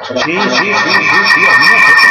Sí, sí, sí, sí, sí, a mí me afecta.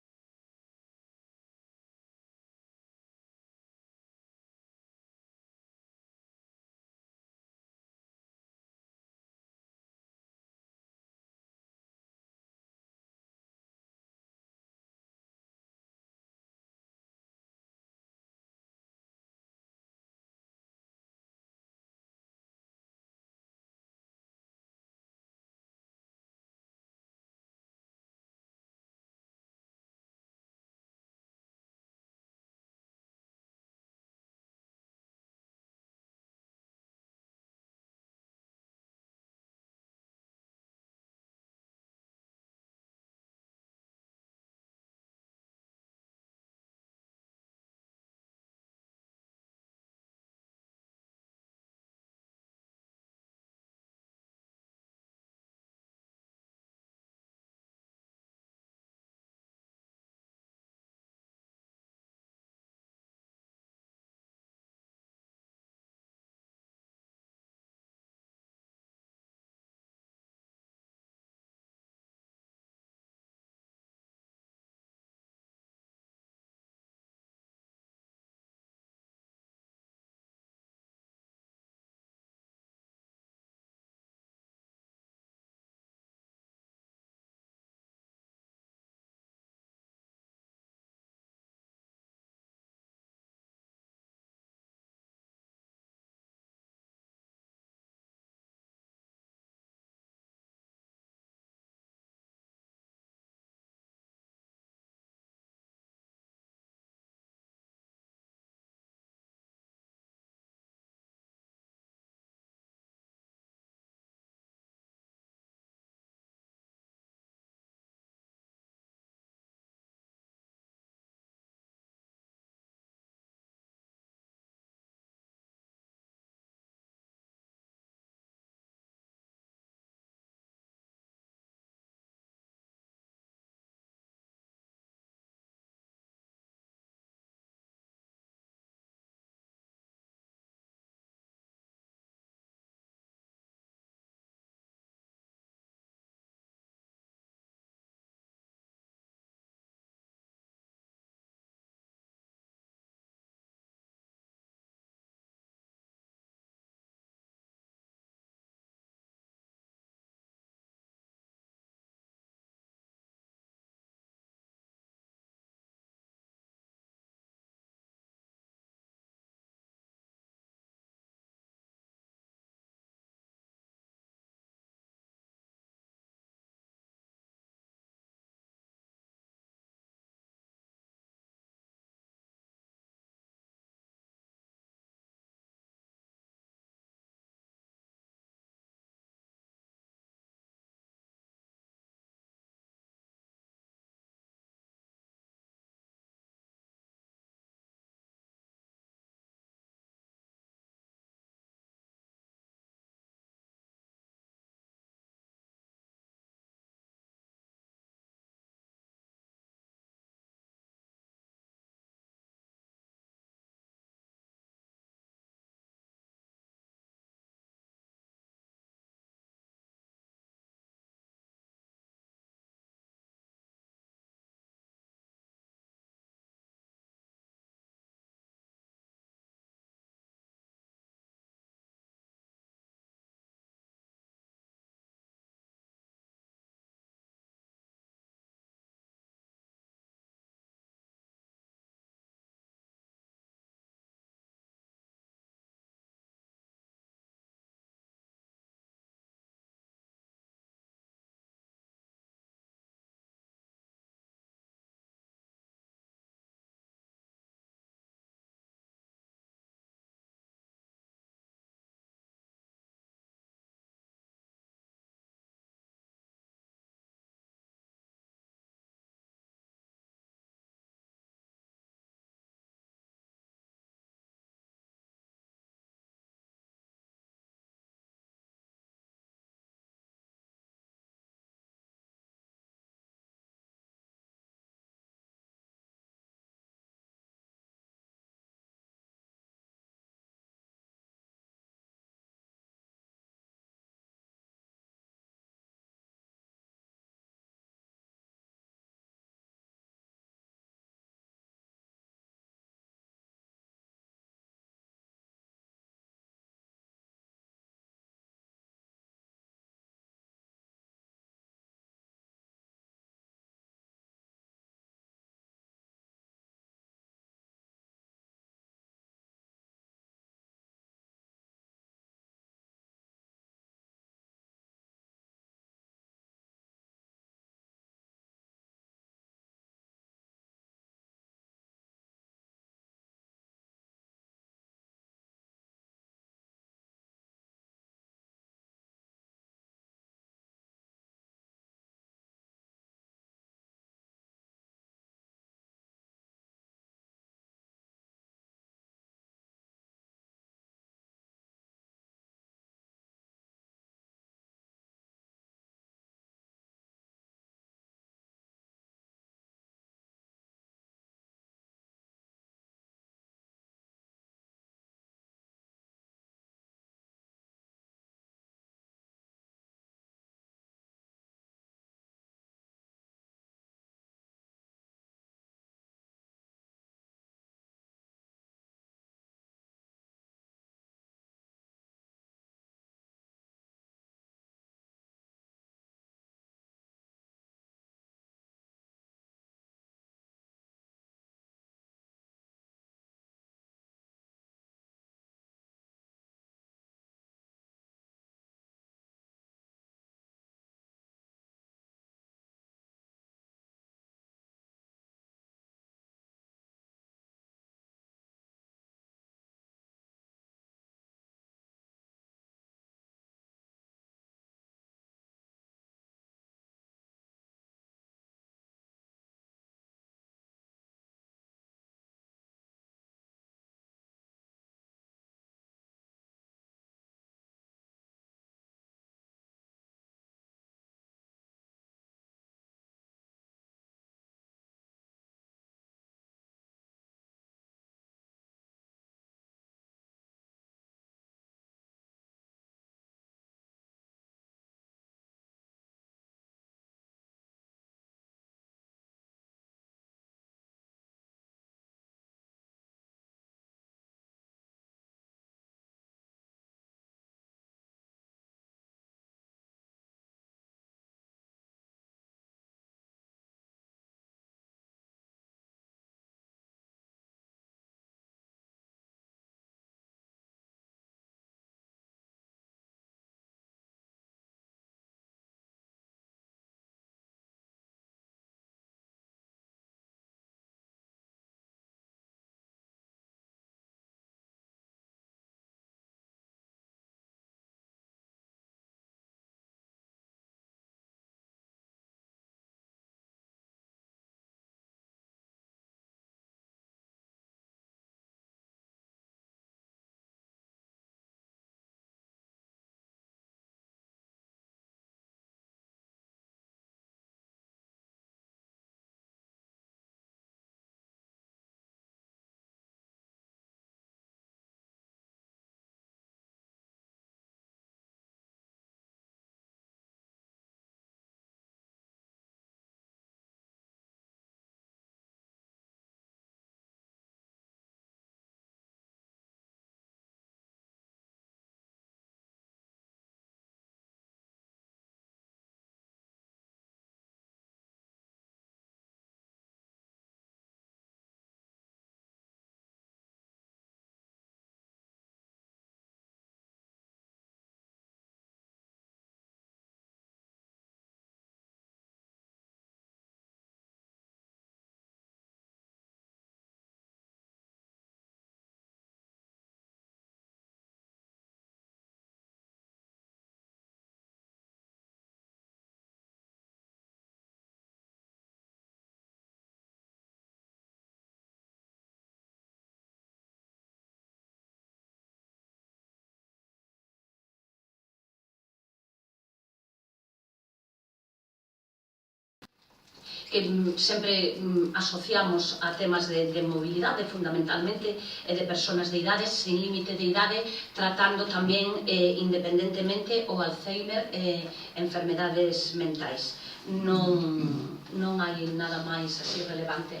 que sempre asociamos a temas de mobilidade fundamentalmente e de personas de idades sin límite de idade, tratando tamén independentemente o Alzheimer e enfermedades mentais. Non hai nada máis así relevante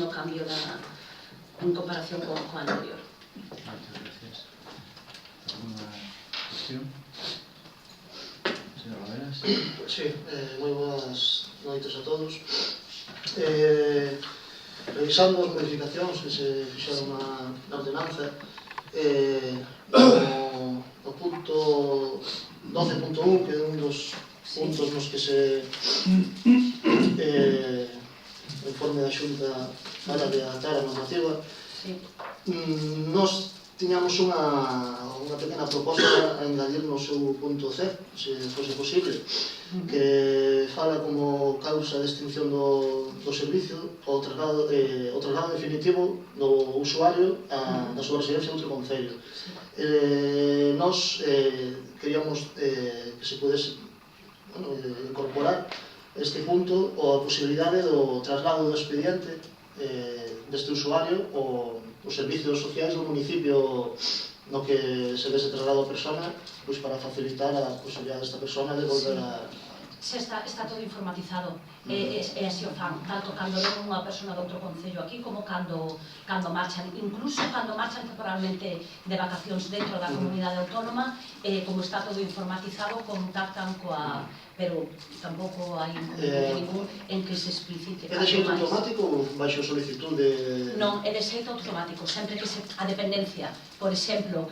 no cambio en comparación co anterior. Muchas gracias. ¿Alguna cuestión? Señor Laveras. Sí, moi boas noites a todos. Revisando as modificacións que se fixeron na ordenanza, no punto 12.1, que é un dos puntos nos que se o informe da Xunta fala de adaptar a normativa, nos tiñamos unha pequena proposta a engadir no seu punto C, se fose posible, que fala como causa de extinción do servicio o traslado definitivo do usuario da súa residencia en outro concello. Nos queríamos que se pudese incorporar este punto ou a posibilidade do traslado do expediente deste usuario os servicios sociais do municipio no que se dese traslado a persona, pois para facilitar a posibilidade desta persona de volver a... Está todo informatizado, e así o fan, tanto cando ven unha persona de outro concello aquí como cando marchan, incluso cando marchan temporalmente de vacacións dentro da comunidade autónoma, como está todo informatizado, contactan coa... pero tampouco hai ningún en que se explicite. É de xeito automático ou baixo solicitud de... Non, é de xeito automático, sempre que a dependencia, por exemplo,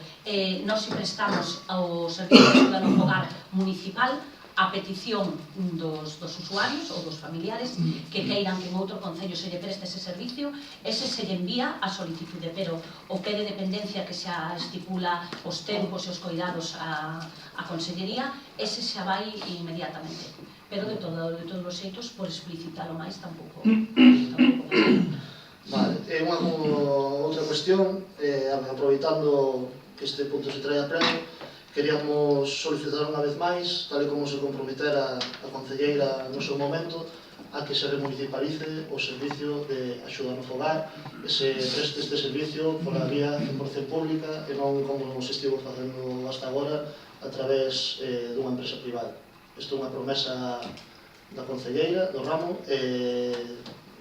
nós se prestamos ao Servicio de Axuda no Fogar Municipal a petición dos usuarios ou dos familiares que queiran que en outro concello se lle preste ese servicio, ese se lle envía a solicitude, pero o que de dependencia que xa estipula os tempos e os coidados a Consellería, ese xa vai inmediatamente. Pero de todos os xeitos, por explicitalo máis, tampouco Vale, unha outra cuestión, aproveitando que este punto se trae a pleno, queríamos solicitar unha vez máis, tal e como se comprometera a concelleira no seu momento, a que se remunicipalice o servicio de axuda no fogar, que se preste este servicio pola vía 100% pública e non como se estivo facendo hasta agora a través dunha empresa privada. Isto é unha promesa da concelleira, do ramo,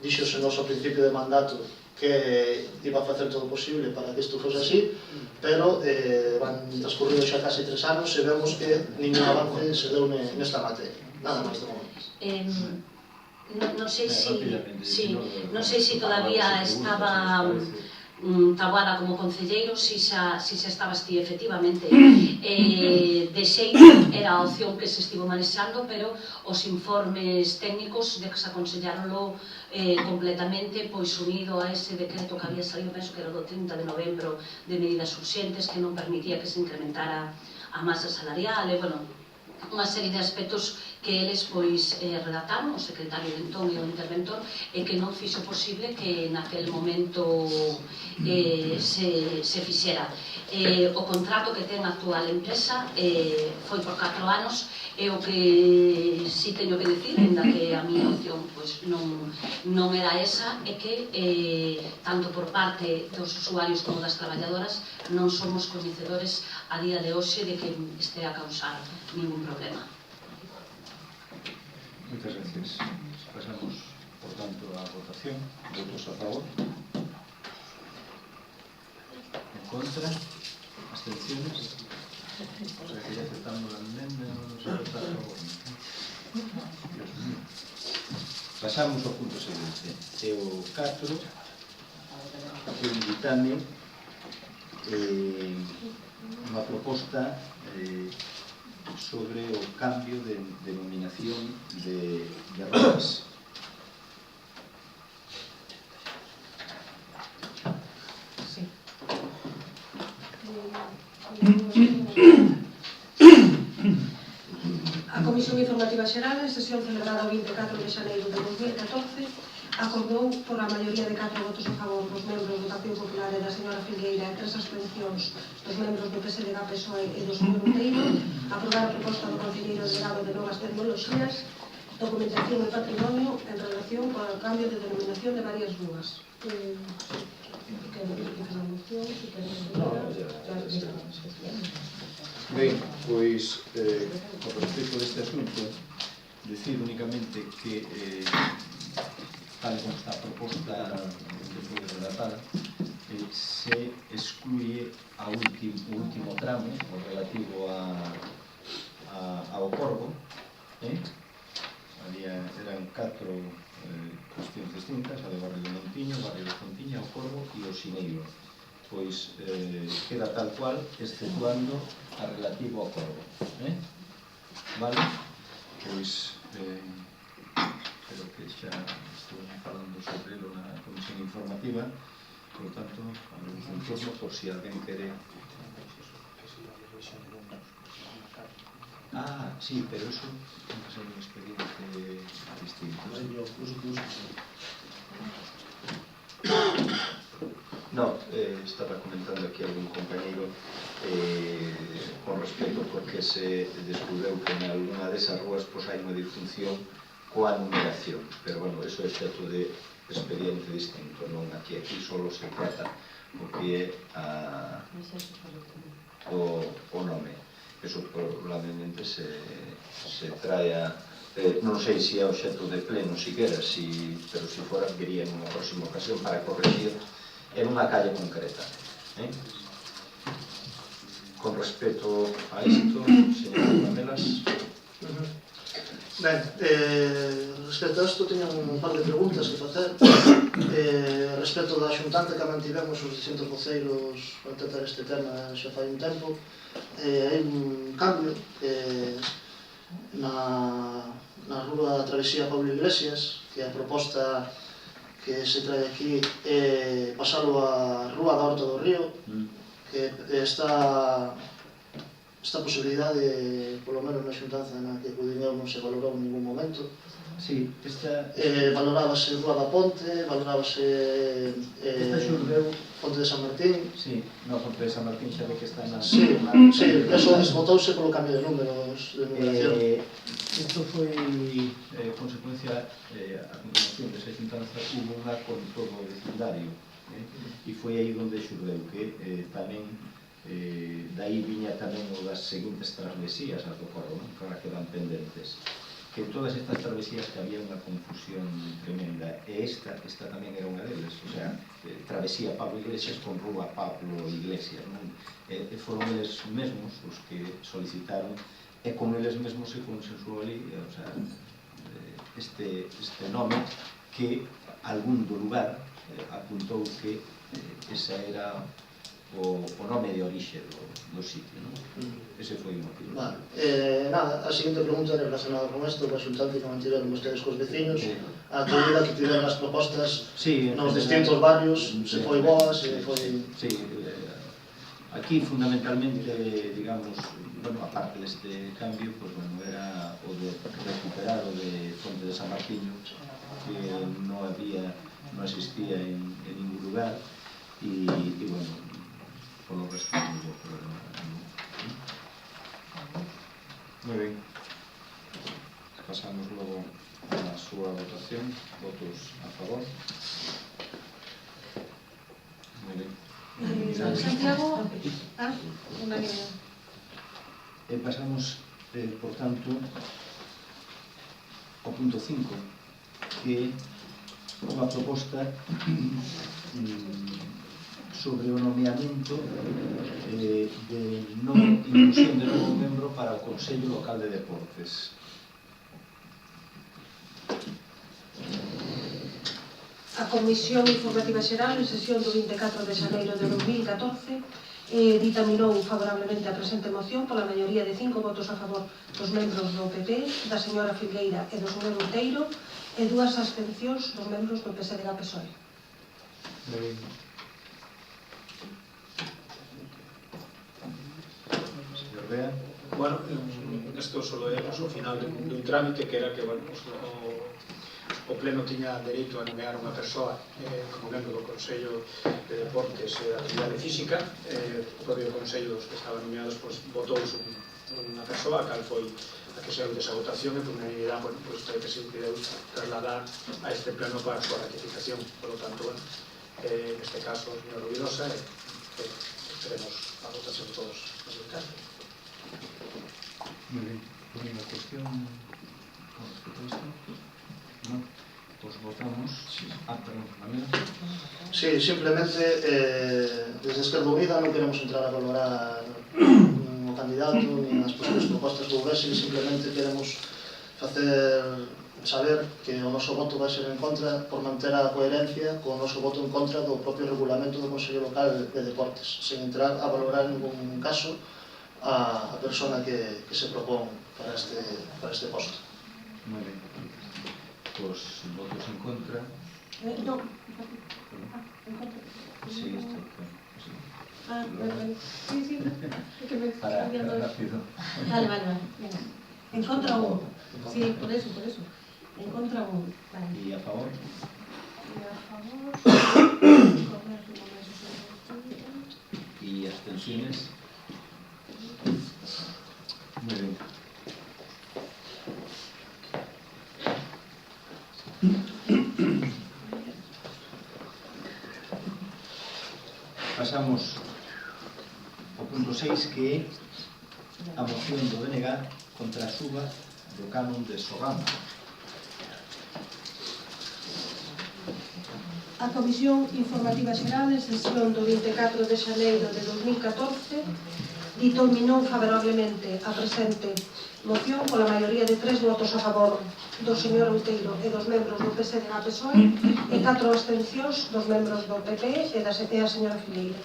dixose nos ao principio de mandato que iba a facer todo o posible para que isto fose así, pero van transcurrido xa casi 3 anos e vemos que ningún avance se deu nesta materia. Nada máis de momento. Non sei se todavía estaba Taboada como concelleiro, si xa estabas ti efectivamente de xeito, era a opción que se estivo manexando, pero os informes técnicos desaconselláronlo completamente, pois unido a ese decreto que había salido, penso que era do 30 de novembro, de medidas urxentes que non permitía que se incrementara a masa salarial, e, bueno, unha serie de aspectos que eles pois redactaron, o secretario de entón e o interventor, e que non fixo posible que naquele momento se fixera. O contrato que ten a actual empresa foi por 4 anos, e o que si teño que dicir, ainda que a miña opción pois non era esa, é que tanto por parte dos usuarios como das traballadoras non somos coñecedores a día de hoxe de que este a causar ningún problema. Muchas gracias. Pasamos, por tanto, a votación. ¿Votos a favor? ¿En contra? ¿Abstenciones? O sea que ya aceptamos la enmienda, no nos ha votado a favor. Dios mío. Pasamos ao punto seguinte. É o 4, que un ditame unha proposta sobre o cambio de denominación de rodas. A Comisión Informativa Xeral, en sesión celebrada o 24 de xaneiro de 2014, acordou por a maioría de 4 votos a favor dos membros do Partido Popular e da señora Filgueira e 3 abstencións dos membros do PSDG, PSOE e do señor Uteiro, aprobar a proposta do concelleiro delegado de Novas Tecnoloxías documentación e patrimonio en relación con el cambio de denominación de varias rúas. Ben, pois, con respecto deste asunto, decir únicamente que, tal como está proposta despois de redactada, se excluye o último tramo, o relativo ao Corvo, eran 4 cuestións distintas, a de Barrio de Montiño, Barrio de Fontiña, o Corvo e o Sineiro. Pois queda tal cual, exceptuando a relativo ao Corvo. Vale? Pois, creo que xa estou falando sobre ele na comisión informativa, por lo tanto, abrimos un turno por si alguén quere... Ah, sí, pero eso va a ser un expediente distinto. No, estaba comentando aquí algún compañeiro con respecto porque se descubreu que en alguna desas rúas hai unha disfunción coa numeración, pero bueno, eso é xeto de expediente distinto, non aquí solo se trata o que é o nome. Eso probablemente se traia, non sei se é obxecto de pleno siquera, pero se fora viría en unha próxima ocasión para corregir en unha calle concreta. Con respecto a isto, señor Pamelas. Ben, respecto a isto teño un par de preguntas que facer. Respecto da xuntante que mantivemos os distintos voceiros para tratar este tema xa fai un tempo, hai un cambio na rúa Travesía Pablo Iglesias, que a proposta que se trae aquí é pasalo a Rúa da Horta do Río, que está esta posibilidade, polo menos na xuntanza na que acudín eu, non se valorou en ningún momento. Sí, esta... Valorábase Rúa da Ponte, valorábase Ponte de San Martín. Sí, no, Ponte de San Martín xa ve que está na... Sí, eso desbotouse polo cambio de números de numeración. Isto foi consecuencia, a continuación desa xuntanza, hubo unha con todo o vecindario, e foi aí onde xurdeu que tamén dai viña tamén o das seguintes travesías a do Corro, que ahora quedan pendentes, que todas estas travesías que había unha confusión tremenda, e esta tamén era unha deles, o sea, travesía Pablo Iglesias con Rúa Pablo Iglesias, non? Foron eles mesmos os que solicitaron, e con eles mesmos se consensuou ali, o sea, este nome que algún do lugar apuntou que esa era o nome de orixe do sitio, non? Ese foi o motivo. Vale, nada, a seguinte pregunta era relacionada con isto, coa xuntanza que mantiveron vostedes cos veciños, a acolhida que tiveron as propostas nos distintos barrios, se foi boa, se foi... Sí, aquí fundamentalmente, digamos, bueno, aparte deste cambio, pues bueno, era o de recuperar o de Ponte de San Martiño, que non existía en ningún lugar, e bueno, por lo resto non hubo problema. Moi ben. Pasamos logo a súa votación. Votos a favor. Moi ben. Santiago, unanimidade. E pasamos, por tanto, ao punto 5, que é unha proposta sobre o nomeamento de inclusión de novo membro para o Consello Local de Deportes. A Comisión Informativa Xeral, en sesión do 24 de xaneiro de 2014, ditaminou favorablemente a presente moción pola maioría de 5 votos a favor dos membros do PP, da señora Filgueira e do señor Monteiro, e 2 abstencións dos membros do PSDG-PSOE. Señor Bea. Bueno, isto só é o final dun trámite que era que, bueno, o Pleno tiña dereito a nomear unha persoa como membro do Consello de Deportes e de Actividade Física. O propio Consello dos que estaban nomeados votou unha persoa, a cal foi que se abre esa votación e por unanimidade, bueno, pues que se debe trasladar a este pleno para a súa ratificación. Por lo tanto, bueno, neste caso, o señor Rubirosa, teremos a votación todos os casos. Muy bien. ¿Alguna cuestión con respecto a esto? No. Pues votamos. Perdón, Fernando. Sí, simplemente desde Esquerda Unida non queremos entrar a valorar o candidato ni as propostas do Ourese, simplemente queremos facer saber que o noso voto vai ser en contra por manter a coherencia co noso voto en contra do propio regulamento do Consello Local de Deportes, sen entrar a valorar en ningún caso a persona que se propón para este posto. Muy bien. Pues votos en contra. No. Sí, esto. Vale. Sí. Es que me está Para cambiando. rápido. Vale. Venga. En contra 1. Sí, por eso. En contra 1. Vale. ¿Y a favor? ¿Y abstenciones? Muy bien. Pasamos ao punto 6, que é a moción do BNG contra a suba do canon de Sogama. A Comisión Informativa Xeral, en sesión do 24 de xaneiro de 2014, determinou favorablemente a presente moción pola maioría de 3 votos a favor do señor Outeiro e dos membros do PSD e PSOE e 4 abstencións dos membros do PP e da señora Fileira.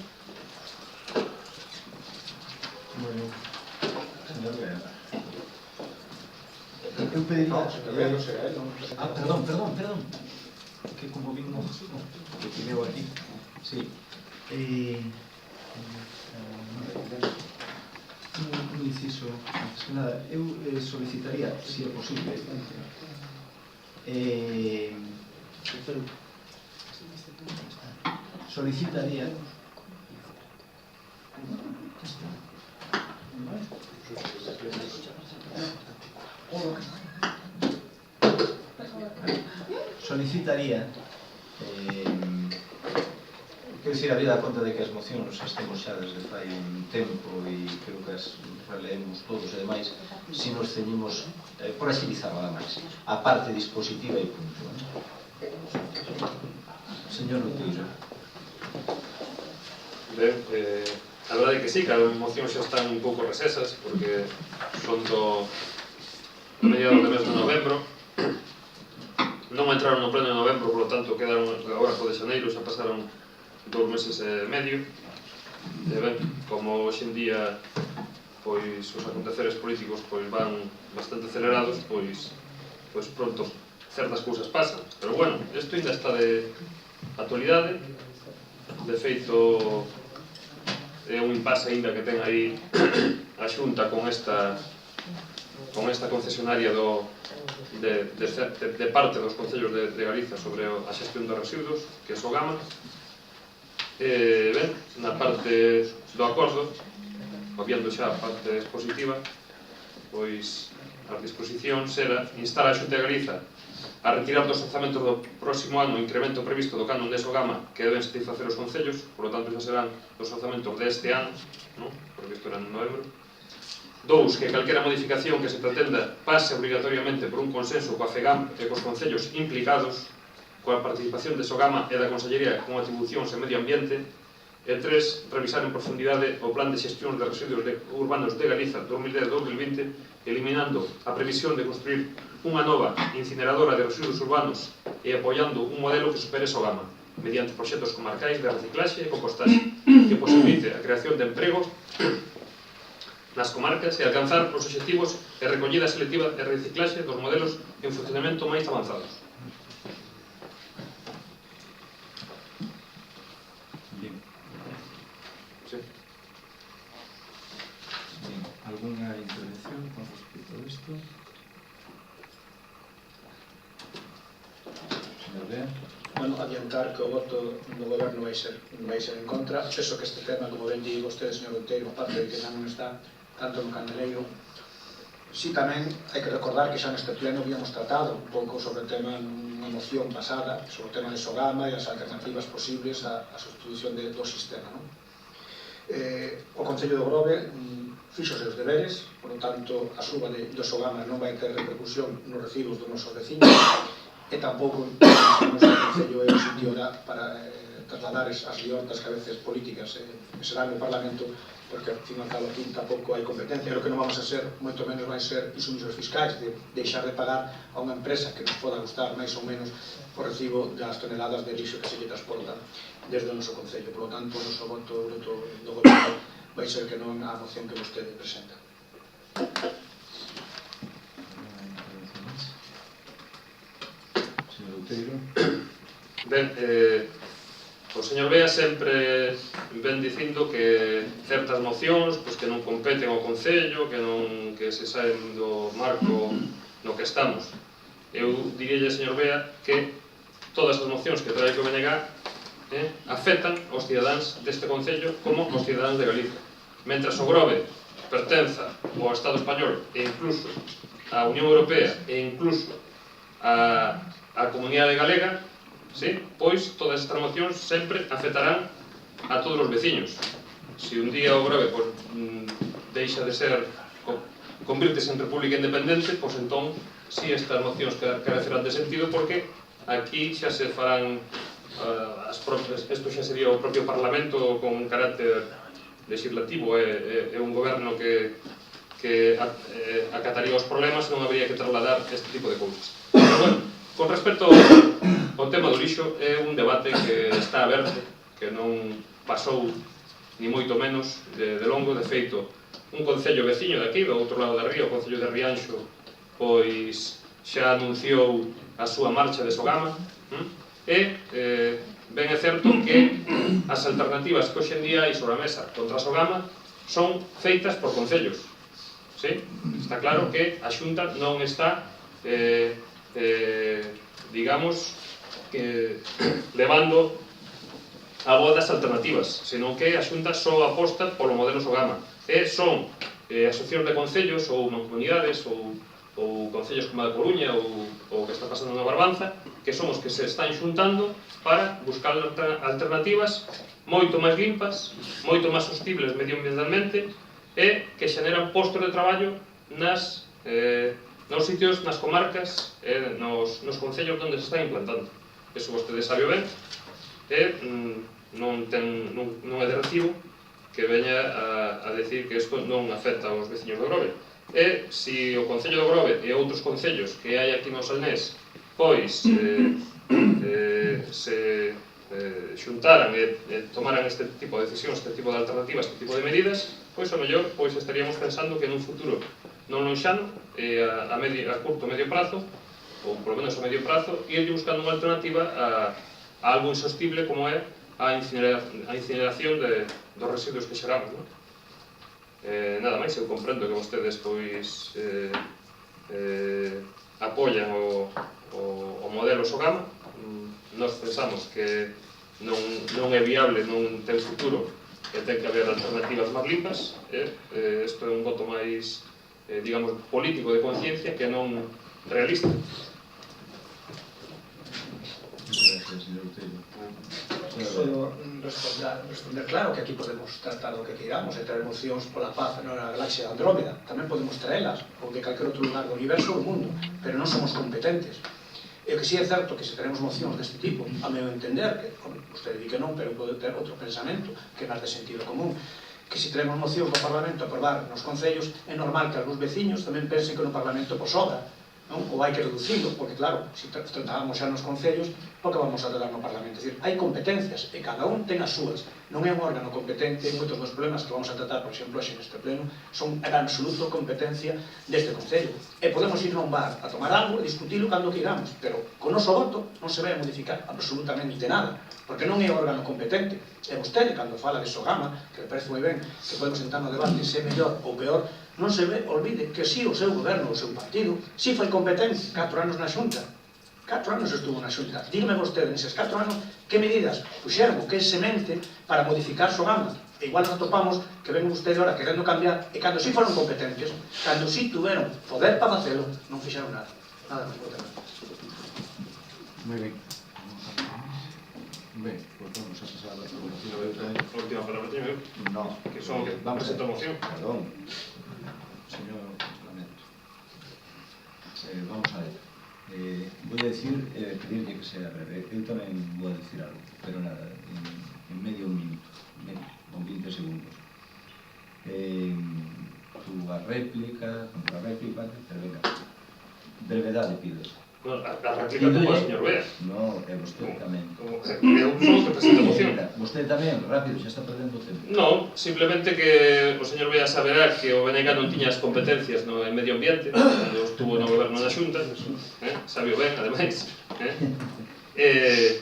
Muy bien. Señor Vera. Eu pediría... Perdón. Que como vimos que tireu aquí. Sí. Un inciso, antes que nada, eu solicitaría, se é posible, solicitaría quero dicir, había dado conta de que as mocións as temos xa desde fai un tempo e creo que as releemos todos e demais, se nos ceñimos por agilizar nada máis a parte dispositiva e punto. Señor Outeiro. Ben, a verdade é que sí, que as mocións xa están un pouco recesas porque son do mediados do mes de novembro, non entraron no pleno de novembro, por lo tanto quedaron agora co de xaneiro, xa pasaron 2 meses e medio. E ben, como hoxe en día pois os aconteceres políticos pois van bastante acelerados, pois pronto certas cousas pasan, pero bueno, isto ainda está de actualidade. De feito é un impasse ainda que ten aí a Xunta con esta concesionaria de parte dos concellos de Galiza sobre a xestión dos residuos, que é Sogama. Ben, na parte do acordo, obviando xa a parte expositiva, pois as disposicións era instar a Xunta de Galiza a retirar dos orzamentos do próximo ano o incremento previsto do canon de Sogama que deben satisfacer os concellos, por lo tanto xa serán os orzamentos deste ano, porque isto era en novembro. 2, que calquera modificación que se pretenda pase obrigatoriamente por un consenso coa FEGAM e cos concellos implicados, coa participación de Sogama e da Consellería con atribucións en medio ambiente. E 3, revisar en profundidade o plan de xestión de residuos urbanos de Galiza 2010-2020, eliminando a previsión de construir unha nova incineradora de residuos urbanos e apoiando un modelo que supere Sogama, mediante proxectos comarcais de reciclaxe e compostaxe, que posibilite a creación de empregos nas comarcas e alcanzar os obxectivos de recollida selectiva e reciclaxe dos modelos en funcionamento máis avanzados. ¿Alguna intervención con respecto a esto? Señor Bea. Bueno, adiantar que o voto do goberno vai ser en contra. Penso que este tema, como ben di vostede, señor Outeiro, aparte de que non está tanto no candeleiro, Si tamén hai que recordar que xa neste pleno habíamos tratado un pouco sobre o tema nunha moción pasada, sobre o tema de Sogama e as alternativas posibles á substitución do sistema. O Concello de Grove fixo os seus deberes, por lo tanto a suba do Sogama non vai ter repercusión nos recibos dos nosos veciños e tampouco o noso Concello é o sitio para trasladar as liortas que a veces políticas que se dan no Parlamento, porque ao fin e ao cabo aquí tampouco hai competencia, e o que non vamos a ser, moito menos vai ser insumisos fiscais, de deixar de pagar a unha empresa que nos poda gustar máis ou menos por recibo das toneladas de lixo que se lle transportan desde o noso Concello. Por lo tanto, o noso voto do goberno vai ser que non a moción que vostede presenta. Señor Outeiro. Ben, o señor Bea sempre ven dicindo que certas mocións que non competen ao Concello, que se saen do marco no que estamos. Eu dirílle, señor Bea, que todas as mocións que trae o BNG afectan aos cidadáns deste Concello como aos cidadáns de Galicia. Mentras o Grove pertenza ao Estado español e incluso á Unión Europea e incluso á Comunidade Galega, pois todas estas mocións sempre afectarán a todos os veciños. Se un día o Grove deixa de ser, convírtese en república independente, pois entón si estas mocións carecerán de sentido, porque aquí xa se farán isto xa sería o propio Parlamento con un carácter legislativo e un goberno que acataría os problemas e non habría que trasladar este tipo de cousas. Pero bueno, con respecto ao tema do lixo, é un debate que está aberto, que non pasou ni moito menos de longo. De feito, un concello veciño de aquí, do outro lado da ría, o concello de Rianxo, pois xa anunciou a súa marcha de Sogama, e ben é certo que as alternativas que hoxe en día hai sobre a mesa contra a Sogama son feitas por concellos. Está claro que a Xunta non está digamos levando a boa das alternativas, senón que a Xunta só aposta polo modelo Sogama, e son asociacións de concellos ou mancomunidades ou concellos como a da Coruña ou que está pasando na Barbanza, que son os que se están xuntando para buscar alternativas moito máis limpas, moito máis sostibles medioambientalmente e que xeneran postos de traballo nos sitios, nas comarcas e nos concellos onde se están implantando. Eso vostede sabe ben e non é de recibo que veña a decir que isto non afecta aos veciños do Grove. E se o Concello do Grove e outros concellos que hai aquí no Salnés pois se xuntaran e tomaran este tipo de decisións, este tipo de alternativas, este tipo de medidas, pois ao mellor estaríamos pensando que nun futuro non lonxano, a curto ou medio prazo, ou polo menos a medio prazo, ir buscando unha alternativa a algo insostible como é a incineración dos residuos que xeramos. Nada máis, eu comprendo que vostedes pois apoian o modelo Sogama. Nós pensamos que non é viable, non ten futuro e ten que haber alternativas máis limpas. Isto é un voto máis, digamos, político de conciencia que non realista. Gracias, señor Outeiro. Solo responder, claro que aquí podemos tratar do que queiramos e traer mocións pola paz na galaxia de Andrómeda, tamén podemos traelas ou de calquer outro lugar do universo ou do mundo, pero non somos competentes. E o que sí é certo que se tenemos mocións deste tipo, a meu entender, que usted di que non, pero pode ter outro pensamento que é máis de sentido común, que se tenemos mocións do Parlamento a aprobar nos concellos, é normal que algúns veciños tamén pensen que no Parlamento sobra, ou hai que reducirlo, porque claro, se tratábamos xa nos concellos, porque vamos a tratar no Parlamento. É dicir, hai competencias e cada un ten as súas. Non é un órgano competente, e moitos dos problemas que vamos a tratar, por exemplo, hoxe neste pleno, son a absoluta competencia deste concello. E podemos ir a un bar a tomar algo e discutilo cando queiramos, pero con o noso voto non se vai a modificar absolutamente nada, porque non é o órgano competente. E vostede, cando fala de Sogama, que me parece moi ben, que podemos entrar no debate se é mellor ou peor, non se olvide que si o seu goberno, o seu partido, si foi competente 4 anos na Xunta. 4 anos estuvo na Xunta. Dígame vostede, neses 4 anos, que medidas puxeron, que semente para modificar Sogama? E igual nos atopamos que ven usted ahora querendo cambiar, e cando sí foron competentes, cando sí tuveron poder para facelo, non fixeron nada. Nada máis, moitas gracias. Moi ben. Ben, pues vamos a pasar a la aprobación. A última palabra teño eu, No, que son que presento a moción. Perdón, señor Lamento. Vamos a ver. Voy a decir, pedirle que sea breve. Eu tamén vou a decir algo, pero nada, en medio minuto, con 20 segundos. Túa réplica, contrarréplica, pero venga, brevedade pido. No, a réplica como o señor Bea. No, é vostede tamén. Eu son o que presento a moción. Vostede tamén, rápido, xa está perdendo o tempo. Non, simplemente que o señor Bea saberá que o BNG non tiña as competencias no en medio ambiente, cando estuvo no goberno da Xunta, sabio ben, ademais. É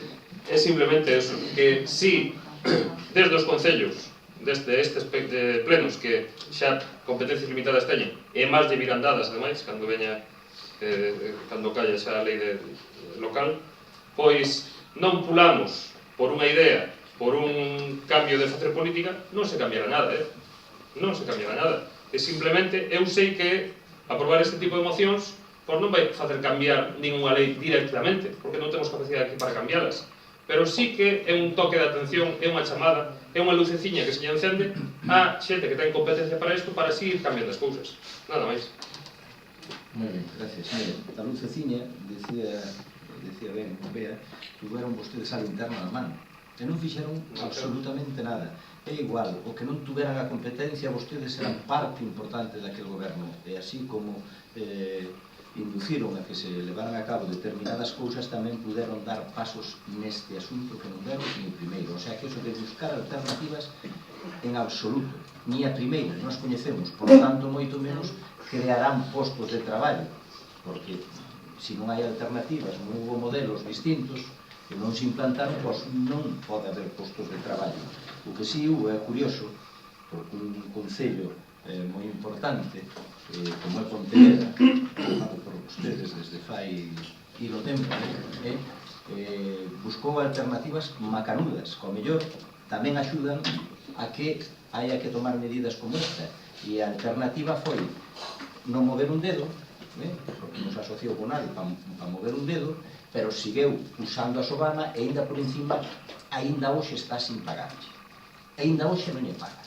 simplemente eso, que si desde os concellos, desde estes plenos que xa competencias limitadas teñen, e máis de vir andadas, ademais, cando veña cando calla xa a lei local, pois non pulamos por unha idea, por un cambio de facer política, non se cambiará nada, non se cambiará nada. E simplemente eu sei que aprobar este tipo de mocións pois non vai facer cambiar ninguna lei directamente, porque non temos capacidade aquí para cambialas, pero sí que é un toque de atención, é unha chamada, é unha luceciña que se lle encende a xente que ten competencia para isto para así ir cambiando as cousas, nada máis. Moi ben, gracias. Mire, a luceciña, decía ben, Bea, tuveron vostedes a linterna na mano e non fixeron absolutamente nada. É igual, o que non tuveran a competencia, vostedes eran parte importante daquele goberno, e así como induciron a que se levaran a cabo determinadas cousas, tamén puderon dar pasos neste asunto que non deron ni o primeiro. O sea, que eso de buscar alternativas en absoluto, ni a primeira, non as coñecemos, por tanto, moito menos crearán postos de traballo, porque se non hai alternativas, non hubo modelos distintos que non se implantaron, pois non pode haber postos de traballo. O que si é curioso, porque un concello moi importante, como é Pontevedra, formado por vostedes desde fai ilo tempo, buscou alternativas macanudas, que ao mellor tamén axudan a que haya que tomar medidas como esta. E a alternativa foi non mover un dedo, porque nos asociou con nadie para mover un dedo, pero sigueu usando a Sobana e ainda por encima, ainda hoxe está sin pagar. Ainda hoxe non lle paga.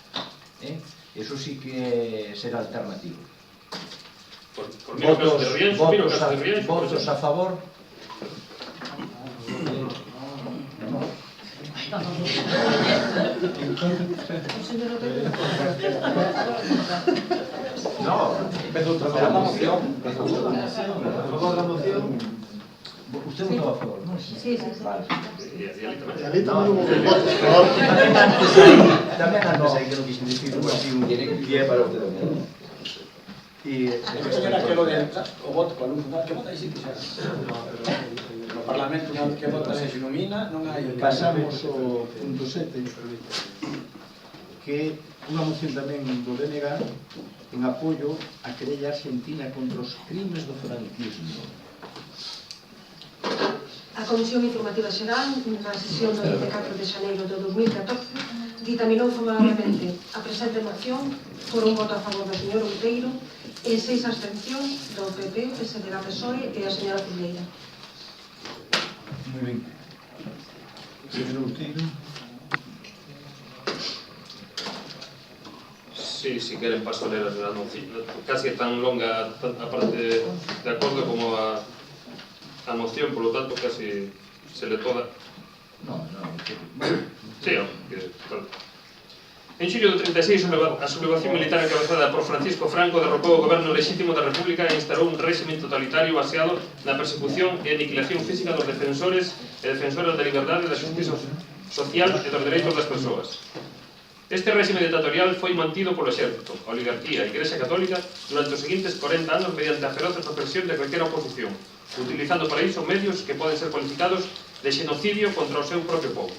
Eso sí que será alternativo. Votos a favor. No, la moción. A favor da moción. Usted votaba a favor, non? Sí. Vale. E ali tamén hubo votos, por Tamén antes aí que non quixen dicir un que é para o tamén. E señora que lo de o voto para un que vota aí sí que xa. No Parlamento unha vez que vota se ilumina, non hai. pasamos ao punto 7, que unha moción tamén do BNG en apoio a querella argentina contra os crimes do franquismo. A Comisión Informativa Xeral, na sesión do 24 de xaneiro de 2014, ditaminou favorablemente a presente moción por un voto a favor do señor Outeiro e 6 abstencións do PP, PSD da PSOE e a señora Filgueira. Moi ben. Señor Outeiro. Sí, si queren paso a ler a moción. Casi é tan longa a parte de acordo como a moción, por lo tanto, casi se le toda. No. Sí, en xullo do 36, a sublevación militar encabezada por Francisco Franco derrocou o goberno lexítimo da República e instalou un réxime totalitario baseado na persecución e aniquilación física dos defensores e defensoras da liberdade, da justiza social e dos dereitos das persoas. Este réxime dictatorial foi mantido polo exército, a oligarquía e a Igrexa Católica durante os seguintes 40 anos mediante a feroz represión de calquera oposición, utilizando para iso medios que poden ser cualificados de xenocidio contra o seu propio povo.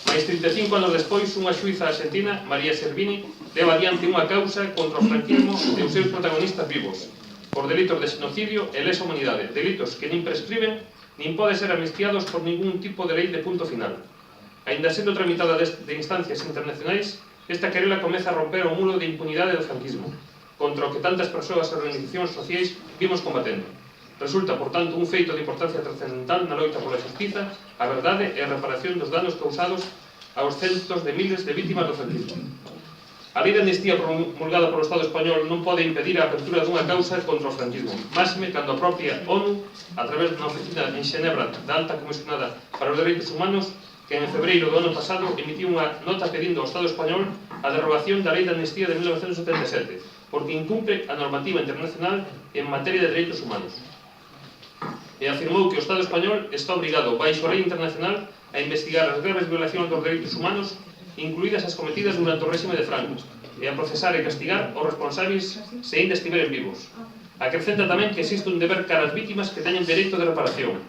Mais 35 anos despois, unha xuíza argentina, María Servini, leva adiante unha causa contra o franquismo e os seus protagonistas vivos, por delitos de xenocidio e lesa humanidade, delitos que nin prescriben nin poden ser amnistiados por ningún tipo de lei de punto final. Aínda sendo tramitada de instancias internacionais, esta querela comeza a romper o muro de impunidade do franquismo, contra o que tantas persoas e organizacións sociais vimos combatendo. Resulta, por tanto, un feito de importancia trascendental na loita pola justiza, a verdade e a reparación dos danos causados aos centos de miles de vítimas do franquismo. A lei de amnistía promulgada polo Estado español non pode impedir a apertura dunha causa contra o franquismo, máxime cando a propia ONU, a través dunha oficina en Xenebra da Alta Comisionada para os Dereitos Humanos, que en febreiro do ano pasado emitiu unha nota pedindo ao Estado español a derogación da lei de amnistía de 1977, porque incumpre a normativa internacional en materia de dereitos humanos. E afirmou que o Estado español está obrigado, baixo a lei internacional, a investigar as graves violacións dos dereitos humanos, incluídas as cometidas durante o réxime de Franco, e a procesar e castigar os responsáveis se ainda estiveren vivos. Acrecenta tamén que existe un deber cara ás vítimas que teñen dereito de reparación.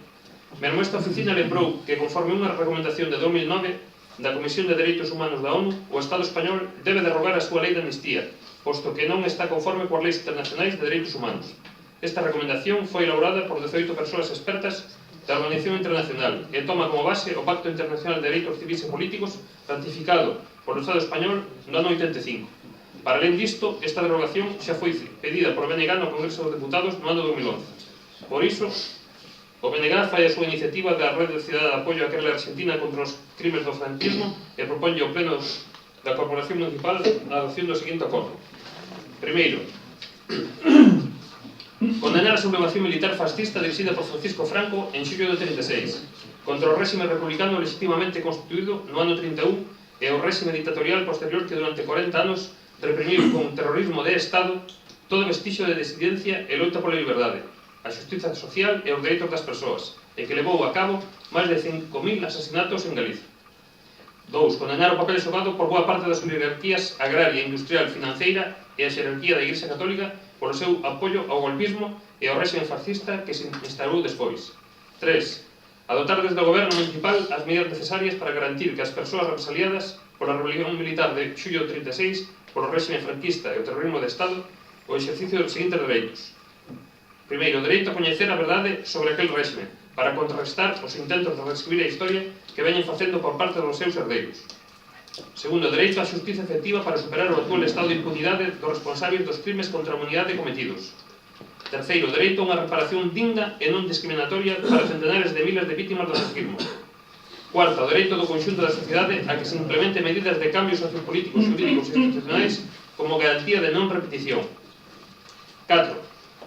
Mesmo esta oficina lembrou que, conforme unha recomendación de 2009 da Comisión de Dereitos Humanos da ONU, o Estado español debe derrogar a súa lei de amnistía, posto que non está conforme coas leis internacionais de dereitos humanos. Esta recomendación foi elaborada por 18 persoas expertas da Organización Internacional e toma como base o Pacto Internacional de Dereitos Civis e Políticos ratificado polo Estado español no ano 85. Para alén disto, esta derogación xa foi pedida por BNG no Congreso dos Deputados no ano 2011. Por iso, o BNG fai a súa iniciativa da Red de Cidade de Apoio a querela argentina contra os crimes do franquismo e proponlle ao Pleno da Corporación Municipal a adopción do seguinte acordo. Primeiro, condenar a sublevación militar fascista dirixida por Francisco Franco en xullo do 36 contra o réxime republicano legitimamente constituído no ano 31 e o réxime dictatorial posterior que durante 40 anos reprimiu con terrorismo de Estado todo vestixio de disidencia e loita pola liberdade, a xustiza social e os dereitos das persoas, e que levou a cabo máis de 5.000 asasinatos en Galicia. 2. Condenar o papel xogado por boa parte das oligarquías agraria, industrial, financeira e a xerarquía da Igrexa Católica polo seu apoio ao golpismo e ao réxime fascista que se instalou despois. 3. Adotar desde o goberno municipal as medidas necesarias para garantir que as persoas represaliadas pola rebelión militar de xullo 36 polo réxime franquista e o terrorismo de Estado o exercicio dos seguintes dereitos. Primeiro, o dereito a coñecer a verdade sobre aquel réxime, para contrarrestar os intentos de reescribir a historia que veñen facendo por parte dos seus herdeiros. Segundo, o dereito á xustiza efectiva para superar o actual estado de impunidade dos responsáveis dos crimes contra a humanidade cometidos. Terceiro, o dereito a unha reparación digna e non discriminatoria para centenares de miles de vítimas do franquismo. Cuarta, o dereito do conxunto da sociedade a que se implemente medidas de cambios sociopolíticos, xurídicos e institucionais como garantía de non repetición. 4.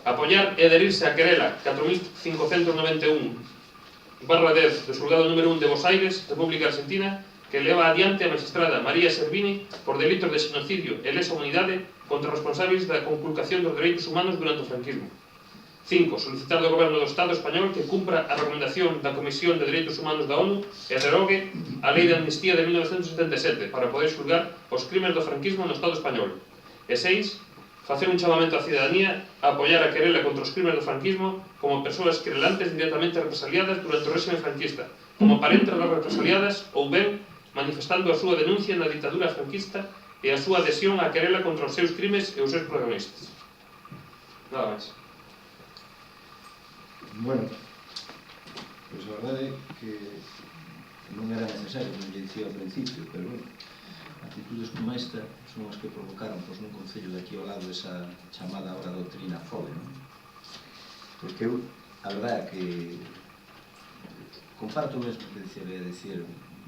Apoiar e adherirse á querela 4591/10 do xulgado número 1 de Buenos Aires, República Argentina, que leva adiante a magistrada María Servini por delitos de xenocidio e lesa humanidade contra responsáveis da conculcación dos dereitos humanos durante o franquismo. 5. Solicitar do Goberno do Estado español que cumpra a recomendación da Comisión de Dereitos Humanos da ONU e derogue a Lei de Amnistía de 1977 para poder xulgar os crimes do franquismo no Estado español. E 6. Facer un chamamento á cidadanía a apoiar a querela contra os crimes do franquismo como persoas querelantes directamente represaliadas durante o réxime franquista, como parentes das represaliadas ou ben manifestando a súa denuncia na ditadura franquista e a súa adhesión á querela contra os seus crimes e os seus protagonistas. Nada máis. Bueno, pois a verdade é que non era necesario, non lle dicía ao principio, pero bueno, actitudes como esta son as que provocaron pois, nun concello de aquí ao lado esa chamada ahora doutrina FOBE, non? Porque eu, a verdade é que comparto mesmo que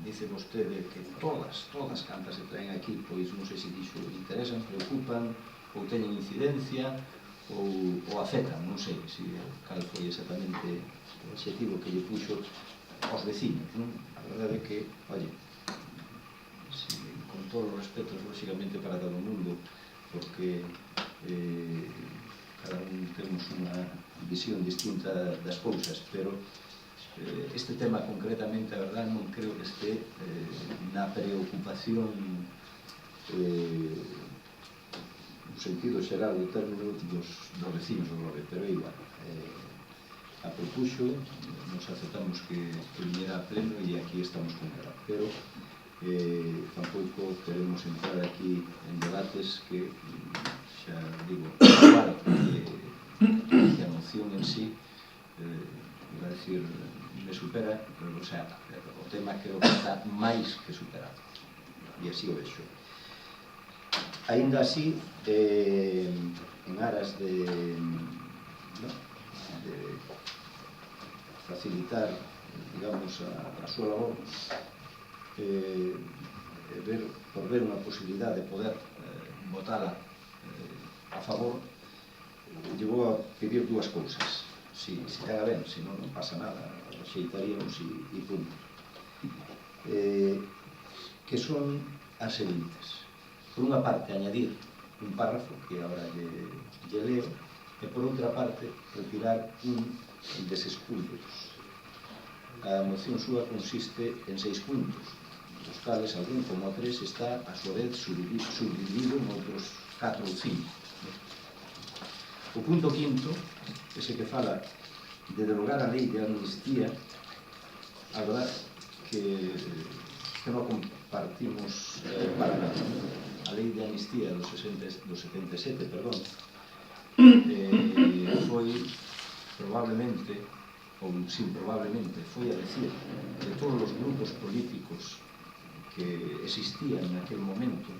dice vostede que todas cantas se traen aquí, pois non sei se dixo interesan, preocupan ou teñen incidencia ou afectan, non sei se cal foi exactamente o objetivo que lle puxo aos vecinos, non? A verdade é que, oye, con todos os respetos, lógicamente, para todo o mundo, porque cada un temos unha visión distinta das cousas, pero este tema concretamente, a verdade, non creo que este na preocupación no sentido xeral do término dos vecinos do Grove, pero é igual. A propuxo, nos aceptamos que viniera a pleno e aquí estamos con ela, pero tampouco queremos entrar aquí en debates que, xa digo, igual que a moción en sí, iba a decir, me supera, o sea, o tema creo que está máis que superado, e así o vexo. Ainda así, en aras de facilitar, digamos, a súa labor, por ver unha posibilidade de poder votala a favor, lle vou a pedir dúas cousas. Si caga ben, se non pasa nada, rexeitaríamos e punto. Que son as seguintes. Por unha parte, añadir un párrafo, que agora lle leo, e por outra parte, retirar un deses puntos. A moción súa consiste en 6 puntos, dos cales algún, como 3, está a súa vez subdividido en outros 4 ou 5. O punto quinto, ese que fala de derogar a lei de amnistía, a verdad que non compartimos para nada. A lei de amnistía do 77, foi probablemente, ou sin probablemente, foi a decir de todos os grupos políticos que existían naquel momento,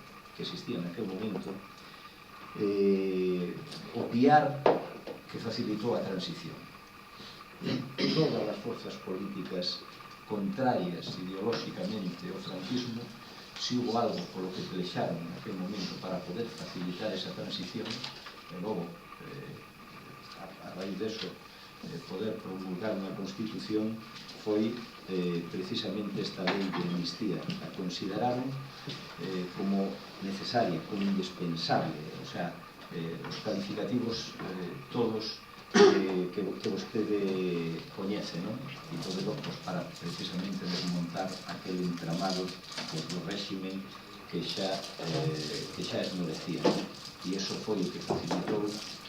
o piar que facilitou a transición. Todas as forzas políticas contrarias ideolóxicamente ao franquismo, se hubo algo polo que pelexaron naquele momento para poder facilitar esa transición, e logo, a raíz deso, poder promulgar unha Constitución, foi precisamente esta lei de amnistía. A consideraron como necesaria, como indispensable, o sea, os calificativos todos que vostede coñece, non? E todo para precisamente desmontar aquel entramado do réximen que xa esmorecía. E iso foi o que facilitou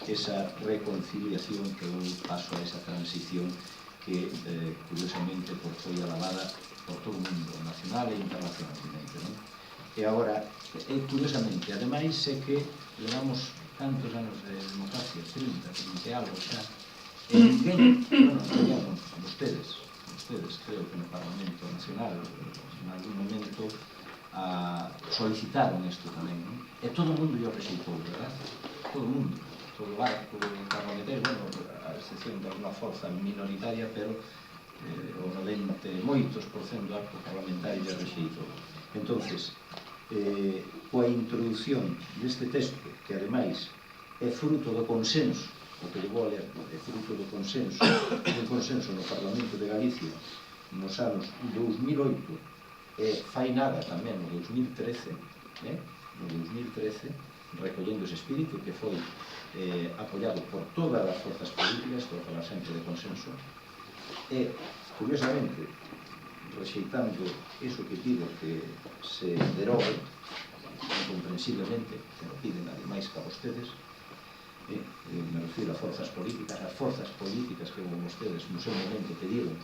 esa reconciliación que deu paso a esa transición que, curiosamente, foi alabada por todo o mundo, nacional e internacionalmente, non? E agora, curiosamente, ademais, é que levamos tantos anos de democracia, 30 algo xa, e ninguén, bueno, vostedes, creo que no Parlamento Nacional, en algún momento, solicitaron isto tamén, non? E todo o mundo yo rexeitou, verdad? Todo o mundo, todo o arco parlamentario, bueno, a excepción de alguna forza minoritaria, pero o 90, moitos por cento do arco parlamentario ya rexeitou. Entonces, coa introducción deste texto, que ademais é fruto do consenso, o que vou a ler, é fruto do consenso no Parlamento de Galicia nos anos 2008 e fai nada tamén no 2013, recollendo ese espírito que foi apoiado por todas as forzas políticas, por falar sempre de consenso, e, curiosamente, rexeitando iso que pido que se derogue, incomprensiblemente, que non piden ademais que a vostedes, me refiro a forzas políticas que vostedes no seu momento pediron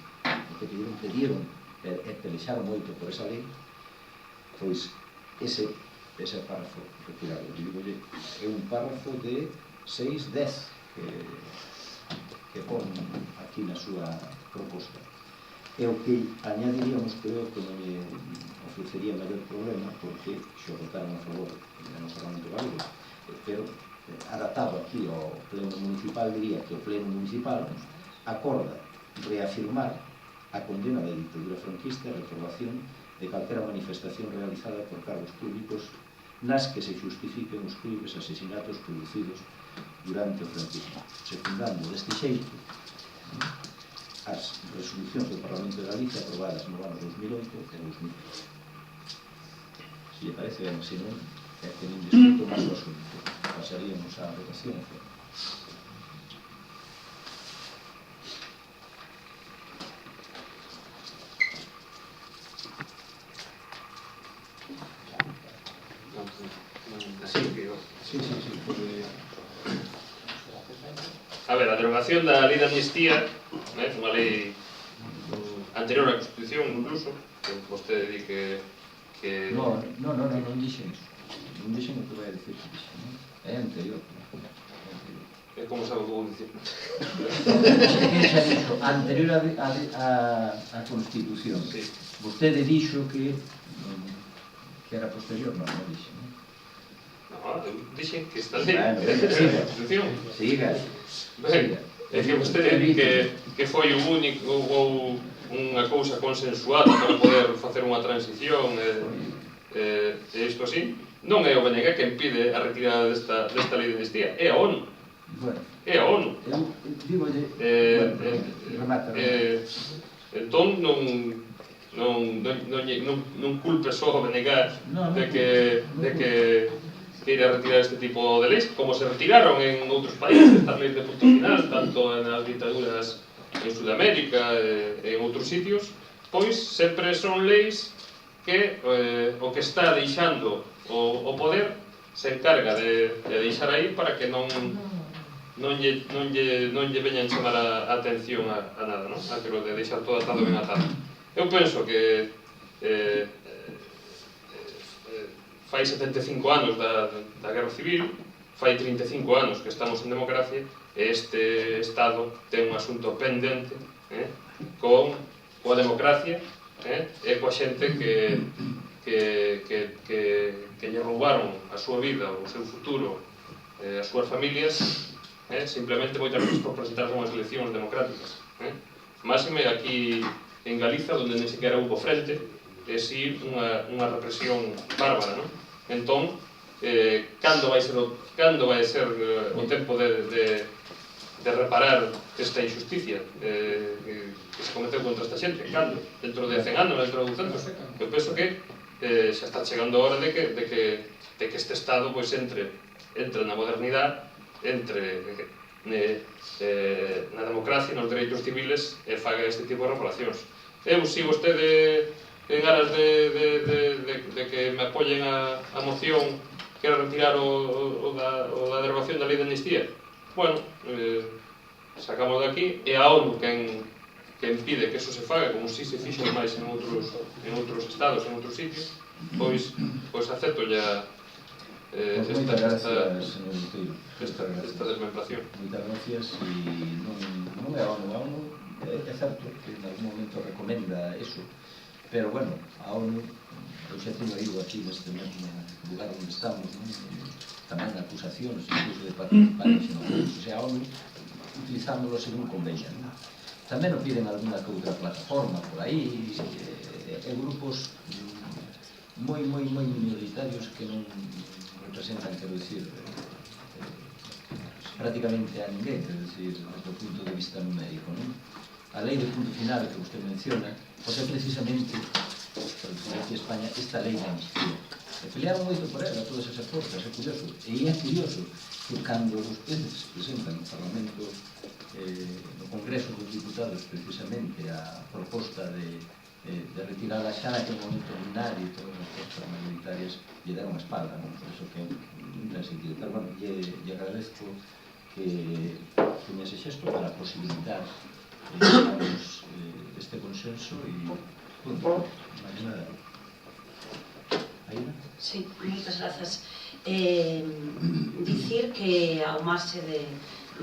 e pelexaron moito por esa lei, pois ese párrafo retirado, digolle, é un párrafo de 6-10 que pon aquí na súa proposta. E o que añadiríamos, creo que non me ofrecería maior problema, porque xo votaron a favor no Parlamento Galego, pero adaptado aquí ao Pleno Municipal, diría que o Pleno Municipal acorda reafirmar a condena da dictadura franquista e a reprobación de calquera manifestación realizada por cargos públicos nas que se justifiquen os crimes e asesinatos producidos durante o franquismo, secundando deste xeito as resolucións do Parlamento de Galicia aprobadas no ano 2008 e 2010. Se lle parece ben, se non, é que nin discuto máis o asunto. Pasaríamos á votación. Sí. A ver, a derogación da lei de amnistía, unha lei anterior á Constitución, incluso, que vostede di que... Non dixen iso. Non dixen o que vai a dicir que dixen, non? É anterior. como sabe o que vou dicir. Que xa dixo, anterior a Constitución, Sí. vostede dixo que era posterior, non dixo, non? No, eu dixen que esta lei Bueno, era venga, a siga. Constitución. Siga. Ben, é que vostede di que foi o único ou unha cousa consensuada para poder facer unha transición e isto así. Non é o BNG que impide a retirada desta lei de amnistía, é a ONU. Bueno, É a ONU. eu digolle, remata. Entón non culpe só o BNG de que queira retirar este tipo de leis, como se retiraron en outros países, estas leis de punto final, tanto nas dictaduras en Sudamérica e en outros sitios, pois sempre son leis que o que está deixando o poder se encarga de deixar aí para que non lle veñan chamar a atención a nada, non? Aquilo de deixar todo atado ben atado. Eu penso que fai 75 anos da Guerra Civil, fai 35 anos que estamos en democracia e este Estado ten un asunto pendente coa democracia e coa xente que lle roubaron a súa vida, o seu futuro, as súas familias, simplemente moitas veces por presentar unhas eleccións democráticas. Máxime aquí en Galiza, onde nem sequera houve frente, é si unha represión bárbara, non? Entón, cando vai ser o tempo de reparar esta injusticia que se cometeu contra esta xente? Cando? Dentro de 100 anos, dentro de 200? Eu penso que xa está chegando a hora de que este Estado entre na modernidade, entre na democracia, nos dereitos civiles e faga este tipo de reparacións. Eu, se vostede en aras de que me apoyen a moción que era retirar o da derogación da lei de amnistía, bueno, sacamos de aquí, e a ONU que impide que eso se faga, como si se fixo máis en outros estados, en outros sitios, pois acepto ya esta desmembración. Moitas gracias, e non é a ONU, é certo que en algún momento recomenda eso, pero bueno, a ONU, eu xa teño ido aquí neste mesmo lugar onde estamos, tamén acusacións, incluso de participar en xenocidios, o sea, a ONU utilizándolo según conveñan. Tamén o piden alguna que outra plataforma por aí, e grupos moi minoritarios que non representan, quero dicir, prácticamente a ninguén, quero dicir, desde o punto de vista numérico, non? A lei de punto final que vostede menciona, pois é precisamente, por aquí España, esta lei de amnistía. E pelearon moito por ela, todas esas forzas, é curioso. E é curioso que cando os peces presentan no Parlamento, no Congreso dos Diputados, precisamente, a proposta de retirar a xa naquele momento ordinario e todas as forzas mayoritarias lle deron a espalda, non? Por iso que non ten sentido. Pero, bueno, lle agradezco que teña ese xesto para posibilitar este consenso e, bueno, máis nada. Aida? Sí, moitas grazas. Dicir que ao marxe de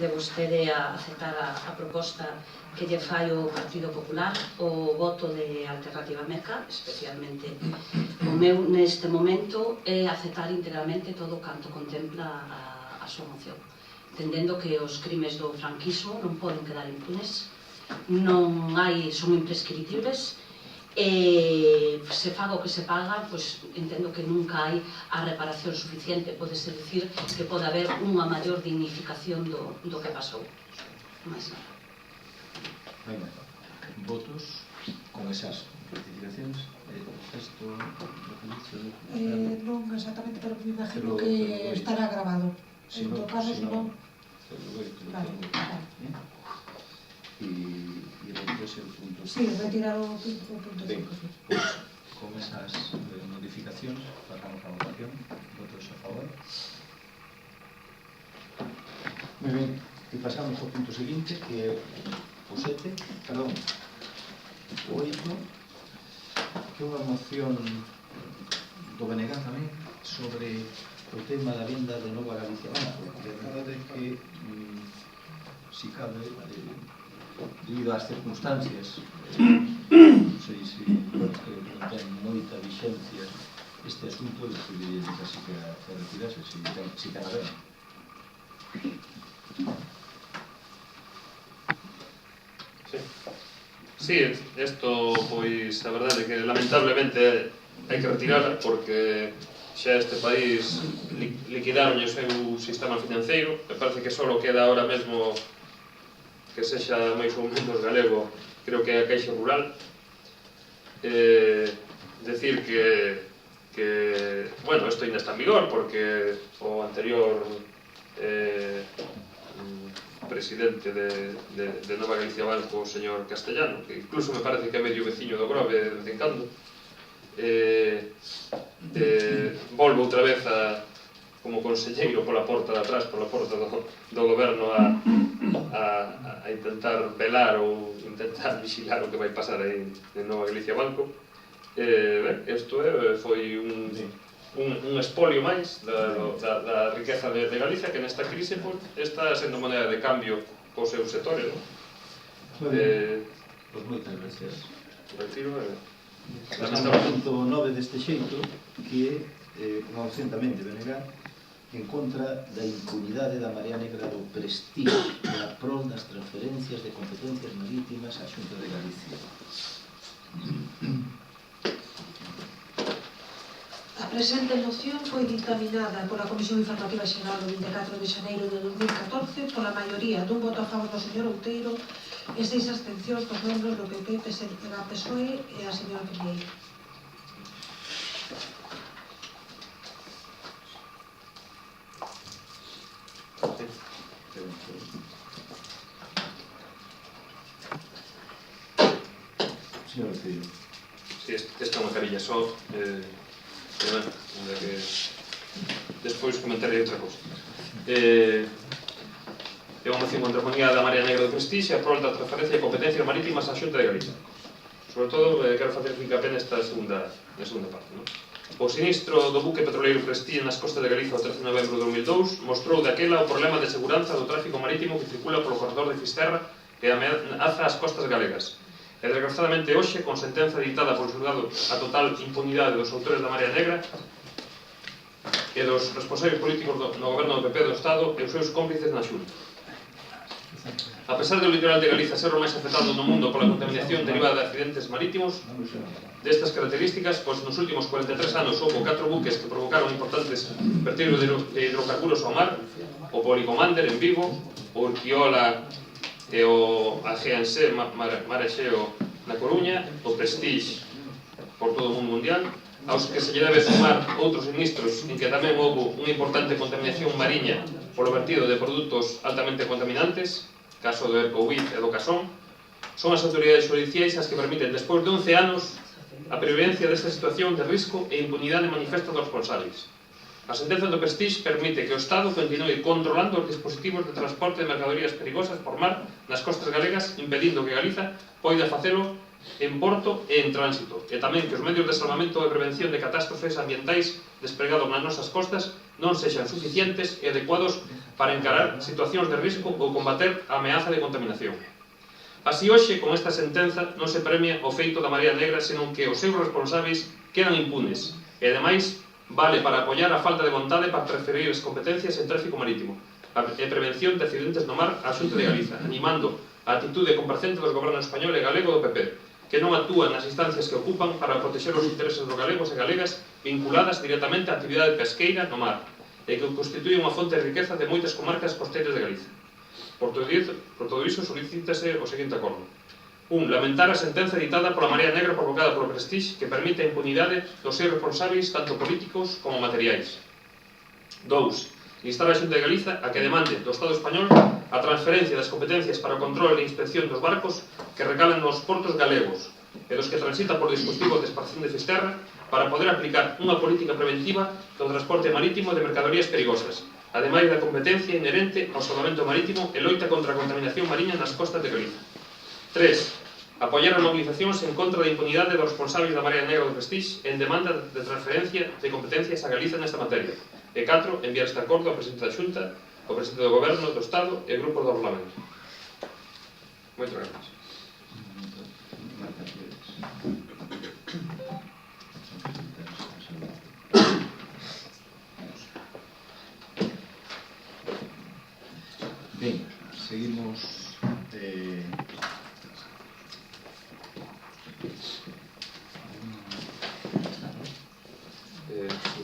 vostede aceptar a proposta que lle fai o Partido Popular, o voto de Alternativa Meca, especialmente o meu neste momento, é aceptar integramente todo o canto contempla a súa moción, entendendo que os crimes do franquismo non poden quedar impunes, son imprescriptibles, e se faga o que se paga, pois entendo que nunca hai a reparación suficiente, podese dicir que pode haber unha maior dignificación do que pasou. Mais nada. Venga, votos con esas rectificacións. O texto non exactamente, pero me imagino que estará grabado. En todo caso, se non... Vale, vale. E retírase o punto 5. Sí, retirar o punto 5. Pois, con esas modificacións, pasamos a votación. Votos a favor. Moi ben, e pasamos ao punto seguinte, que é o 8, que é unha moción do BNG tamén sobre o tema da venda de Nova Galicia. Porque a verdade é que si cabe, debido ás circunstancias, non sei se non ten moita vixencia este asunto, decidiría casi que retirase, si ten a ver. Sí, isto, pois, a verdade é que lamentablemente hai que retirala porque xa este país liquidaron o seu sistema financeiro, me parece que só queda ahora mesmo que sexa máis ou menos galego, creo que é a Caixa Rural. Decir que bueno, isto ainda está en vigor porque o anterior presidente de Nova Galicia Banco, o señor Castellano, que incluso me parece que é medio veciño do Grove de vez en cando, volve outra vez como conselleiro pola porta de atrás, pola porta do goberno a intentar velar ou intentar vigilar o que vai pasar aí en Nova Galicia Banco. Isto foi un espolio máis da riqueza de Galicia, que nesta crise está sendo moneda de cambio cos seus sectores. Pois moitas gracias. Retiro Pasamos ao punto 9 deste xeito, que é unha opción tamén de BNG en contra da impunidade da Marea Negra do Prestige na prol das transferencias de competencias marítimas á Xunta de Galicia. A presente moción foi dictaminada pola Comisión Informativa Xeral do 24 de xaneiro de 2014 pola maioría dun voto a favor do señor Outeiro e 6 abstencións dos membros do PP, PSOE e a señora Figueira. Señor Outeiro. Sí, esta é unha carilla só, bueno, que despois comentarei outra cousa. É unha moción contra a comunidade da Marea Negra do Prestige a prol da transferencia de competencias marítimas á Xunta de Galicia. Sobre todo, quero facer hincapié nesta segunda parte. O sinistro do buque petroleiro Prestige nas costas de Galicia o 13 de novembro de 2002 mostrou daquela o problema de seguranza do tráfico marítimo que circula polo corredor de Fisterra e ameaza as costas galegas. E desgraciadamente hoxe, con sentenza dictada polo xulgado a total impunidade dos autores da Marea Negra e dos responsables políticos no goberno do PP do Estado e os seus cómplices na Xunta. A pesar do litoral de Galicia ser o máis afectado no mundo pola contaminación derivada de accidentes marítimos destas características, pois nos últimos 43 anos houve 4 buques que provocaron importantes vertidos de hidrocarburos ao mar, o Policomander en Vigo, o Urquiola e o AGNC Marexeo na Coruña, o Prestige por todo o mundo mundial, aos que se lle debe sumar outros sinistros en que tamén houve unha importante contaminación mariña polo vertido de produtos altamente contaminantes, caso do Ercovid e do Casón. Son as autoridades xudiciais as que permiten, despois de 11 anos, a previdencia desta situación de risco e impunidade manifesta dos responsables. A sentenza do Prestige permite que o Estado continue controlando os dispositivos de transporte de mercadorías perigosas por mar nas costas galegas, impedindo que Galiza poida facelo en porto e en tránsito, e tamén que os medios de salvamento e prevención de catástrofes ambientais despregados nas nosas costas non sexan suficientes e adecuados para encarar situacións de risco ou combater a ameaza de contaminación. Así hoxe, con esta sentenza, non se premia o feito da Marea Negra, senón que os seus responsáveis quedan impunes, e ademais vale para apoiar a falta de vontade para transferir as competencias en tráfico marítimo e prevención de accidentes no mar á Xunta de Galiza, animando a atitude comparcente dos gobernos español e galego do PP, que non actúan nas instancias que ocupan para proteger os intereses dos galegos e galegas vinculadas directamente á actividade pesqueira no mar, e que constituye unha fonte de riqueza de moitas comarcas costeiras de Galicia. Por todo iso, solicítase o seguinte acordo. 1. Lamentar a sentenza ditada pola Marea Negra provocada polo Prestige que permite a impunidade dos seus responsáveis tanto políticos como materiais. 2. Instar a Xunta de Galiza a que demande do Estado español a transferencia das competencias para o control e inspección dos barcos que recalan nos portos galegos e dos que transitan por dispositivos de extracción de Fisterra para poder aplicar unha política preventiva do transporte marítimo de mercadorías perigosas, ademais da competencia inherente ao salvamento marítimo e loita contra a contaminación mariña nas costas de Galiza. 3. Apoiar as movilizacións en contra da impunidade dos responsables da Marea Negra do Prestige en demanda de transferencia de competencias a Galiza nesta materia. E 4. Enviar este acordo ao presidente da Xunta, ao presidente do Goberno do Estado e grupos do Parlamento. Moitas gracias. Marta Pérez. Ben, seguimos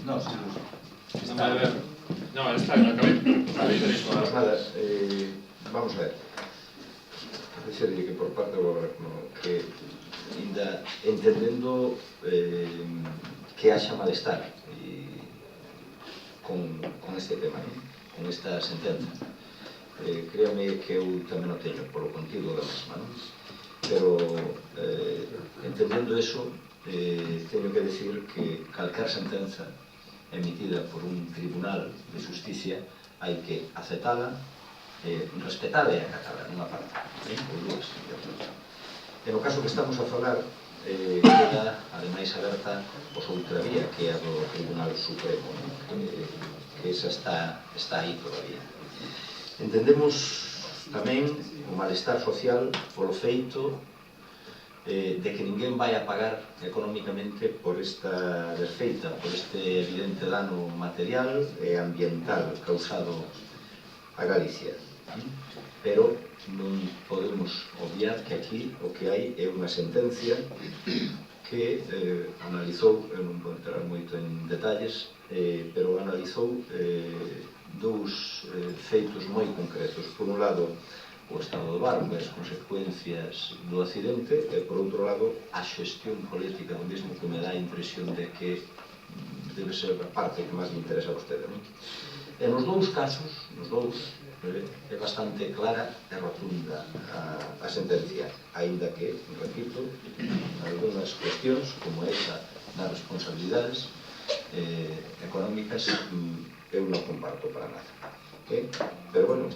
no, A ver. No, está, acabei derecho Pues a... nada, vamos a ver. Dicirlle que por parte do goberno que ainda entendendo que haxa malestar con este tema, con esta sentenza. Créame que eu tamén o teño polo contido da mesma, pero entendendo eso, teño que decir que calcar sentenza emitida por un tribunal de justicia hai que aceptala, respetala e acatala nunha parte, ou dúas. E no caso que estamos a falar, queda ademais aberta outra vía, que é a do Tribunal Supremo, que esa está aí todavía. Entendemos tamén o malestar social polo feito de que ninguén vai a pagar económicamente por esta desfeita, por este evidente dano material e ambiental causado a Galicia. Pero non podemos obviar que aquí o que hai é unha sentencia que analizou, eu non vou entrar moito en detalles, pero analizou dous feitos moi concretos. Por un lado, o estado do barco e as consecuencias do accidente, e por outro lado, a xestión política do mesmo, que me dá a impresión de que debe ser a parte que máis me interesa a vostede. E nos dous casos, é bastante clara e rotunda a sentencia, aínda que, repito, algunhas cuestións, como esa das responsabilidades económicas, eu non comparto para nada. Pero, bueno,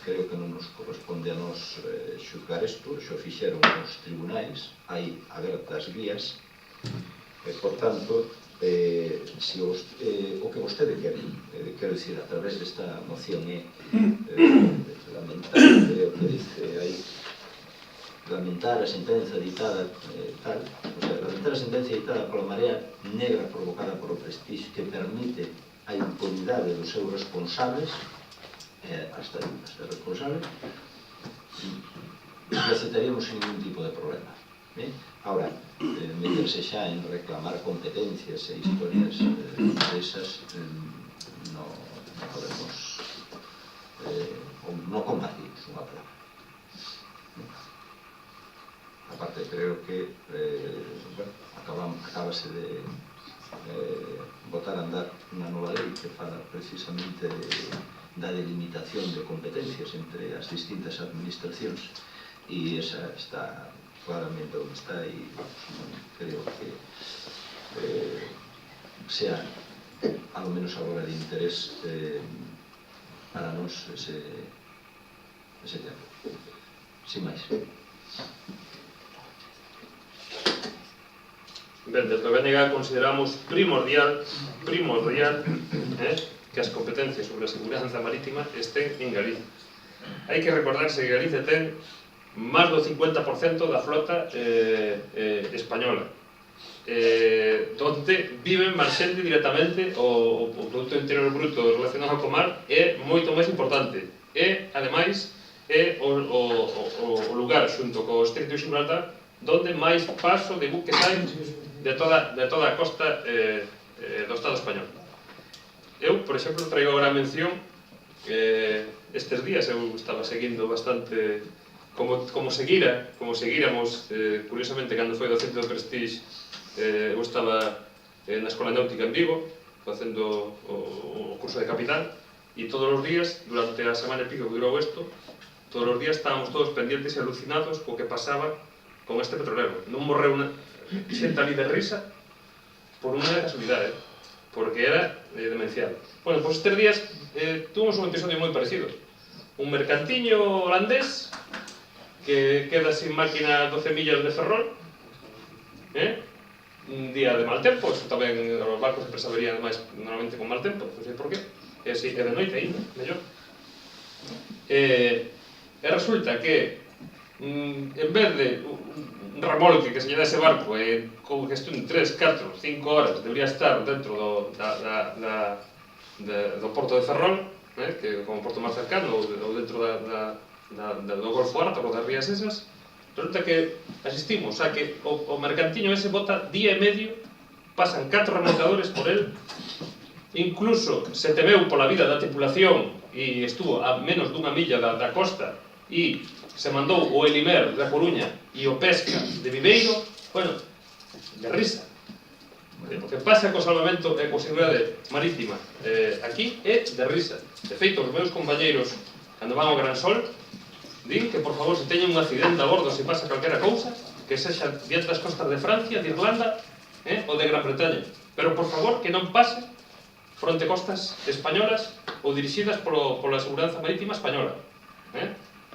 creo que non nos corresponde a nos xulgar isto, xo fixeron os tribunais, hai abertas vías, e, por tanto, o que vostede quere, quero dicir, a través desta moción é lamentar, o que dice aí, lamentar a sentenza ditada tal, o sea, lamentar a sentenza ditada pola marea negra provocada por o prestixio que permite a impunidade dos seus responsables, hasta responsables, que aceptaríamos sin ningún tipo de problema. Ahora, meterse xa en reclamar competencias e historias desas non podemos, non compartimos unha palabra. Aparte, creo que acabase de botar a andar unha nova lei que fala precisamente da delimitación de competencias entre as distintas administracións, e esa está claramente onde está, e creo que sea ao menos agora de interés para nós ese tema. Sin máis. Ben, desde o BNG consideramos primordial que as competencias sobre a seguranza marítima estén en Galicia. Hai que recordarse que Galicia ten máis do 50% da flota española, donde viven marxente directamente o Producto Interior Bruto relacionado co mar é moito máis importante, e, ademais, é o lugar, xunto co Estreito de Gibraltar, donde máis paso de buques hai de toda a costa do Estado español. Eu, por exemplo, traigo agora a mención, estes días eu estaba seguindo bastante como seguíramos, curiosamente, cando foi do centro do Prestige, eu estaba na Escola Náutica en Vigo, facendo o curso de capitán, e todos os días, durante a semana e pico que durou isto, todos os días estábamos todos pendientes e alucinados co que pasaba con este petrolero. Non morreu xente ali de risa por unha casualidade, porque era demencial. Bueno, pois estes días tuvimos un episodio moi parecido. Un mercantiño holandés que queda sin máquina 12 millas de Ferrol, un día de mal tempo, eso tamén os barcos sempre saberían máis normalmente con mal tempo, non sei por qué, e de noite aí, mellor. E resulta que, en vez de un remolque que se lle dá ese barco con gestión de 3, 4, 5 horas debería estar dentro do porto de Ferrol, que como porto máis cercano, ou dentro do Golfo Ártico, das rías esas, resulta que asistimos a que o mercantiño ese bota día e medio, pasan 4 remolcadores por el, incluso se temeu pola vida da tripulación e estuvo a menos dunha milla da costa e se mandou o Elimer da Coruña e o Pesca de Viveiro, bueno, de risa. O que pasa co salvamento e co seguridade marítima aquí é de risa. De feito, os meus compañeiros, cando van ao Gran Sol, din que, por favor, se teñen un accidente a bordo, se pasa calquera cousa, que sexa diante das costas de Francia, de Irlanda ou de Gran Bretaña. Pero, por favor, que non pase fronte costas españolas ou dirixidas pola seguranza marítima española.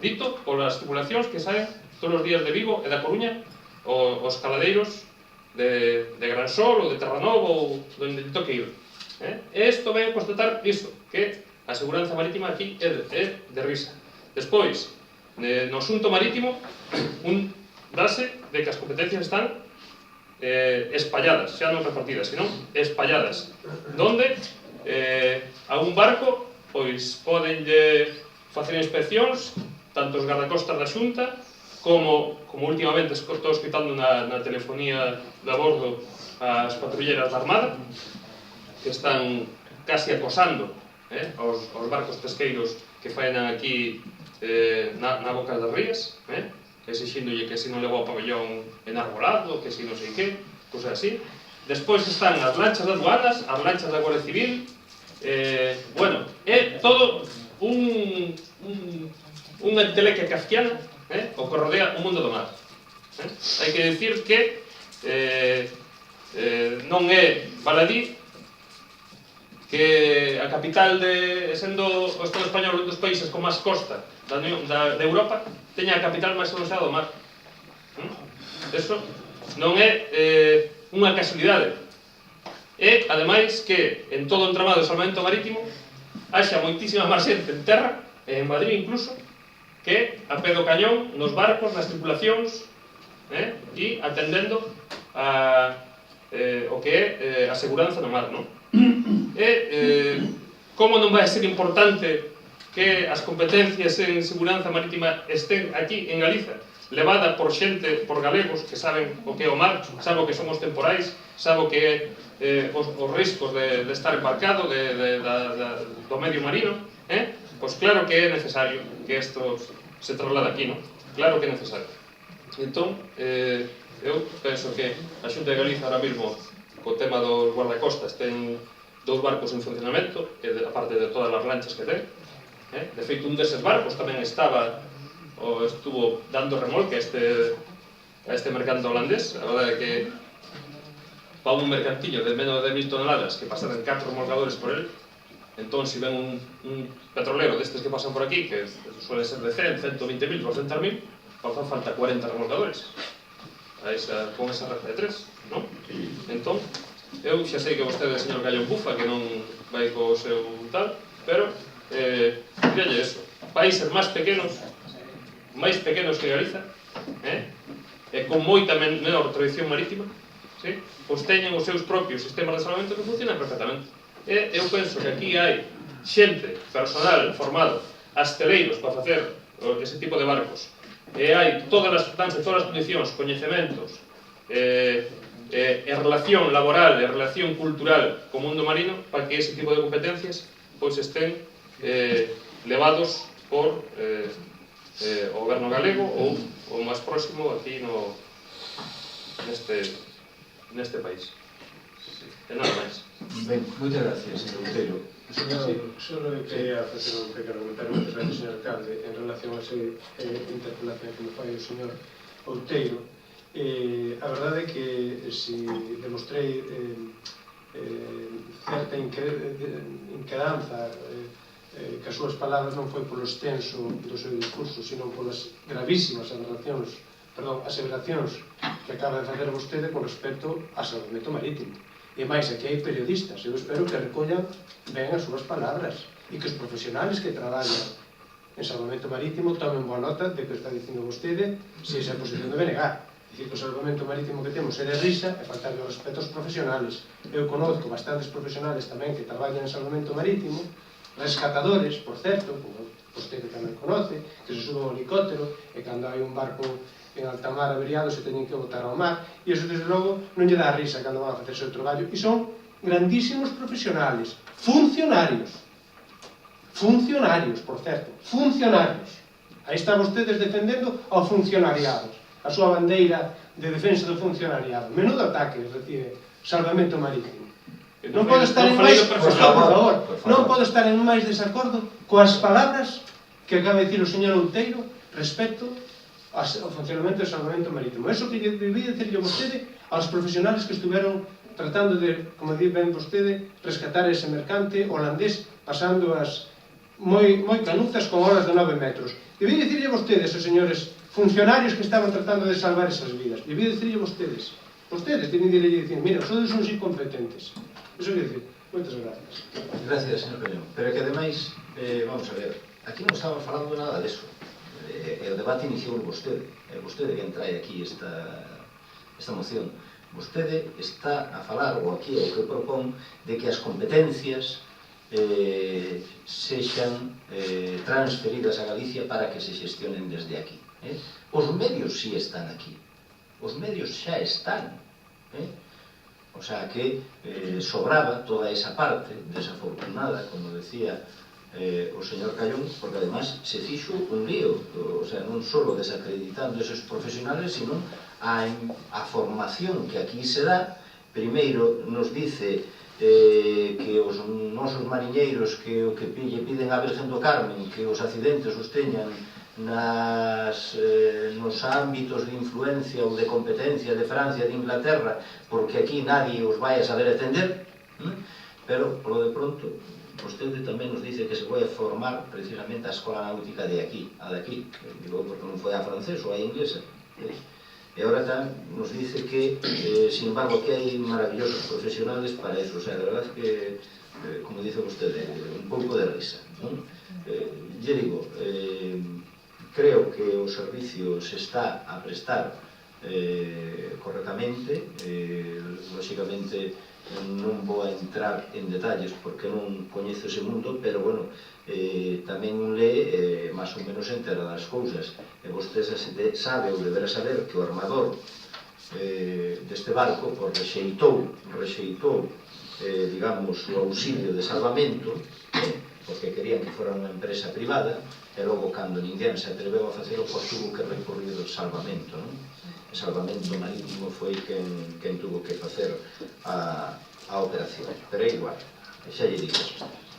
Dito polas tripulacións que saen todos os días de Vigo e da Coruña os caladeiros de Gran Sol ou de Terranova ou donde toque ir. E isto ven a constatar iso, que a seguranza marítima aquí é de risa. Despois, no asunto marítimo, dase de que as competencias están espalladas, xa non repartidas, senón espalladas, donde a un barco pois podenlle facer inspeccións tanto os gardacostas da Xunta como últimamente estou escutando na telefonía de a bordo as patrulleras da Armada que están casi acosando os barcos pesqueiros que faenan aquí na boca das rías, exixíndolle que se non levou o pabellón enarbolado, que se non sei que, cosas así. Despois están as lanchas de aduanas, as lanchas da Guardia Civil, bueno, é todo unha entelequia kafkiana o que rodea o mundo do mar. Hai que dicir que non é baladí que a capital sendo o Estado español un dos países con máis costa de Europa, teña a capital máis alonxada do mar. Eso non é unha casualidade. E, ademais, que en todo o entramado de salvamento marítimo haxa moitísima máis xente en terra, en Madrid incluso, que a pé do cañón, nos barcos, nas tripulacións, e atendendo o que é a seguranza no mar, non? Como non vai ser importante que as competencias en seguranza marítima estén aquí en Galiza, levada por xente, por galegos que saben o que é o mar, saben o que son os temporais, saben o que é os riscos de estar embarcado do medio marino, pois claro que é necesario que isto se traslade aquí, non? Claro que é necesario. Entón, eu penso que a Xunta de Galiza ahora mesmo, co tema dos guardacostas, ten 2 barcos en funcionamento, aparte de todas as lanchas que ten. De feito, un deses barcos tamén estuvo dando remolque a este mercante holandés. A verdade é que para un mercantillo de menos de 1000 toneladas que pasaran 4 remolcadores por él, entón, se ven un petrolero destes que pasan por aquí, que suele ser de 100, 120.000, 200.000, fan falta 40 remolcadores con esa raza de 3, non? Entón, eu xa sei que vostede, señor Gallo, bufa, que non vai co seu tal, pero díalle eso, países máis pequenos que Galiza, e con moita menor tradición marítima, pois teñen os seus propios sistemas de salvamento que funcionan perfectamente. Eu penso que aquí hai xente, personal formado, asteleiros para facer ese tipo de barcos, e hai todas as condicións, coñecementos, e relación laboral e relación cultural co mundo marino para que ese tipo de competencias pois estén levados por o goberno galego ou o máis próximo aquí neste país. E nada máis. Ben, moitas gracias, señor Outeiro. Só quería facer un pequeno comentario antes do señor alcalde en relación a esa interpelación que me fai o señor Outeiro. A verdade é que si demostrei certa inquedanza que as súas palabras non foi polo extenso do seu discurso, sino polas gravísimas aseveracións que acaba de facer vostede con respecto ao salvamento marítimo. E máis, aquí hai periodistas, eu espero que recollan ben as súas palabras e que os profesionales que traballan en salvamento marítimo tomen boa nota de que está dicindo vostede se esa posición debe negar. Dicir que o salvamento marítimo que temos é de risa e faltar os respetos profesionales. Eu conozco bastantes profesionales tamén que traballan en salvamento marítimo, rescatadores, por certo, como vostede tamén conoce, que se suben ao helicóptero e cando hai un barco en alta mar averiado se teñen que botar ao mar e iso desde logo non lle dá risa cando van a facer o seu traballo e son grandísimos profesionales, funcionarios, por certo, funcionarios. Aí está vostedes defendendo ao funcionariado, a súa bandeira de defensa do funcionariado. Menudo ataque recibe salvamento marítimo. Non podo estar en máis, por favor, non podo estar en máis desacordo coas palabras que acaba de dicir o señor Outeiro respecto ao funcionamento do salvamento marítimo. Eso que debí dicirle vostede aos profesionales que estuveron tratando de, como di ben vostede, rescatar ese mercante holandés pasando as moi canuzas con olas de 9 metros. Debí dicirle vostedes, os señores funcionarios que estaban tratando de salvar esas vidas. Debí dicirle vostedes. Vostedes debí dicir, mira, sodes uns incompetentes. Eso quer dicir. Moitas gracias. Gracias, señor Peñón. Pero que ademais, vamos a ver, aquí non estamos falando nada deso. O debate iniciou vostede. Vostede que trae aquí esta moción. Vostede está a falar, ou aquí é o que propón, de que as competencias sexan transferidas a Galicia para que se xestionen desde aquí. Os medios sí están aquí. Os medios xa están. O sea que sobraba toda esa parte desafortunada, como decía o señor Callón, porque además se fixo un lío, o sea, non só desacreditando esos profesionales, sino a formación que aquí se dá. Primeiro nos dice que os nosos mariñeiros que o que lle piden a Virgen do Carmen que os accidentes os teñan nos ámbitos de influencia ou de competencia de Francia, de Inglaterra, porque aquí nadie os vai a saber atender, pero, por lo de pronto, vostede tamén nos dice que se vai a formar precisamente a escola náutica de aquí, a de aquí, digo, porque non foi a francesa ou a inglesa, e agora nos dice que, sin embargo, que hai maravillosos profesionales para eso, o sea, de verdad que, como dice vostede, un pouco de risa, non? Lle digo, creo que o servicio se está a prestar correctamente, lógicamente non vou a entrar en detalles porque non coñezo ese mundo, pero, bueno, tamén un lee máis ou menos entera das cousas, e vostede sabe ou deberá saber que o armador deste barco rexeitou digamos o auxilio de salvamento porque querían que fora unha empresa privada e logo cando ninguén se atreveu a facelo pois tuvo que recorrer o salvamento, non? O salvamento marítimo foi quen tuvo que facer a operación, pero é igual, xa lle digo,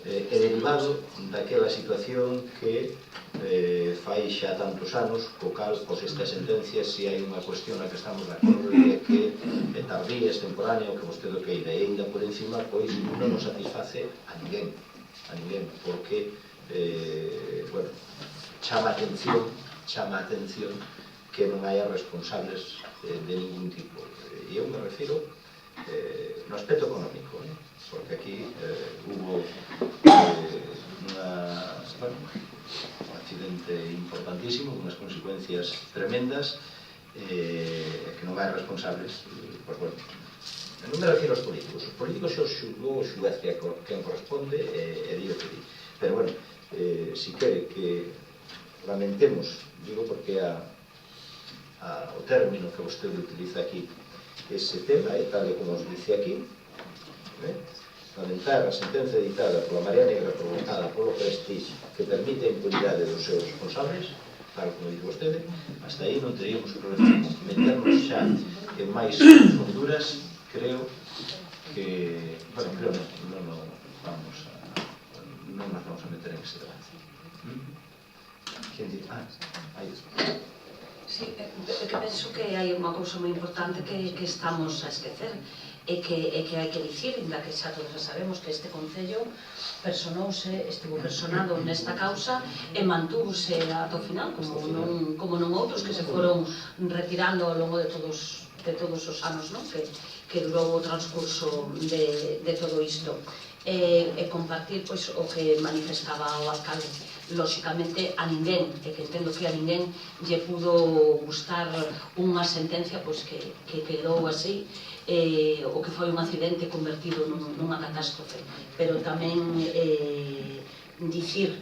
é derivado daquela situación que fai xa tantos anos, co cal, pois esta sentencia, se hai unha cuestión na que estamos de acordo, é que é tardía, é temporánea, o que vostede queira, e ainda por encima, pois, non nos satisface a ninguén, porque, bueno, chama a atención que non haya responsables de ningún tipo. E eu me refiro no aspecto económico, porque aquí hubo un accidente importantísimo, unhas consecuencias tremendas, que non hai responsables, pois, bueno, non me refiro aos políticos. Os políticos xa os xulgou o xuez que quen corresponde e di o que di. Pero, bueno, si quere que lamentemos, digo porque o término que vostede utiliza aquí, ese tema é tal como os dice aquí, lamentar a sentenza editada pola Marea Negra provocada polo Prestige que permite a impunidade dos seus responsables, tal como dice vostede, hasta aí non teríamos problema. Meternos xa en máis fonduras, creo que, bueno, creo non nos vamos a meter en ese debate. Quen di? Aí está. Sí, que penso que hai unha cousa moi importante que estamos a esquecer e que hai que dicir, ainda que xa todos sabemos que este Concello estivo personado nesta causa e mantúvose ata o final, como non outros que se foron retirando ao longo de todos os anos que durou o transcurso de todo isto. E compartir o que manifestaba o alcalde. lóxicamente a ninguén, e que entendo que a ninguén lle pudo gustar unha sentencia que quedou así, o que foi un accidente convertido nunha catástrofe. Pero tamén dicir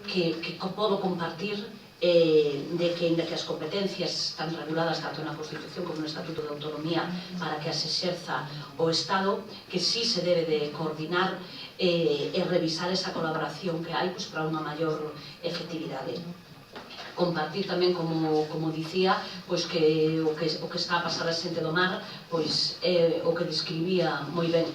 que podo compartir de que as competencias están reguladas tanto na Constitución como no Estatuto de Autonomía para que as exerza o Estado, que sí se debe de coordinar e revisar esa colaboración que hai para unha maior efectividade. Compartir tamén, como dicía, que o que está a pasar a xente do mar é o que describía moi ben.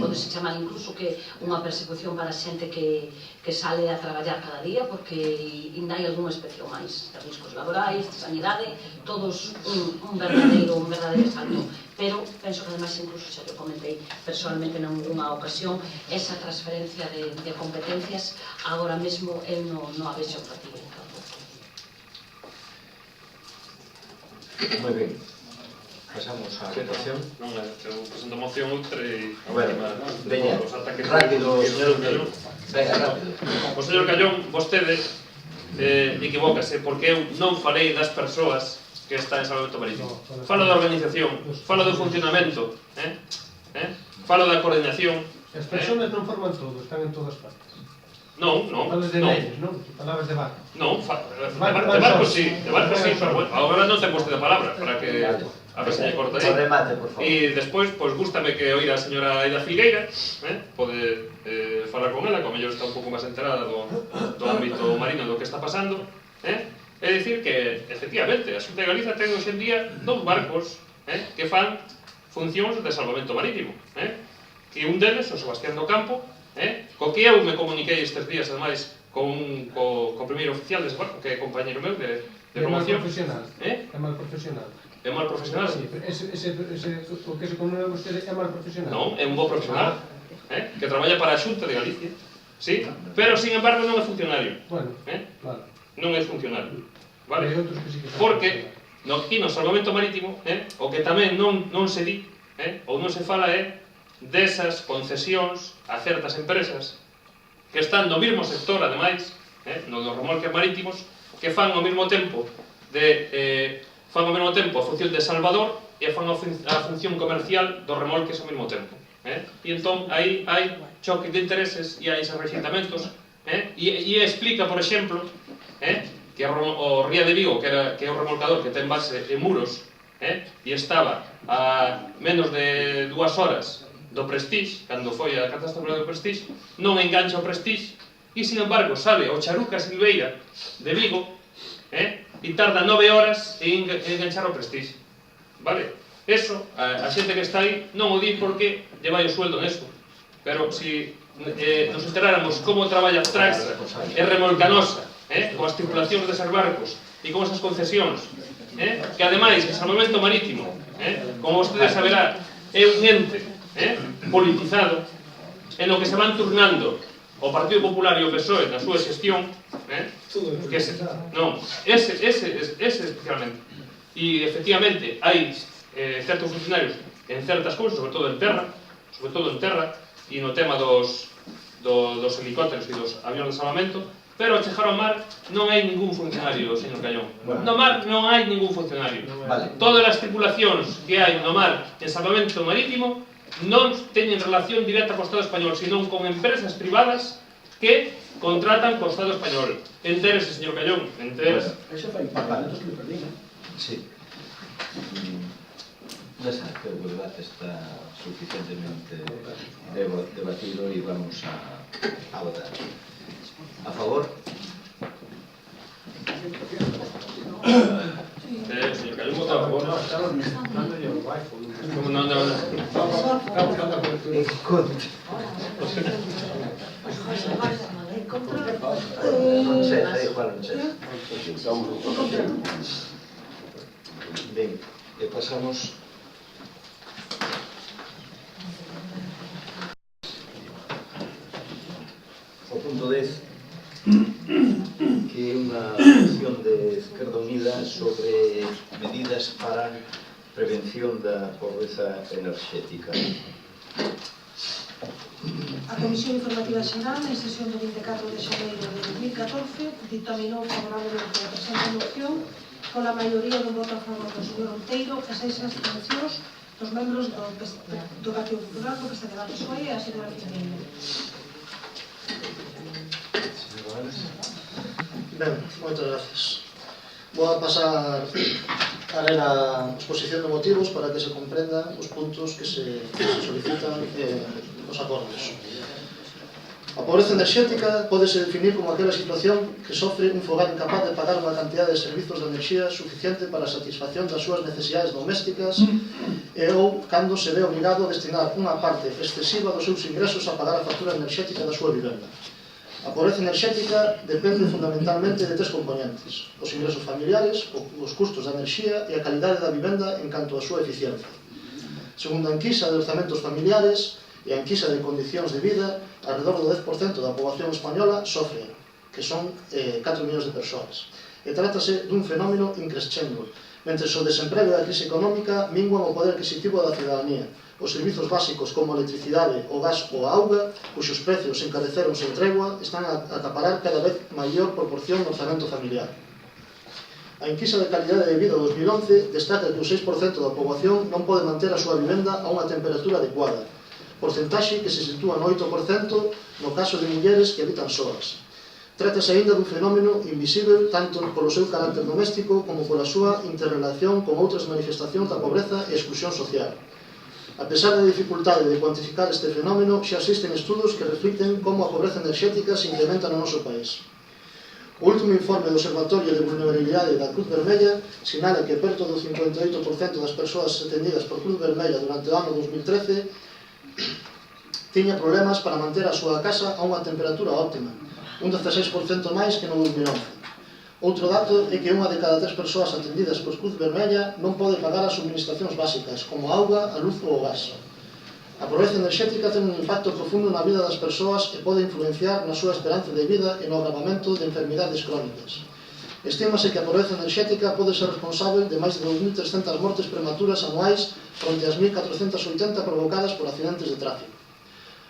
Podese chamar incluso que unha persecución para a xente que sale a traballar cada día, porque ainda hai algunha especie máis de riscos laborais, de sanidade, todos un verdadeiro salto. Pero penso que ademais incluso xa yo comentei personalmente nunha ocasión, esa transferencia de competencias agora mesmo eu non a vexo factible. Moi ben. Pasamos á votación. Non, eu presento moción outra e... Bueno, veña, rápido, señor Callón. Venga, rápido. O señor Callón, vostede equivócase, porque eu non falei das persoas que están en Salvamento Marítimo. Falo da organización, falo do funcionamento, falo da coordinación. As persoas non forman todo, están en todas partes. Non. Palabras de leyes, non? Palabras de barco. Non, de barco sí, pero bueno, agora non ten vostede a palabra, para que a ver se lle corta aí. Remate, por favor. E despois, gústame que oír a señora Aida Filgueira, pode falar con ela, que ao mellor está un pouco máis enterada do ámbito marino do que está pasando, é dicir que, efectivamente, a Xunta de Galiza ten hoxe en día 2 barcos que fan funcións de salvamento marítimo, que un deles, o Sebastián do Campo, co que eu me comuniquei estes días, ademais, co primeiro oficial dese barco, que é compañeiro meu de promoción. É mal profesional. É mal profesional? Sí, o que se comunica vostede é mal profesional. Non, é un bo profesional, que traballa para a Xunta de Galicia, sí, pero, sin embargo, non é funcionario. Bueno, vale. Non é funcionario, vale? Porque, aquí no salvamento marítimo, o que tamén non se di, ou non se fala é desas concesións a certas empresas que están no mesmo sector, ademais, no dos remolques marítimos, que fan ao mesmo tempo a función de salvador e fan a función comercial dos remolques ao mesmo tempo. E entón aí hai choque de intereses e hai esos rexeitamentos, e explica, por exemplo, que o Ría de Vigo, que é o remolcador que ten base en Muros, e estaba a menos de 2 horas do Prestige, cando foi a catástrofe do Prestige, non engancha o Prestige, e, sin embargo, sale o Charuca Silveira de Vigo, e tarda 9 horas en enganchar o Prestige. Vale? Eso, a xente que está aí non o di porque lle vai o sueldo neso. Pero, se nos enteráramos como traballa Traxa e Remolcanosa, coas tripulacións deses barcos e con esas concesións, que, ademais, o salvamento marítimo, como vostede saberá, é un ente politizado en o que se van turnando o Partido Popular e o PSOE na súa xestión, ese especialmente. E, efectivamente, hai certos funcionarios en certas cousas, sobre todo en terra, e no tema dos helicópteros e dos avións de salvamento, pero ao chegar ao mar non hai ningún funcionario, señor Callón. No mar non hai ningún funcionario. Todas as tripulacións que hai no mar en salvamento marítimo non teñen relación directa co Estado español, senón con empresas privadas que contratan co Estado español. Entérese, señor Callón, entérese. Eso fai parlamentos que lo perdigan. Sí. Ya sabe, creo que o debate está suficientemente debatido e vamos a votar. A favor? Señor Callón, vota a favor. Non. En contra. Non sei, da igual, non sei. Ben, e pasamos ao punto 10, que é unha moción de Esquerda Unida sobre medidas para prevención da pobreza enerxética. A Comisión Informativa Xeral, en sesión do 24 de xaneiro de 2014, dictaminou favorablemente a presente moción pola maioría dun voto a favor do señor Outeiro e 6 abstencións dos membros do Partido Popular, porque este debate foi a señora Figueira. Ben, moitas gracias. Vou a pasar a ler a exposición de motivos para que se comprendan os puntos que se solicitan nos acordos. A pobreza enerxética pódese definir como aquela situación que sofre un fogar incapaz de pagar unha cantidad de servizos de enerxía suficiente para a satisfacción das súas necesidades domésticas e ou cando se ve obrigado a destinar unha parte excesiva dos seus ingresos a pagar a factura enerxética da súa vivenda. A pobreza enerxética depende fundamentalmente de tres componentes: os ingresos familiares, os custos da enerxía e a calidade da vivenda en canto a súa eficiencia. Segundo a enquisa de orzamentos familiares e a enquisa de condicións de vida, alrededor do 10% da poboación española sofre, que son 4 millóns de persoas. E trátase dun fenómeno increscendo. Mentre o desemprego e a crise económica minguan o poder adquisitivo da cidadanía. Os servizos básicos como a electricidade, o gas ou a auga, cuxos precios se encareceron sen tregua, están a acaparar cada vez maior proporción no orzamento familiar. A enquisa de calidade de vida de 2011 destaca que o 6% da poboación non pode manter a súa vivenda a unha temperatura adecuada, porcentaxe que se sitúa no 8% no caso de mulleres que habitan soas. Trátase aínda dun fenómeno invisível tanto polo seu carácter doméstico como pola súa interrelación con outras manifestacións da pobreza e exclusión social. A pesar da dificultade de cuantificar este fenómeno, xa existen estudos que reflicten como a pobreza enerxética se incrementa no noso país. O último informe do Observatorio de Vulnerabilidade da Cruz Vermella sinala que perto do 58% das persoas atendidas por Cruz Vermella durante o ano 2013 tiña problemas para manter a súa casa a unha temperatura óptima, un 16% máis que no 2011. Outro dato é que unha de cada 3 persoas atendidas por Cruz Vermella non pode pagar as subministracións básicas, como a auga, a luz ou o gas. A pobreza enerxética ten un impacto profundo na vida das persoas e pode influenciar na súa esperanza de vida e no agravamento de enfermidades crónicas. Estímase que a pobreza enerxética pode ser responsável de máis de 2.300 mortes prematuras anuais fronte ás 1.480 provocadas por accidentes de tráfico.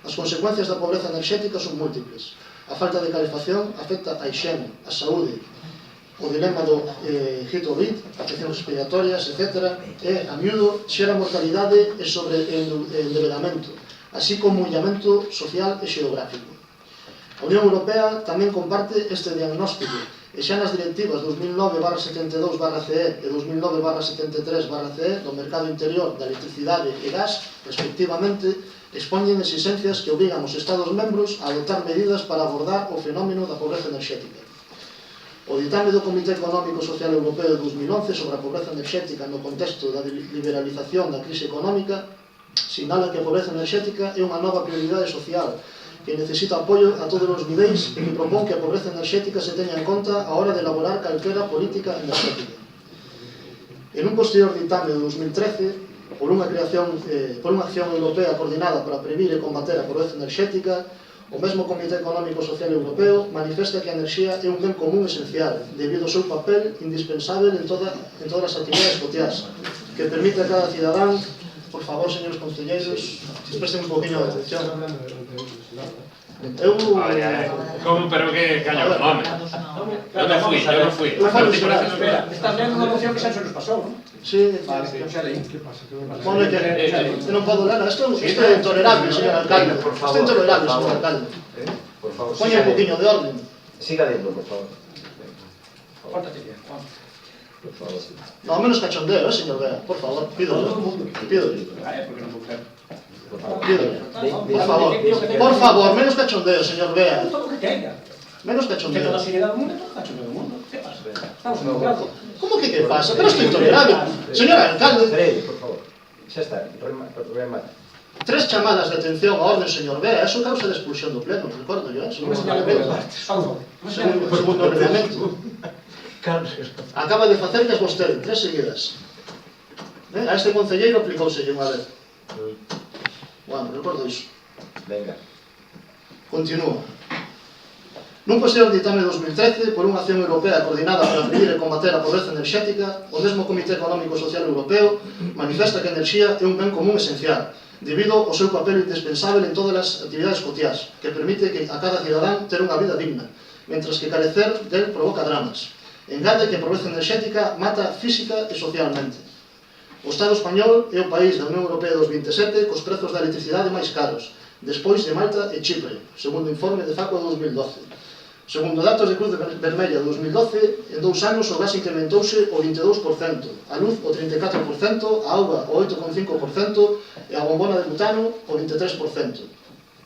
As consecuencias da pobreza enerxética son múltiples. A falta de calefacción afecta a higiene, a saúde, o dilema do hit-o-bit, afeccións respiratorias, etc. E, a miúdo, xera mortalidade e sobreendeudamento, así como illamento social e xeográfico. A Unión Europea tamén comparte este diagnóstico e xa nas directivas 2009/72/CE e 2009/73/CE do mercado interior da electricidade e gas, respectivamente, expoñen exigencias que obrigan os Estados membros a adoptar medidas para abordar o fenómeno da pobreza enerxética. O ditame do Comité Económico Social Europeo de 2011 sobre a pobreza enerxética no contexto da liberalización da crise económica sinala que a pobreza enerxética é unha nova prioridade social que necesita apoio a todos os niveis e que propón que a pobreza enerxética se teña en conta a hora de elaborar calquera política enerxética. En un posterior ditame de 2013, por unha acción europea coordinada para previr e combater a pobreza enerxética, o mesmo Comité Económico Social Europeo manifesta que a enerxía é un ben común esencial debido ao seu papel indispensável en todas as actividades cotiás que permite a cada cidadán. Por favor, señores concelleiros, presten un poquinho de atención. Como, pero que caño con nome? Eu non fui. Estás lendo unha moción que xa se nos pasou, non? Sí, vale, que xa leí. Bueno, que non podo ler, isto é intolerable, señor alcalde. Isto é intolerable, señor alcalde. Por favor, Poña un poquinho de orden. Siga lendo, por favor. Pórtate bien, por favor. No, menos cachondeo, señor Bea, por favor, pídole. Porque non vou creer. Pídole, por favor, menos cachondeo, señor Bea. Todo o que queira. Menos Que cachondeo. toda a seriedade do mundo é todo cachondeo do mundo. Que pasa? Estamos en democracia. ¿Cómo que pasa? Pero esto es intolerable. Señor alcalde. Frei, por favor. Xa está, remate. 3 chamadas de atención a orden, señor Bea, eso causa de expulsión do pleno, recordo yo, eso. Segundo o reglamento. Acaba de facerlas vostede, 3 seguidas. A este concelleiro aplicouse unha vez. Bueno, recordo iso. Venga. Continúa. Nun posterior ditame de 2013, por unha acción europea coordinada para prevenir e combater a pobreza enerxética, o mesmo Comité Económico Social Europeo manifesta que a enerxía é un ben común esencial debido ao seu papel indispensable en todas as actividades cotiás, que permite que a cada cidadán ter unha vida digna, mentras que carecer del provoca dramas. Engade que a pobreza enerxética mata física e socialmente. O Estado español é o país da Unión Europea dos 27 cos prezos da electricidade máis caros, despois de Malta e Chipre, segundo o informe de Facua de 2012. Segundo datos de Cruz Vermella de 2012, en 2 anos o gas incrementouse o 22%, a luz o 34%, a auga o 8,5% e a bombona de butano o 23%.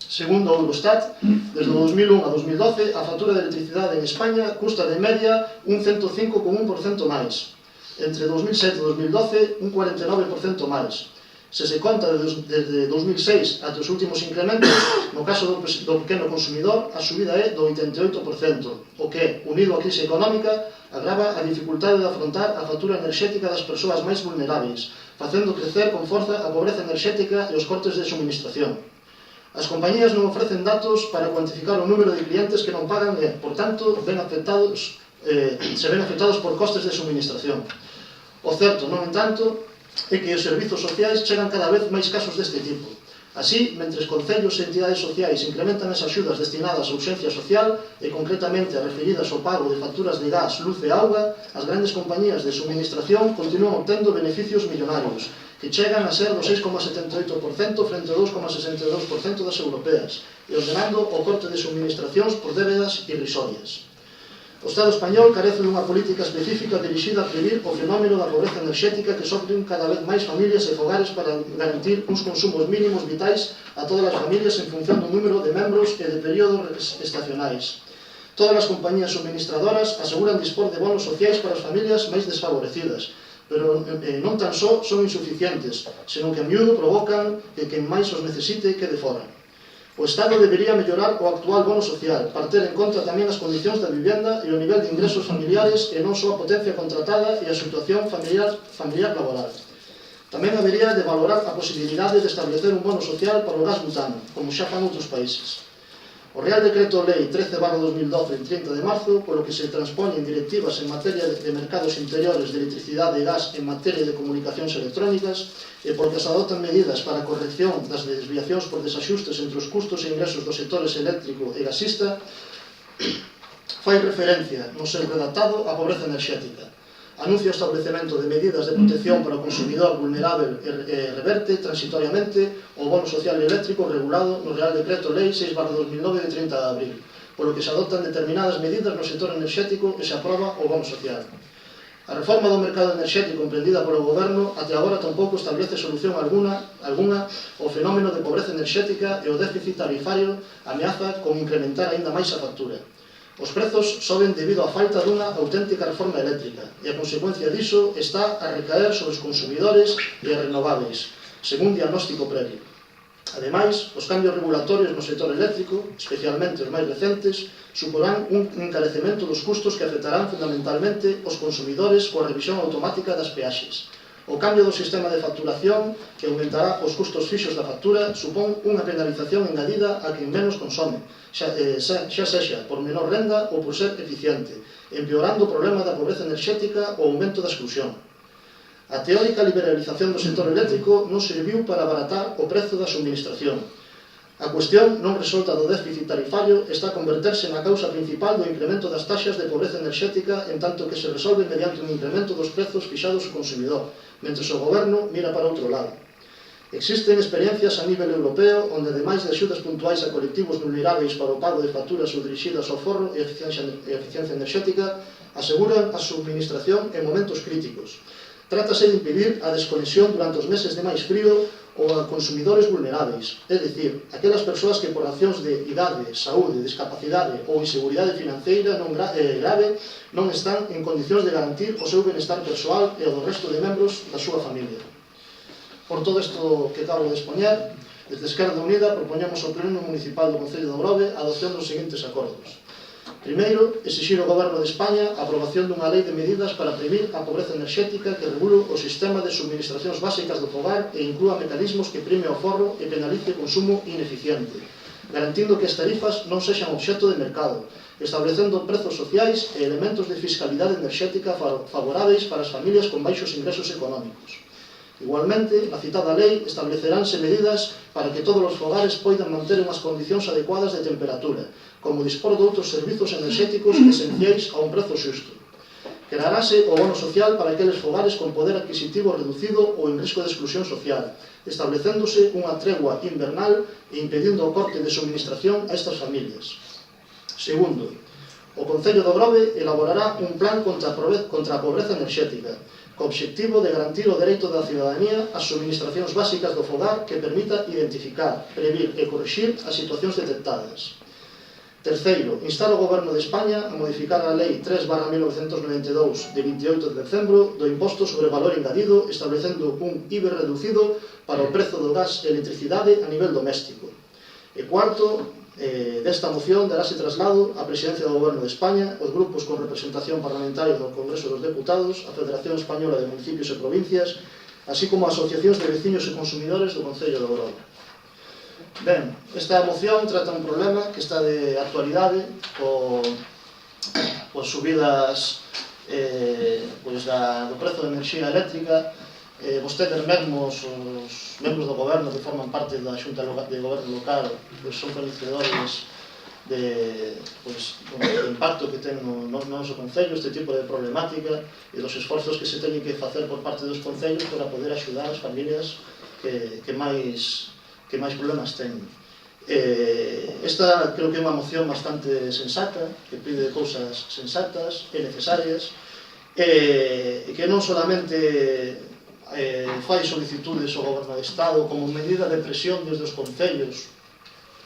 Segundo o Eurostat, desde 2001 a 2012, a factura de electricidade en España custa de media un 105,1% máis. Entre 2007 e 2012, un 49% máis. Se se conta desde 2006 até os últimos incrementos, no caso do pequeno consumidor, a subida é do 88%, o que, unido á crise económica, agrava a dificultade de afrontar a factura enerxética das persoas máis vulneráveis, facendo crecer con forza a pobreza enerxética e os cortes de suministración. As compañías non ofrecen datos para cuantificar o número de clientes que non pagan e, por tanto, se ven afectados por costes de suministración. O certo, non entanto, é que os servizos sociais chegan cada vez máis casos deste tipo. Así, mentres concellos e entidades sociais incrementan as axudas destinadas á urxencia social e concretamente as referidas ao pago de facturas de gas, luz e auga, as grandes compañías de suministración continúan obtendo beneficios millonarios, que chegan a ser do 6,78% frente ao 2,62% das europeas, e ordenando o corte de suministracións por débedas irrisorias. O Estado español carece dunha política específica dirixida a prevenir o fenómeno da pobreza enerxética que sofren cada vez máis familias e fogares para garantir uns consumos mínimos vitais a todas as familias en función do número de membros e de períodos estacionais. Todas as compañías suministradoras aseguran dispor de bonos sociais para as familias máis desfavorecidas, pero non tan só son insuficientes, senón que a miúdo provocan que quen máis os necesite quede fora. O Estado debería mellorar o actual bono social, para ter en conta tamén as condicións da vivenda e o nivel de ingresos familiares e non só a potencia contratada e a situación familiar laboral. Tamén habería de valorar a posibilidade de establecer un bono social para o gas butano, como xa fan outros países. O Real Decreto Lei 13/2012, en 30 de marzo, polo que se transpoñen directivas en materia de mercados interiores de electricidade e gas en materia de comunicacións electrónicas e porque se adoptan medidas para a corrección das desviacións por desaxustes entre os custos e ingresos dos sectores eléctrico e gasista, fai referencia no seu redactado á pobreza enerxética. Anuncia o establecemento de medidas de protección para o consumidor vulnerável e reverte transitoriamente o bono social eléctrico regulado no Real Decreto Lei 6/2009 de 30 de abril, polo que se adoptan determinadas medidas no sector enerxético e se aproba o bono social. A reforma do mercado enerxético emprendida polo Goberno até agora tampouco establece solución algunha ao fenómeno de pobreza enerxética e o déficit tarifario ameaza con incrementar aínda máis a factura. Os prezos soben debido á falta dunha auténtica reforma eléctrica e a consecuencia diso está a recaer sobre os consumidores e as renovables, según diagnóstico previo. Ademais, os cambios regulatorios no sector eléctrico, especialmente os máis recentes, suporán un encarecemento dos custos que afectarán fundamentalmente os consumidores coa revisión automática das peaxes. O cambio do sistema de facturación, que aumentará os custos fixos da factura, supón unha penalización engadida a quen menos consome, xa sexa por menor renda ou por ser eficiente, empeorando o problema da pobreza enerxética ou aumento da exclusión. A teórica liberalización do sector eléctrico non serviu para abaratar o prezo da suministración. A cuestión non resolta do déficit tarifario está a converterse na causa principal do incremento das taxas de pobreza enerxética en tanto que se resolve mediante un incremento dos prezos fixados ao consumidor, mentre o Goberno mira para outro lado. Existen experiencias a nivel europeo onde, ademais de axudas puntuais a colectivos vulneráveis para o pago de facturas ou dirixidas ao forro e eficiencia enerxética, aseguran a suministración en momentos críticos. Trátase de impedir a desconexión durante os meses de máis frío ou a consumidores vulneráveis, é dicir, aquelas persoas que por accións de idade, saúde, discapacidade ou inseguridade financeira grave non están en condicións de garantir o seu benestar persoal e o do resto de membros da súa familia. Por todo isto que acabo de expoñer, desde Esquerda Unida propoñemos ao Pleno Municipal do Concello de Ourobe a adopción dos seguintes acordos. Primeiro, exixir ao Goberno de España a aprobación dunha lei de medidas para prevenir a pobreza enerxética que regule o sistema de suministracións básicas do fogar e inclúa mecanismos que prime o forro e penalice o consumo ineficiente, garantindo que as tarifas non sexan obxecto de mercado, establecendo prezos sociais e elementos de fiscalidade enerxética favoráveis para as familias con baixos ingresos económicos. Igualmente, na citada lei estableceránse medidas para que todos os fogares poidan manter unhas condicións adecuadas de temperatura, como dispor de outros servizos enerxéticos esenciais a un prezo xusto. Crearase o bono social para aqueles fogares con poder adquisitivo reducido ou en risco de exclusión social, establecéndose unha tregua invernal e impedindo o corte de suministración a estas familias. Segundo, o Concello do Grove elaborará un plan contra a pobreza enerxética, co obxectivo de garantir o dereito da cidadanía ás suministracións básicas do fogar que permita identificar, previr e corrixir as situacións detectadas. Terceiro, instar o Goberno de España a modificar a Lei 3/1992 de 28 de decembro do imposto sobre valor engadido, establecendo un IBE reducido para o prezo do gas e electricidade a nivel doméstico. E cuarto, desta moción darase traslado á Presidencia do Goberno de España, os grupos con representación parlamentaria no Congreso dos Deputados, a Federación Española de Municipios e Provincias, así como a asociacións de veciños e consumidores do Concello do Grove. Ben, esta moción trata un problema que está de actualidade coas subidas do prezo de enerxía eléctrica. Vostedes mesmos, os membros do goberno que forman parte da Xunta de Goberno Local, son coñecedores do impacto que ten no noso concello este tipo de problemática e dos esforzos que se teñen que facer por parte dos concellos para poder axudar as familias que máis problemas teñen. Esta creo que é unha moción bastante sensata, que pide cousas sensatas e necesarias, e que non solamente fai solicitudes ao Goberno de Estado como medida de presión desde os concellos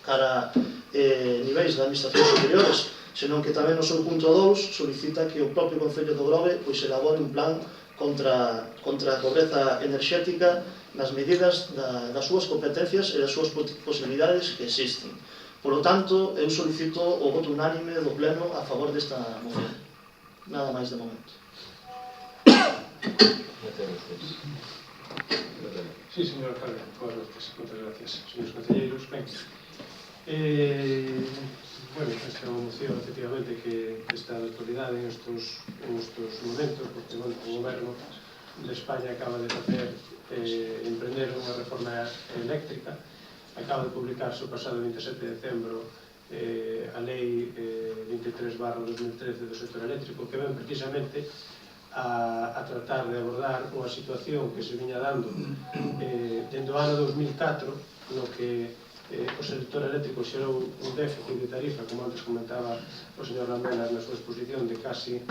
cara niveis de administracións superiores, senón que tamén no seu punto 2 solicita que o propio Concello do Grove elabore un plan contra a pobreza enerxética nas medidas das súas competencias e das súas posibilidades que existen. Por lo tanto, eu solicito o voto unánime do Pleno a favor desta moción. Nada máis de momento. Sí, señor alcalde, boas noches. Moitas gracias, señores concelleiros. Ben, bueno, esta é unha moción, efectivamente, que está de actualidade en estos momentos, porque o Goberno de España acaba de facer emprender unha reforma eléctrica, acaba de publicarse o pasado 27 de decembro a Lei 23/2013 do sector eléctrico, que ven precisamente a tratar de abordar unha situación que se viña dando dende o ano 2004, no que o sector eléctrico xerou un déficit de tarifa, como antes comentaba o señor Lamelas na súa exposición, de casi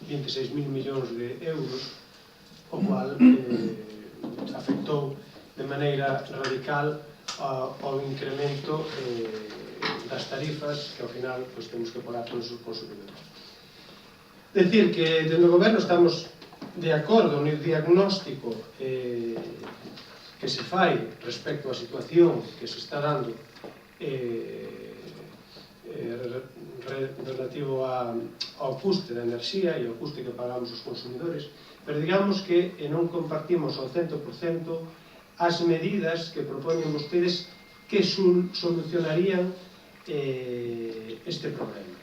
26.000 millóns de euros, o cual afectou de maneira radical ao incremento das tarifas que ao final temos que pagar todos os consumidores. Decir que dentro do goberno estamos de acordo no diagnóstico que se fai respecto á situación que se está dando relativo ao custe da enerxía e ao custe que pagamos os consumidores, pero digamos que non compartimos ao 100% as medidas que propoñen vostedes que solucionarían este problema.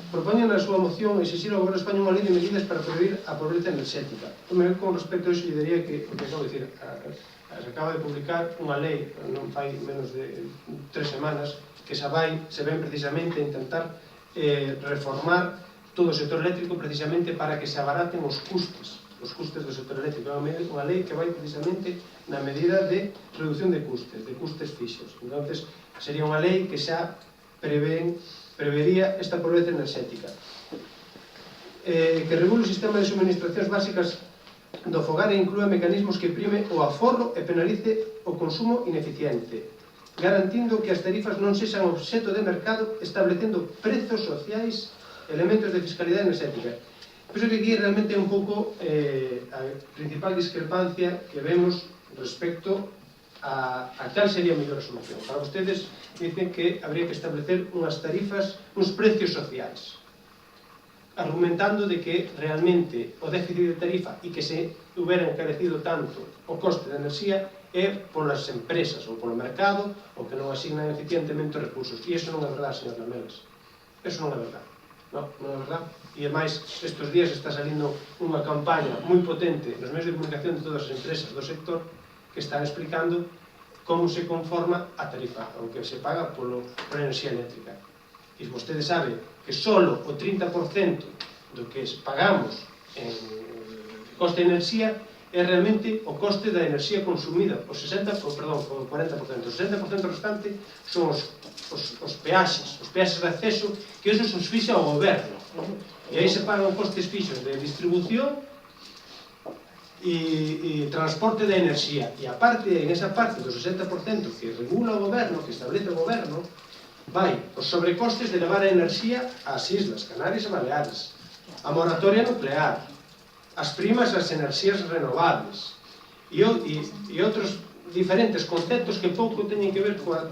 Propoñen na súa moción exixir ao Goberno de España unha lei de medidas para prevenir a pobreza enerxética. Con respecto a iso, lle diría que, o que acabo de dicir, se acaba de publicar unha lei, non fai menos de 3 semanas, que se ven precisamente a intentar reformar todo o sector eléctrico precisamente para que se abaraten os custes do sector eléctrico. É unha lei que vai precisamente na medida de reducción de custes fixos. Entón, sería unha lei que xa prevería esta pobreza enerxética. Que regule o sistema de suministracións básicas do fogar e inclúa mecanismos que prime o aforro e penalice o consumo ineficiente, garantindo que as tarifas non sexan obxeto de mercado, establecendo prezos sociais, elementos de fiscalidade enerxética. Penso que aquí realmente é un pouco a principal discrepancia que vemos respecto a cal sería a mellor solución. Para vostedes dicen que habría que establecer unhas tarifas, uns precios sociais, argumentando de que realmente o déficit de tarifa e que se hubera encarecido tanto o coste de enerxía é polas empresas ou polo mercado ou que non asignan eficientemente os recursos. E iso non é verdade, señor Lamelas. Iso non é verdade. Non é verdade. e ademais estes días está salindo unha campaña moi potente nos medios de comunicación de todas as empresas do sector que están explicando como se conforma a tarifa, o que se paga por enerxía eléctrica. E vostede sabe que solo o 30% do que pagamos en coste de enerxía é realmente o coste da enerxía consumida, o 40%, o 60% restante son os peaxes de acceso, que esos os fixa o goberno. E aí se pagan costes fixos de distribución e transporte da enerxía. E aparte, en esa parte do 60% que regula o goberno, que establece o goberno, vai os sobrecostes de levar a enerxía ás Islas Canarias e Baleares, a moratoria nuclear, as primas ás enerxías renovables e outros diferentes conceptos que pouco teñen que ver coa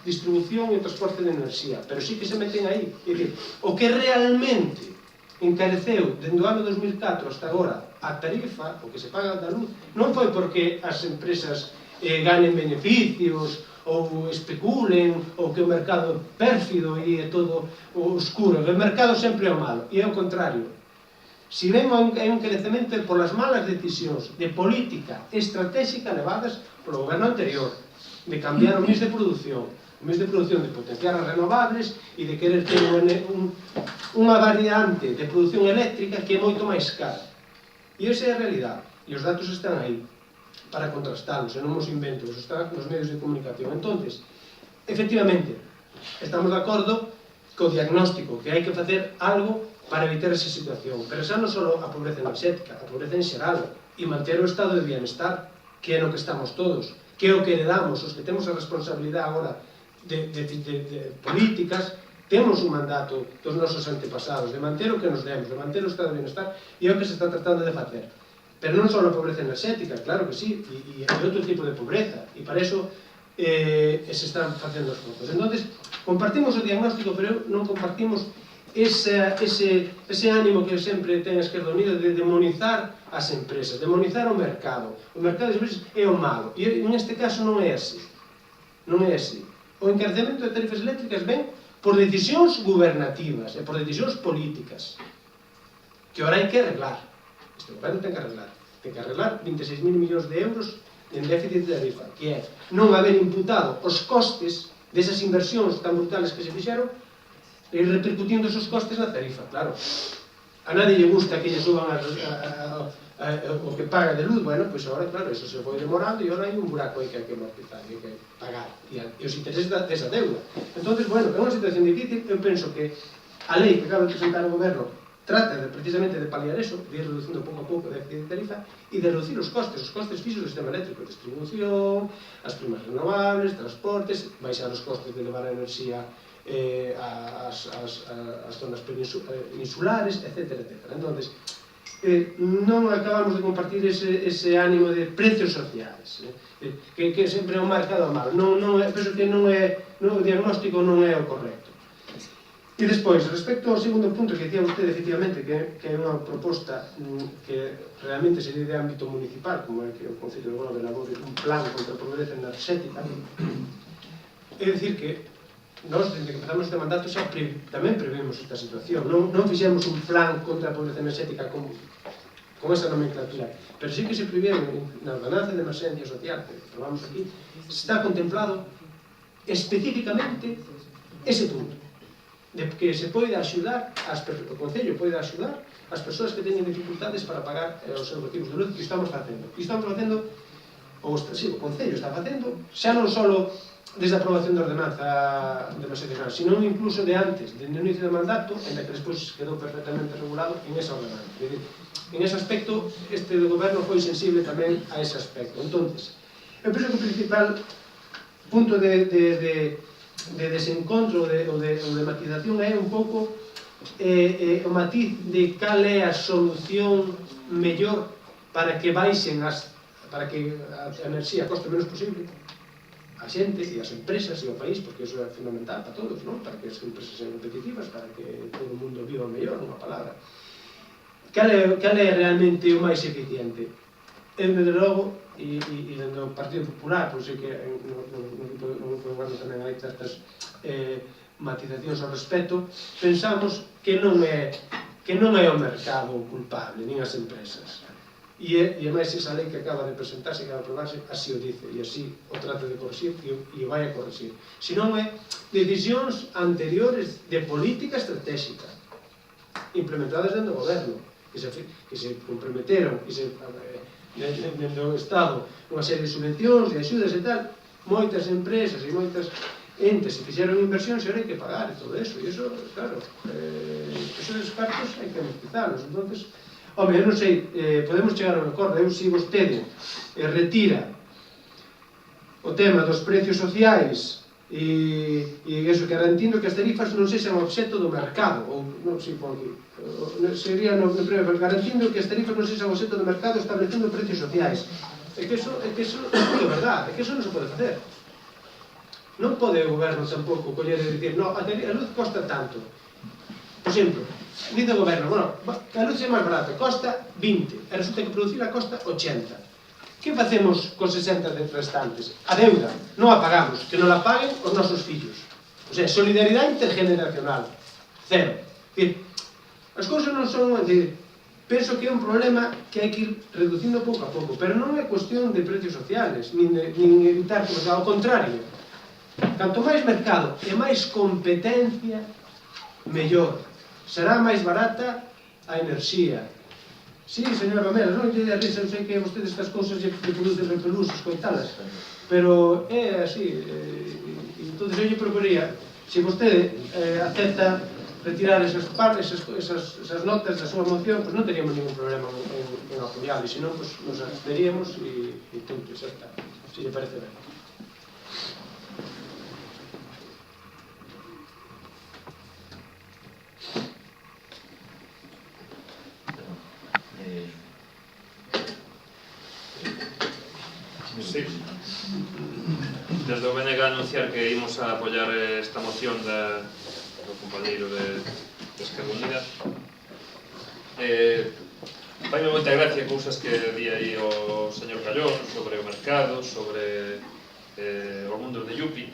distribución e transporte de enerxía, pero sí que se meten aí. É dicir, o que realmente encareceu dende o ano 2004 hasta agora a tarifa, o que se paga da luz, non foi porque as empresas ganen beneficios ou especulen, ou que o mercado pérfido e é todo oscuro. O mercado sempre é o malo, e é o contrario. Si ven un encarecemento polas malas decisións de política estratégica levadas polo goberno anterior, de cambiar o mix de produción, de potenciar as renovables e de querer ter unha variante de produción eléctrica que é moito máis cara. E esa é a realidade, e os datos están aí para contrastalos, e non os invento, os están nos medios de comunicación. Entonces, efectivamente, estamos de acordo co diagnóstico, que hai que facer algo para evitar esa situación, pero xa non só a pobreza enerxética, a pobreza en xeral, e manter o estado de bienestar, que é no que estamos todos, que é o que heredamos, os que temos a responsabilidade agora de políticas, temos un mandato dos nosos antepasados, de manter o que nos demos, de manter o estado de bienestar, e é o que se está tratando de facer. Pero non só a pobreza enerxética, claro que sí, e outro tipo de pobreza, e para iso se están facendo os fondos. Entón, compartimos o diagnóstico, pero non compartimos ese ánimo que sempre ten a Esquerda Unida de demonizar as empresas, demonizar o mercado. O mercado das empresas é o malo, e neste caso non é así. Non é así. O encarecemento de tarifas eléctricas ven por decisións gubernativas e por decisións políticas que ahora hai que arreglar. Este goberno ten que arreglar. Ten que arreglar 26.000 millóns de euros en déficit de tarifa, que é non haber imputado os costes desas inversións tan brutales que se fixeron e repercutindo esos costes na tarifa, claro. A nadie lle gusta que lle suban o que paga de luz, bueno, pois agora, claro, eso se foi demorando e agora hai un buraco aí que hai que amortizar, hai que pagar, e os intereses desa deuda. Entón, bueno, é unha situación difícil. Eu penso que a lei que acaba de presentar o goberno trata precisamente de paliar eso, de ir reducindo pouco a pouco a déficit de tarifa e de reducir os costes fixos do sistema eléctrico, distribución, as primas renovables, transportes, baixar os costes de levar a enerxía as zonas insulares, etc. Entón, non acabamos de compartir ese ánimo de precios sociais, que sempre é un marcado mal. Penso que o diagnóstico non é o correcto. E despois, respecto ao segundo punto que dicía usted, efectivamente, que é unha proposta que realmente sería de ámbito municipal, como é que o Concello de Grove elabore un plan contra a pobreza enerxética, é dicir que nós, desde que empezamos este mandato, xa tamén previmos esta situación. Non fixemos un plan contra a pobreza enerxética con esa nomenclatura, pero sí que se previeron na ordenanza de emerxencia social que probamos aquí, está contemplado especificamente ese punto, de que se pode axudar, o Concello pode axudar as persoas que teñen dificultades para pagar os seus recibos de luz, que estamos facendo. E estamos facendo, o Concello está facendo, xa non só desde a aprobación da ordenanza de emerxencia nacional, sino incluso de antes, desde o inicio do mandato, en que despois quedou perfectamente regulado en esa ordenanza. En ese aspecto, este goberno foi sensible tamén a ese aspecto. Entón, eu penso que o principal punto de desencontro ou de matización é un pouco o matiz de cal é a solución mellor para que baixen para que a enerxía coste o menos posible a xente e as empresas e o país, porque iso é fundamental para todos, non? Para que as empresas sean competitivas, para que todo o mundo viva mellor, nunha palabra. Cal é realmente o máis eficiente? Eu, desde logo, e dentro do Partido Popular, pois sei que no goberno tamén hai certas matizacións ao respecto, pensamos que non é que non é o mercado o culpable, nin as empresas. E máis esa lei que acaba de presentarse, que acaba de aprobarse, así o dice, e así o trata de corrixir e o vai a corrixir. Se non é decisións anteriores de política estratégica implementadas dentro do goberno, que se comprometeron dentro do Estado unha serie de subvencións e axudas e tal, moitas empresas e moitas entes se fixeron inversións e ahora hai que pagar e todo eso, e eso, claro, esos cartos hai que amortizalos. Entonces, home, eu non sei, podemos chegar a un acordo, eu se vostede retira o tema dos precios sociais e eso, garantindo que as tarifas non sexan obxecto do mercado, ou non sei por aquí, sería no primeiro, garantindo que as tarifas non sexan obxecto do mercado, establecendo precios sociais. É que eso non é verdade, é que eso non se pode facer. Non pode o goberno tampouco coller e dicir, no, a luz costa tanto. Por exemplo, dice o goberno, bueno, a luz é máis barata, costa 20, e resulta que producirla costa 80. Que facemos cos 60 restantes? A deuda, non a pagamos, que non la paguen os nosos fillos. O sea, solidaridade intergeneracional, cero. Dicir, as cousas non son, penso que é un problema que hai que ir reducindo pouco a pouco, pero non é cuestión de precios sociales, nin evitar, ao contrario. Canto máis mercado e máis competencia, mellor. Será máis barata a enerxía. Sí, señor Romero, non lle dá risa, eu sei que a vostedes estas cousas lle producen repelús escoitalas, pero é así. Entón, eu lle proporía, se vostede acepta retirar esas notas da súa moción, pois non teríamos ningún problema en apoiar, e senón, nos absteríamos e punto, xa está, se lle parece ben. Sí. Desde o BNG anunciar que imos a apoiar esta moción do compañeiro de Esquerda Unida. Faime moita gracia cousas que di aí o señor Callón sobre o mercado, sobre o mundo de Yupi,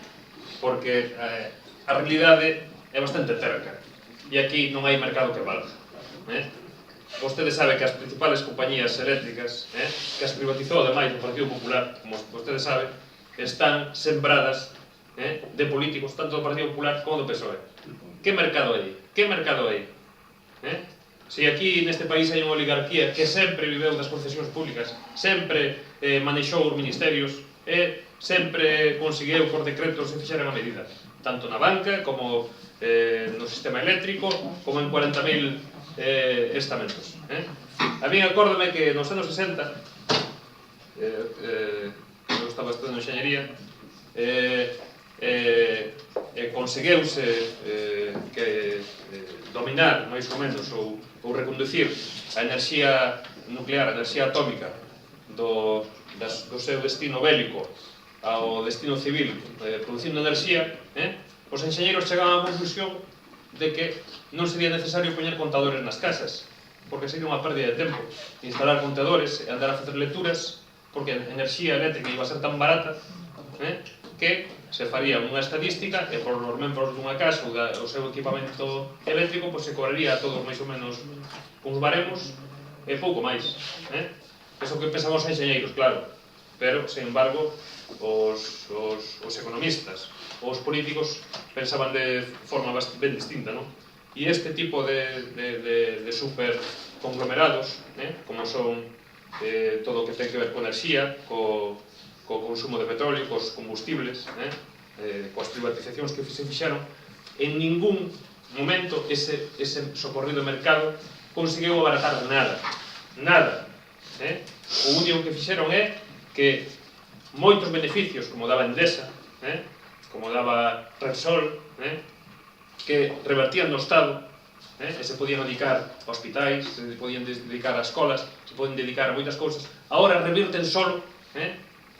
porque a realidade é bastante terca e aquí non hai mercado que valga. Vostede sabe que as principales compañías eléctricas, que as privatizou ademais o Partido Popular, como vostede sabe, están sembradas de políticos, tanto do Partido Popular como do PSOE. Que mercado hai? Que mercado hai? Se aquí neste país hai unha oligarquía que sempre viveu das concesións públicas, sempre manexou os ministerios e sempre conseguiu por decretos se fixeran a medida, tanto na banca como no sistema eléctrico, como en 40.000 estamentos. A mí acórdome que nos anos 60 eu estaba estudando enxeñería consegueuse que dominar máis ou menos ou reconducir a enerxía nuclear, a enerxía atómica do seu destino bélico ao destino civil producindo enerxía. Os enxeñeiros chegaban á conclusión de que non sería necesario poñer contadores nas casas, porque sería unha pérdida de tempo instalar contadores e andar a facer lecturas, porque a enerxía eléctrica iba a ser tan barata que se faría unha estadística e por os membros dunha casa ou do seu equipamento eléctrico se cobraría a todos máis ou menos uns baremos e pouco máis. Eso que pensan os enxeñeiros, claro, pero, sin embargo, os economistas ou os políticos pensaban de forma ben distinta, non? E este tipo de super conglomerados, como son todo o que ten que ver con enerxía, co consumo de petróleo, cos combustibles, coas privatizacións que se fixaron, en ningún momento ese socorrido mercado conseguiu abaratar nada. Nada. O único que fixeron é que moitos beneficios, como daba Endesa, como daba Repsol, que revertían no Estado, e se podían dedicar a hospitais, se podían dedicar a escolas, se podían dedicar a moitas cousas, agora revirten solo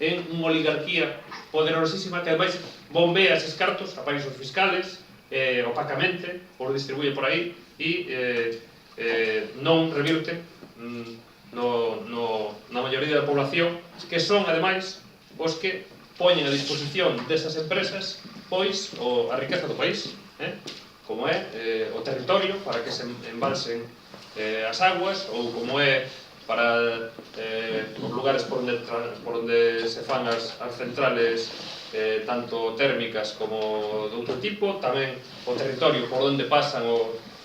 en unha oligarquía poderosísima que ademais bombea eses cartos a paraísos fiscales, opacamente, os distribuye por aí e non revirten na maioría da población, que son ademais os que poñen a disposición desas empresas a riqueza do país, como é o territorio para que se embalsen as aguas, ou como é para os lugares por onde se fan as centrales tanto térmicas como de outro tipo, tamén o territorio por onde pasan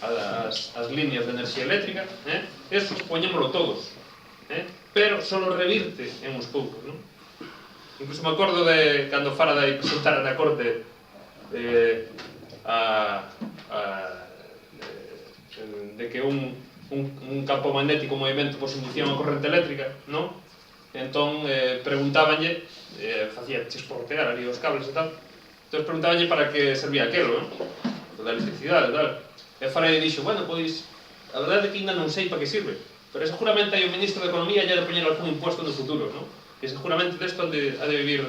as líneas de enerxía eléctrica, eso poñémolo todos, pero solo revirte en uns poucos, non? Incluso me acordo de cando Faraday presentara na corte de que un campo magnético en movimento pues inducía unha corrente eléctrica, non? Entón preguntábanlle, facía chisportear ali os cables e tal, entón preguntábanlle para que servía aquelo, non? Da electricidade e tal. E Faraday dixo, bueno, pois, a verdade é que ainda non sei para que sirve, pero seguramente hai o ministro de Economía lle ha de poñer algún impuesto no futuro, non? E seguramente desto ha de vivir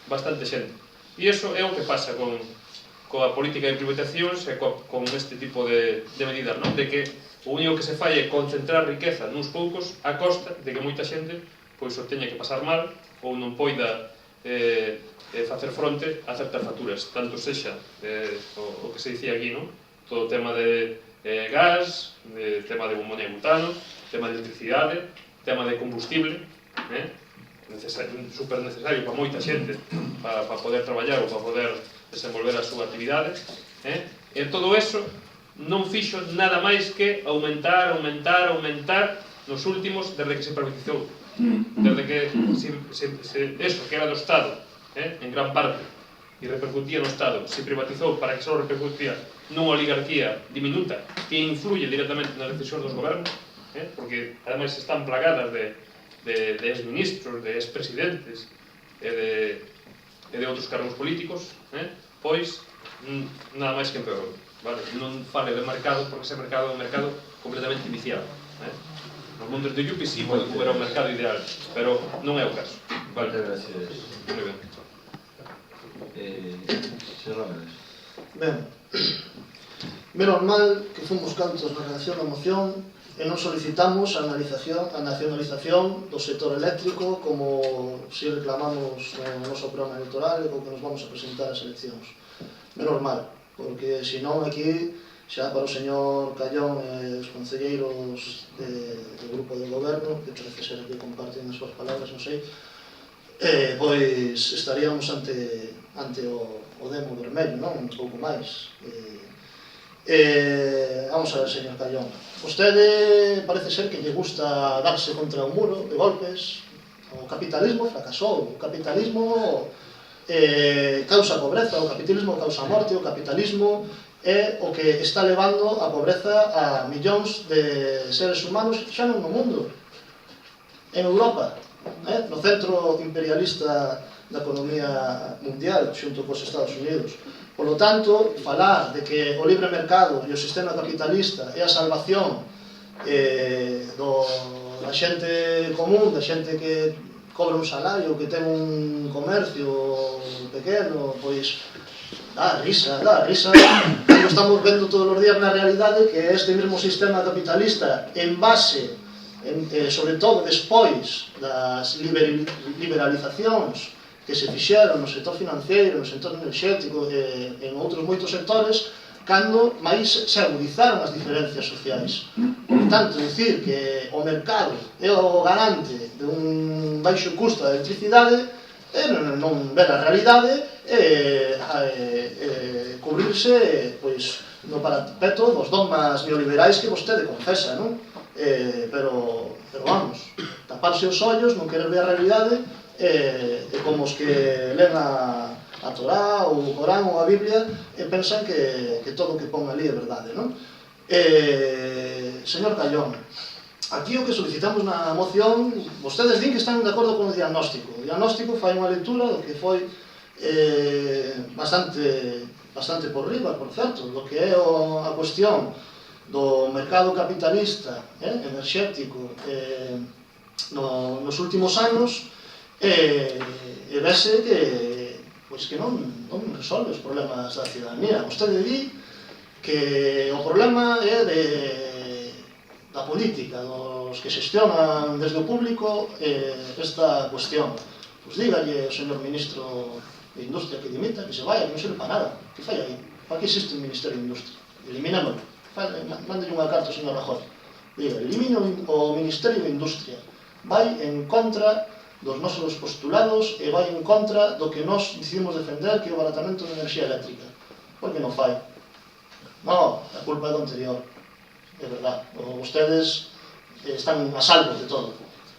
bastante xente. E iso é o que pasa coa política de privatizacións e con este tipo de medidas, non? De que o único que se fai é concentrar riqueza nuns poucos a costa de que moita xente pois o teña que pasar mal ou non poida facer fronte a certas facturas, tanto sexa o que se dicía aquí, non? Todo o tema de gas, tema de bombona e butano, tema de electricidade, tema de combustible, super necesario para moita xente para poder traballar ou para poder desenvolver a súa actividade, e todo eso non fixo nada máis que aumentar nos últimos desde que se privatizou, desde que eso que era do Estado, en gran parte, e repercutía no Estado, se privatizou para que só repercutía nunha oligarquía diminuta que influye directamente nas decisións dos gobernos, porque ademais están plagadas de exministros, de expresidentes e de outros cargos políticos, pois nada máis que empeorou. Non fale de mercado, porque ese mercado é un mercado completamente viciado. Nos mundos de Yupi sí pode haber un mercado ideal, pero non é o caso. Moitas gracias. Moi ben. Señor López. Ben, menos mal que fomos cantos na redacción da moción e non solicitamos a nacionalización do sector eléctrico como si reclamamos no noso programa electoral e co que nos vamos a presentar as eleccións. Menos mal, porque senón aquí xa para o señor Callón e os concelleiros do grupo de goberno, que parece ser que comparten as súas palabras, non sei, pois estaríamos ante o demo vermello, non? Un pouco máis. Vamos a ver, señor Callón, vostede parece ser que lle gusta darse contra un muro de golpes. O capitalismo fracasou, o capitalismo causa pobreza, o capitalismo causa morte, o capitalismo é o que está levando a pobreza a millóns de seres humanos xa non no mundo, en Europa, no centro imperialista da economía mundial xunto cos Estados Unidos. Por lo tanto, falar de que o libre mercado e o sistema capitalista é a salvación da xente común, da xente que cobra un salario, que ten un comercio pequeno, pois dá risa. Como estamos vendo todos os días na realidade que este mesmo sistema capitalista, en base, sobre todo despois das liberalizacións que se fixeron no sector financiero, no sector enerxético e en outros moitos sectores, cando máis se agudizaron as diferencias sociais. Por tanto, dicir que o mercado é o garante de un baixo custo da electricidade non ver a realidade e cubrirse pois, no parapeto dos dogmas neoliberais que vostede confesa, non? Pero vamos, taparse os ollos, non querer ver a realidade e como os que len a Torá ou o Corán ou a Biblia e pensan que todo o que pon ali é verdade, non? Señor Callón, aquí o que solicitamos na moción, vostedes din que están de acordo con o diagnóstico. O diagnóstico fai unha lectura do que foi bastante por riba, por certo, do que é a cuestión do mercado capitalista enerxético nos últimos anos e vese que non resolve os problemas da ciudadanía. Vostede di que o problema é da política, dos que xestionan desde o público esta cuestión. Pois dígalle ao señor ministro de Industria que dimita, que se vaya, que non serve para nada. Que fai aí? Para que existe un Ministerio de Industria? Eliminémoslo. Mándelle unha carta ao señor Rajoy. diga, elimina o Ministerio de Industria, vai en contra dos nosos postulados e vai en contra do que nós decidimos defender, que é o baratamento de enerxía eléctrica. Por que non fai? Non, a culpa é do anterior, é verdad. Vostedes están a salvo de todo.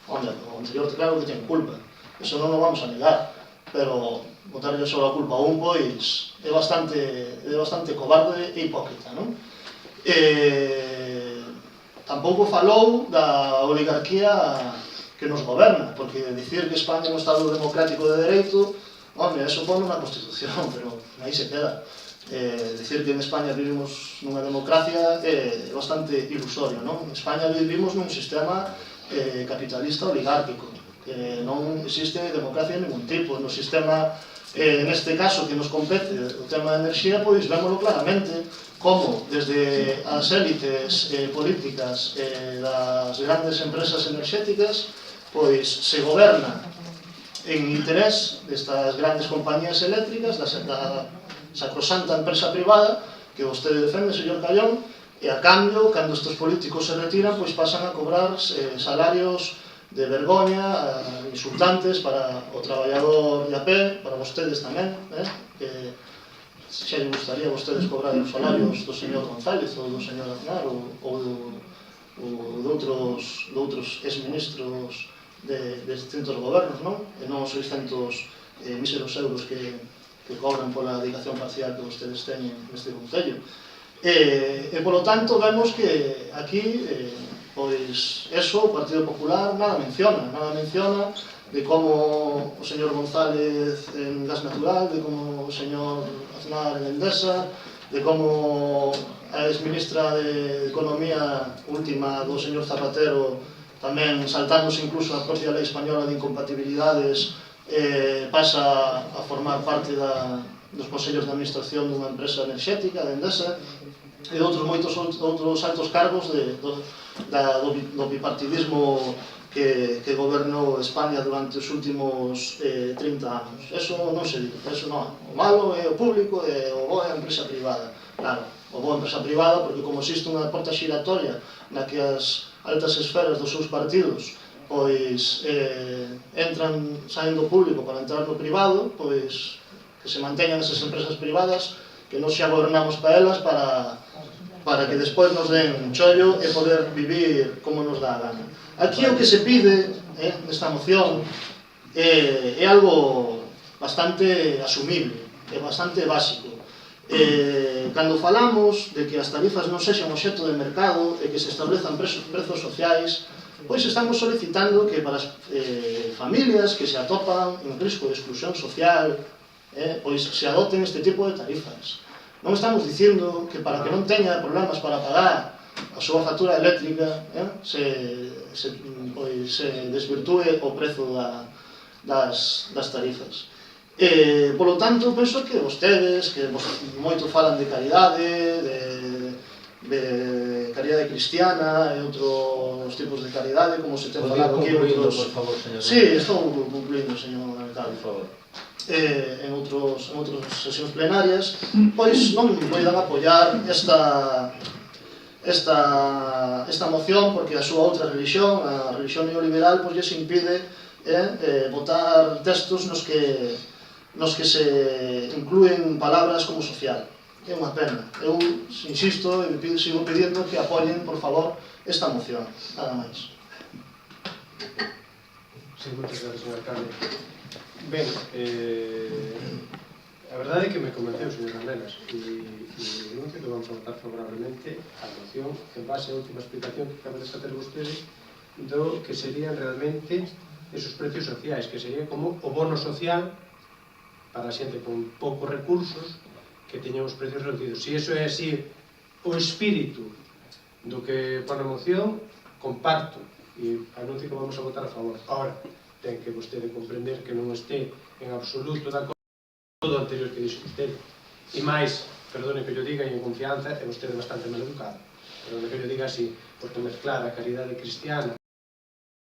Hombre, o anterior claro que ten culpa, eso non o vamos a negar, pero botarlle só a culpa a un, pois, é bastante cobarde e hipócrita, non? Tampouco falou da oligarquía que nos goberna, porque dicir que España é un Estado democrático de dereito, hombre, eso pone na Constitución, pero aí se queda. Dicir que en España vivimos nunha democracia é bastante ilusorio, non? En España vivimos nun sistema capitalista oligárquico, que non existe democracia de ningún tipo. No sistema, neste caso, que nos compete o tema da enerxía, pois vémoslo claramente, como desde as élites políticas das grandes empresas enerxéticas pois se goberna en interés destas grandes compañías eléctricas, da sacrosanta empresa privada que vostede defende, señor Callón, e a cambio, cando estes políticos se retiran, pois pasan a cobrar salarios de vergoña, insultantes para o traballador de a pé, para vostedes tamén, que xa lle gustaría a vostedes cobrar os salarios do señor González ou do señor Aznar ou de outros exministros de distintos gobernos, non? E non os 600 míseros euros que cobran pola dedicación parcial que vostedes teñen neste concello. E polo tanto vemos que aquí pois eso, o Partido Popular nada menciona de como o señor González en gas natural, de como o señor Aznar en Endesa, de como a exministra de Economía última do señor Zapatero, tamén saltándose incluso a propia lei española de incompatibilidades, pasa a formar parte dos consellos de administración dunha empresa enerxética, de Endesa, e de outros moitos outros altos cargos do bipartidismo que gobernou España durante os últimos 30 anos. Eso non se dice, eso non. O malo é o público e o bo é a empresa privada. Claro, o bo é a empresa privada porque como existe unha porta xiratoria na que as altas esferas dos seus partidos pois saen do público para entrar no privado, pois que se manteñan esas empresas privadas que nos xa gobernamos para elas para que despois nos den chollo e poder vivir como nos dá a gana. Aquí o que se pide nesta moción é algo bastante asumible, é bastante básico. Cando falamos de que as tarifas non sexan obxecto de mercado e que se establezan prezos sociais, pois estamos solicitando que para as familias que se atopan en risco de exclusión social, pois se adoten este tipo de tarifas. Non estamos dicindo que para que non teña problemas para pagar a súa factura eléctrica se desvirtúe o prezo das tarifas. Polo tanto, penso que vostedes, que moito falan de caridade, de caridade cristiana e outros tipos de caridade, como se ten falado aquí en outros... por favor, señor. Sí, estou cumplindo, señor alcalde, por favor. En outras sesións plenarias, pois non poidan apoiar esta moción porque a súa outra religión, a religión neoliberal, pois lles impide votar textos nos que se inclúen palabras como social. É unha pena. Eu insisto e sigo pedindo que apoien, por favor, esta moción. Nada máis. Sí, moitas gracias, señor alcalde. Ben, a verdade é que me convenceu, señor Carreras, e anuncio que vamos a votar favorablemente a moción en base á última explicación que acaba de facer vostede do que serían realmente esos precios sociais, que sería como o bono social para a xente con poucos recursos que teñan os precios reducidos. Se iso é así o espírito do que pone a moción, comparto e anuncio que vamos a votar a favor. Ahora, ten que vostede comprender que non este en absoluto de acordo con todo o anterior que dixo vostede. E máis, perdone que yo diga, e en confianza, é vostede bastante mal educado. Perdone que yo diga así, porque mezclar a caridade cristiana,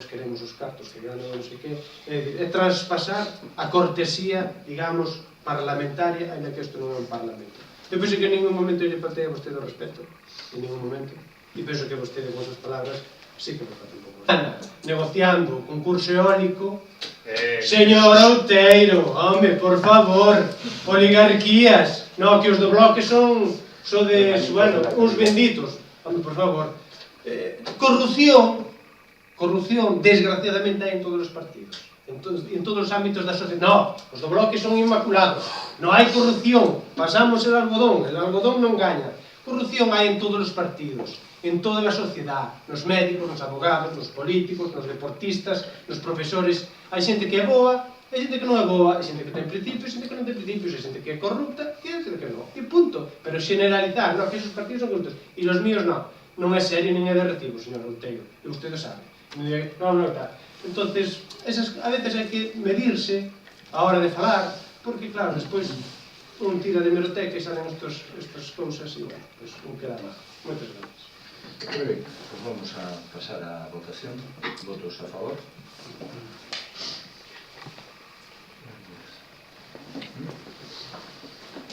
queremos os cartos que ganan non sei que, é traspasar a cortesía, digamos, parlamentaria, ainda que isto non é un parlamento. Eu penso que en ningún momento lle plantei a vostede o respeto, en ningún momento. e penso que vostede con as palabras sí que me faz un pouco negociando o concurso eólico. Señor Outeiro, home, por favor, oligarquías, no, que os do bloque son bueno, uns benditos, home, por favor. Corrupción, desgraciadamente, hai en todos os partidos, en todos os ámbitos da sociedade. No, os do bloque son inmaculados, non hai corrupción, pasamos el algodón non gaña. Corrupción hai en todos os partidos, en toda a sociedade, nos médicos, nos abogados, nos políticos, nos deportistas, nos profesores. Hai xente que é boa, hai xente que non é boa, hai xente que ten principios, hai xente que non ten principios, hai xente que é corrupta, e hai xente que non. E punto. Pero generalizar, no, que esos partidos son corruptos. E os míos non. Non é serio, nin é de recibo, señor Outeiro. E ustedes saben. Non, tal. Entonces, a veces hai que medirse a hora de falar, porque, claro, despois un tira de meroteca e salen estas cousas e, bueno, pues non queda mal. Moitas gracias. Muy bien, pues vamos a pasar a votación. Votos a favor.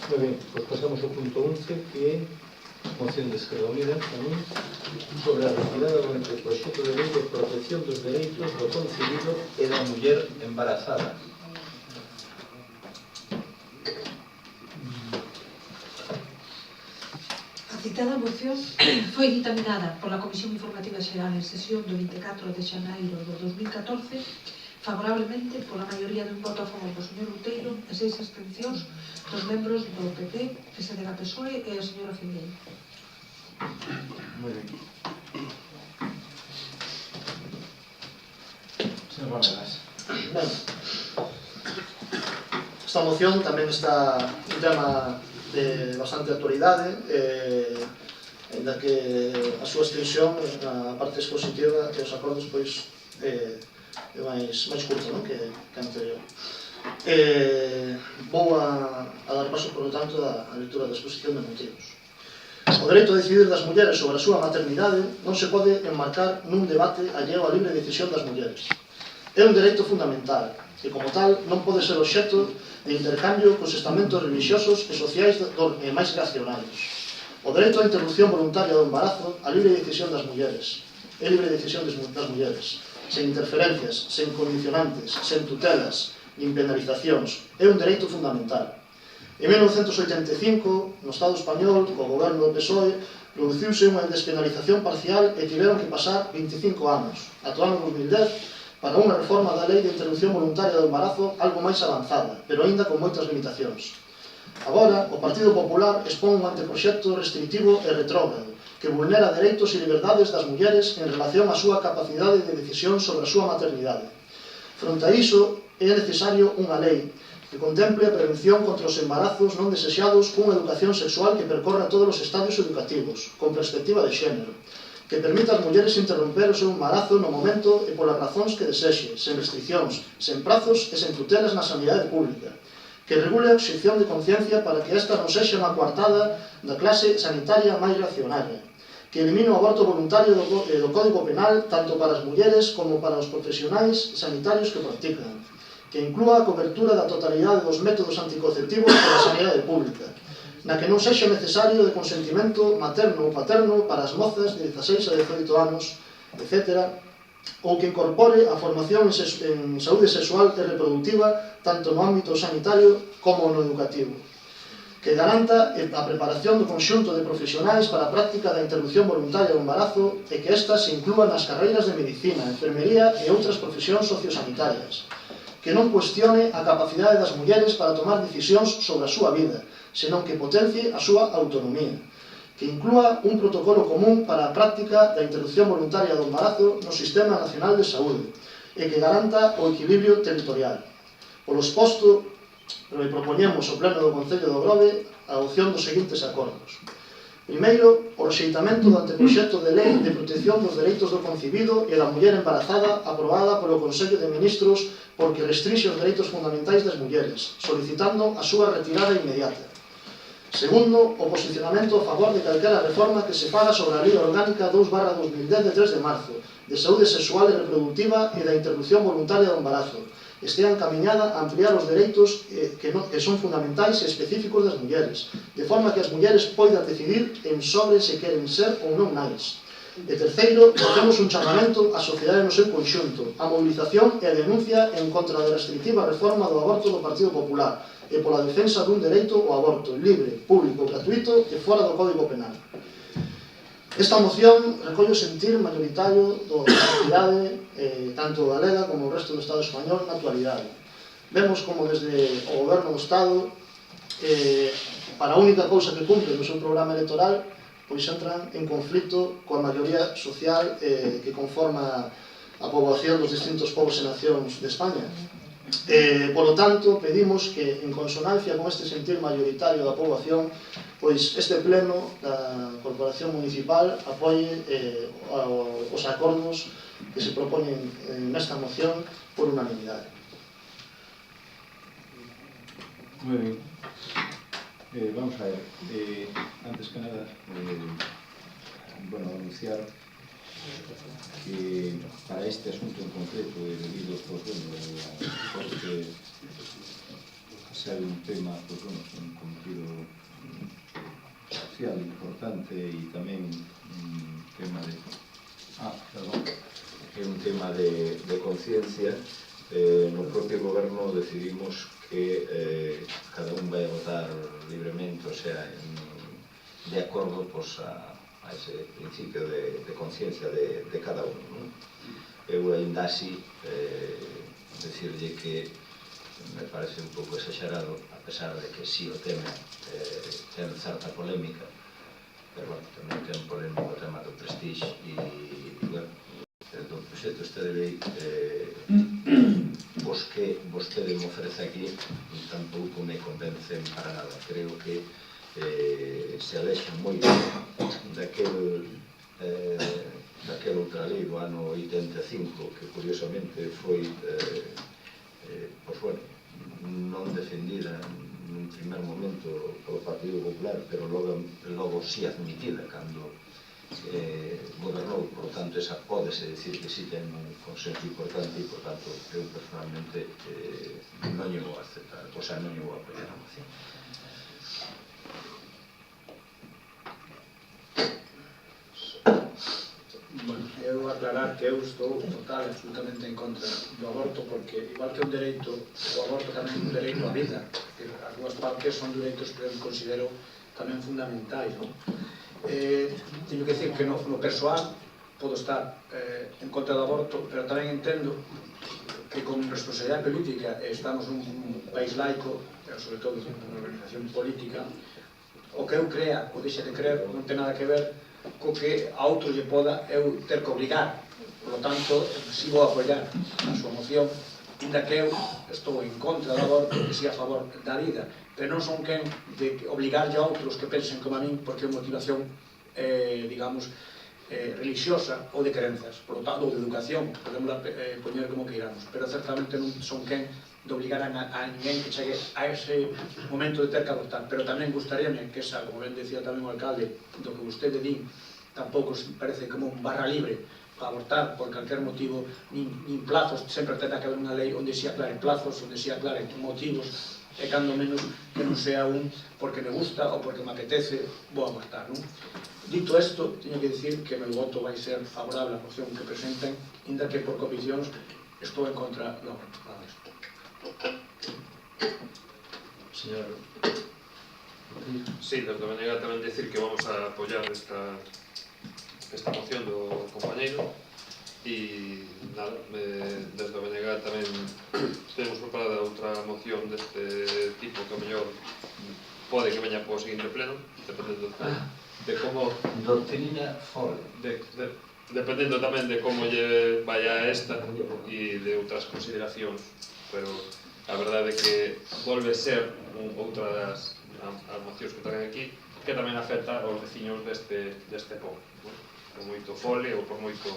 Muy bien, pues pasamos ao punto 11, que é moción de Esquerda Unida tamén sobre a retirada do anteproxecto de lei de protección dos dereitos do concebido e da muller embarazada. A citada moción foi dictaminada pola Comisión Informativa Xeral en sesión do 24 de xaneiro do 2014 favorablemente pola maioría dun voto a favor do señor Outeiro e 6 abstencións dos membros do PP, PSDG-PSOE e a señora Filgueira. Muy bien. Señor Vanegas. Ben, esta moción tamén está un tema de bastante actualidade, ainda que a súa extensión na parte expositiva e os acordos pois é máis curto, non? que anterior. Vou a dar paso, por lo tanto, a lectura da exposición de motivos. O dereito a decidir das mulleres sobre a súa maternidade non se pode enmarcar nun debate alleo á libre decisión das mulleres. É un dereito fundamental que, como tal, non pode ser obxecto de intercambio cos estamentos religiosos e sociais máis reaccionarios. O dereito á interrupción voluntaria do embarazo, a libre decisión das mulleres, é libre decisión das mulleres, sen interferencias, sen condicionantes, sen tutelas, nin penalizacións, é un dereito fundamental. En 1985, no Estado español, co goberno do PSOE, produciuse unha despenalización parcial e tiveron que pasar 25 anos, ata o ano 2010, para unha reforma da Lei de Interrupción Voluntaria do Embarazo algo máis avanzada, pero aínda con moitas limitacións. Agora, o Partido Popular expón un anteproxecto restrictivo e retrógrado que vulnera dereitos e liberdades das mulleres en relación á súa capacidade de decisión sobre a súa maternidade. Fronte a iso, é necesario unha lei que contemple a prevención contra os embarazos non desexados cunha educación sexual que percorra todos os estadios educativos, con perspectiva de xénero, que permita ás mulleres interromper o seu embarazo no momento e polas razóns que desexe, sen restriccións, sen prazos e sen tutelas na sanidade pública, que regule a obxección de conciencia para que esta non sexa unha coartada da clase sanitaria máis reaccionaria, que elimine o aborto voluntario do Código Penal tanto para as mulleres como para os profesionais sanitarios que practican, que inclúa a cobertura da totalidade dos métodos anticonceptivos para a sanidade pública, na que non sexa necesario de consentimento materno ou paterno para as mozas de 16 a 18 anos, etc., ou que incorpore a formación en saúde sexual e reproductiva tanto no ámbito sanitario como no educativo, que garanta a preparación do conxunto de profesionais para a práctica da interrupción voluntaria do embarazo e que estas se inclúan nas carreiras de medicina, enfermería e outras profesións sociosanitarias, que non cuestione a capacidade das mulleres para tomar decisións sobre a súa vida, senón que potencie a súa autonomía, que inclúa un protocolo común para a práctica da interrupción voluntaria do embarazo no Sistema Nacional de Saúde e que garanta o equilibrio territorial. Polo exposto, propoñemos ao Pleno do Concello do Grove a adopción dos seguintes acordos. Primeiro, o rexeitamento do anteproxecto de lei de protección dos dereitos do concebido e da muller embarazada aprobada polo Consello de Ministros porque restrinxe os dereitos fundamentais das mulleres, solicitando a súa retirada inmediata. Segundo, o posicionamento a favor de calquera reforma que se faga sobre a Lei Orgánica 2/2010 de 3 de marzo de saúde sexual e reproductiva e da interrupción voluntaria do embarazo, estea encaminhada a ampliar os dereitos que son fundamentais e específicos das mulleres, de forma que as mulleres poidan decidir sobre se queren ser ou non nais, E terceiro, facemos un chamamento á sociedade no seu conxunto, a movilización e a denuncia en contra da restrictiva reforma do aborto do Partido Popular e pola defensa dun dereito ao aborto libre, público, gratuito e fora do Código Penal. Esta moción recolle o sentir mayoritario da sociedade, tanto galega como o resto do Estado español, na actualidade. Vemos como desde o goberno do Estado, para a única cousa que cumpre no seu programa electoral, pois entran en conflito coa maioría social que conforma a poboación dos distintos povos e nacións de España. Por lo tanto, pedimos que, en consonancia con este sentir mayoritario da poboación, pois este pleno da Corporación Municipal apoie os acordos que se propoñen nesta moción por unanimidade. Muy bien. Vamos a ver, antes que nada, anunciar que para este asunto en concreto, debido a que ser un tema con contido social importante e tamén un tema de... É un tema de conciencia. No propio goberno decidimos que cada un vai a votar libremente, o sea, de acordo a ese principio de conciencia de cada uno. Eu ainda así decirlle que me parece un pouco exagerado, a pesar de que sí o tema ten certa polémica, pero bueno, tamén ten polémica o tema do prestige e bueno, do proxecto este de lei os que vostede me ofrece aquí tampouco me convencen para nada. Creo que se alexa moito daquela outra lei do ano 85 que curiosamente foi non defendida nun primer momento polo Partido Popular, pero logo si admitida cando gobernou. Por tanto, esa pódese decir que si ten un consenso importante e, por tanto, eu personalmente non lle vou aceptar, o sea, non lle vou apoiar a moción. Bueno, eu aclarar que eu estou total, absolutamente en contra do aborto, porque igual que un dereito, o aborto tamén é un dereito á vida. As dúas partes son dereitos que eu considero tamén fundamentais, non? Teño que decir que no persoal podo estar en contra do aborto, pero tamén entendo que con responsabilidade política estamos nun país laico, pero sobre todo nunha organización política, o que eu crea ou deixe de creer non ten nada que ver co que a outro lle poda eu ter que obligar. Por lo tanto, si vou apoiar a súa moción, ainda que eu estou en contra do aborto, que si a favor da vida, pero non son quen de obligarlle a outros que pensen como a min porque é motivación, digamos, religiosa ou de crenzas, por lo tanto, ou de educación, podemos poñer como que iramos, pero certamente non son quen de obligar a ninguén que chegue a ese momento de ter que abortar. Pero tamén gustaríame que esa, como ben decía tamén o alcalde, do que vostede din, tampouco parece como un barra libre para abortar por calquer motivo, nin plazos, sempre tenta que haber unha lei onde se aclaren plazos, onde se aclaren motivos, e cando menos que non sea un porque me gusta ou porque me apetece vou abortar, non? Dito isto, teño que dicir que o meu voto vai ser favorable á moción que presenten, inda que por conviccións estou en contra do aborto. Señor... Sí, desde Benegat tamén dicir que vamos a apoiar esta moción do compañeiro e nada, desde Benegat tamén temos preparada outra moción deste tipo que o mellor pode que veña po seguinte pleno, dependendo de como Doctrina fole. Dependendo tamén de como lle vaya esta e de outras consideracións, pero a verdade é que volve ser outra das mocións que traen aquí que tamén afecta aos veciños deste pobo, por moito fole ou por moito...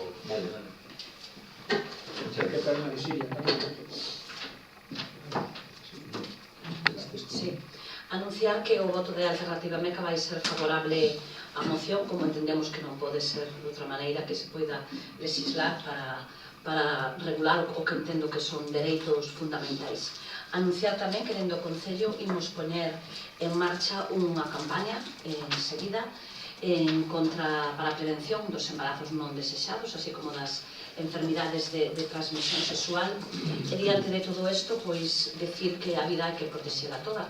Sí. Anunciar que o voto de Alternativa Meca vai ser favorable á moción, como entendemos que non pode ser de outra maneira que se poida legislar para regular o que entendo que son dereitos fundamentais. Anunciar tamén que dentro do Concello imos poñer en marcha unha campaña enseguida para a prevención dos embarazos non desexados, así como das enfermidades de transmisión sexual. E diante de todo isto, pois, decir que a vida hai que protexela toda,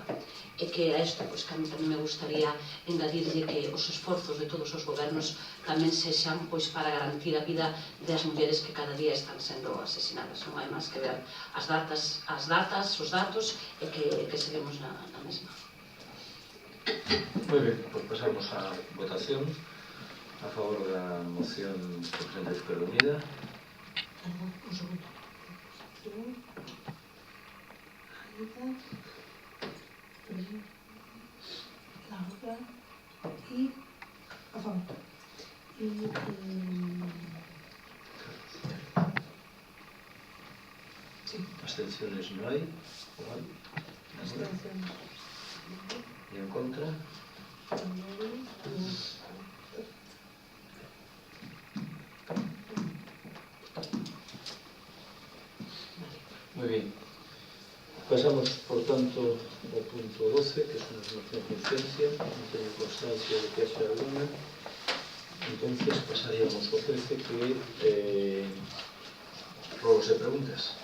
e que a isto, pois, que a mí tamén me gustaría engadirlle que os esforzos de todos os gobernos tamén sexan, pois, para garantir a vida das mulleres que cada día están sendo asesinadas. Non hai máis que ver as datas, os datos, e que seguimos na mesma. Moi ben, pois pasamos á votación a favor da moción que presenta Izquierda Unida. Un segundo. La otra y a favor. Sí. Abstenciones no hay. Abstenciones. ¿Y en contra? Muy bien. Pasamos, por tanto, ao punto 12, que son as mocións de urgencia. Non teño constancia de que haxa alguna. Entonces, pasaríamos ao 13, que rogos e preguntas.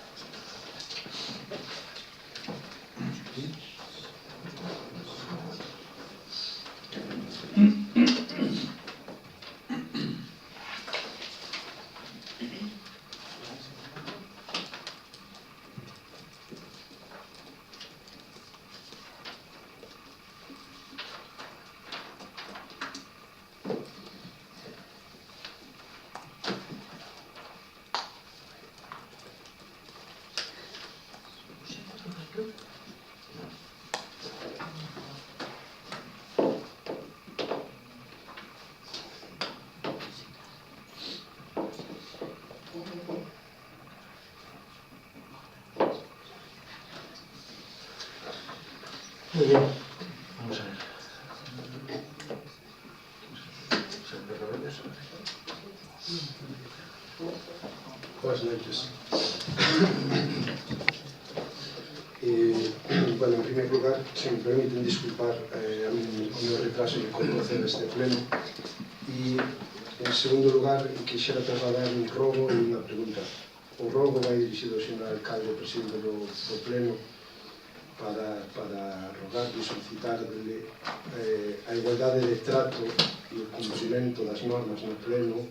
Muy bien, vamos a ver. Buenas noches. Bueno, en primer lugar, si me permiten disculpar a mi retraso en conocer este pleno. Y en segundo lugar, quisiera trasladar un rogo e unha pregunta. O rogo vai dirixido ao señor alcalde, presidente do pleno, para rogar e solicitarle a igualdade de trato e o cumprimento das normas no pleno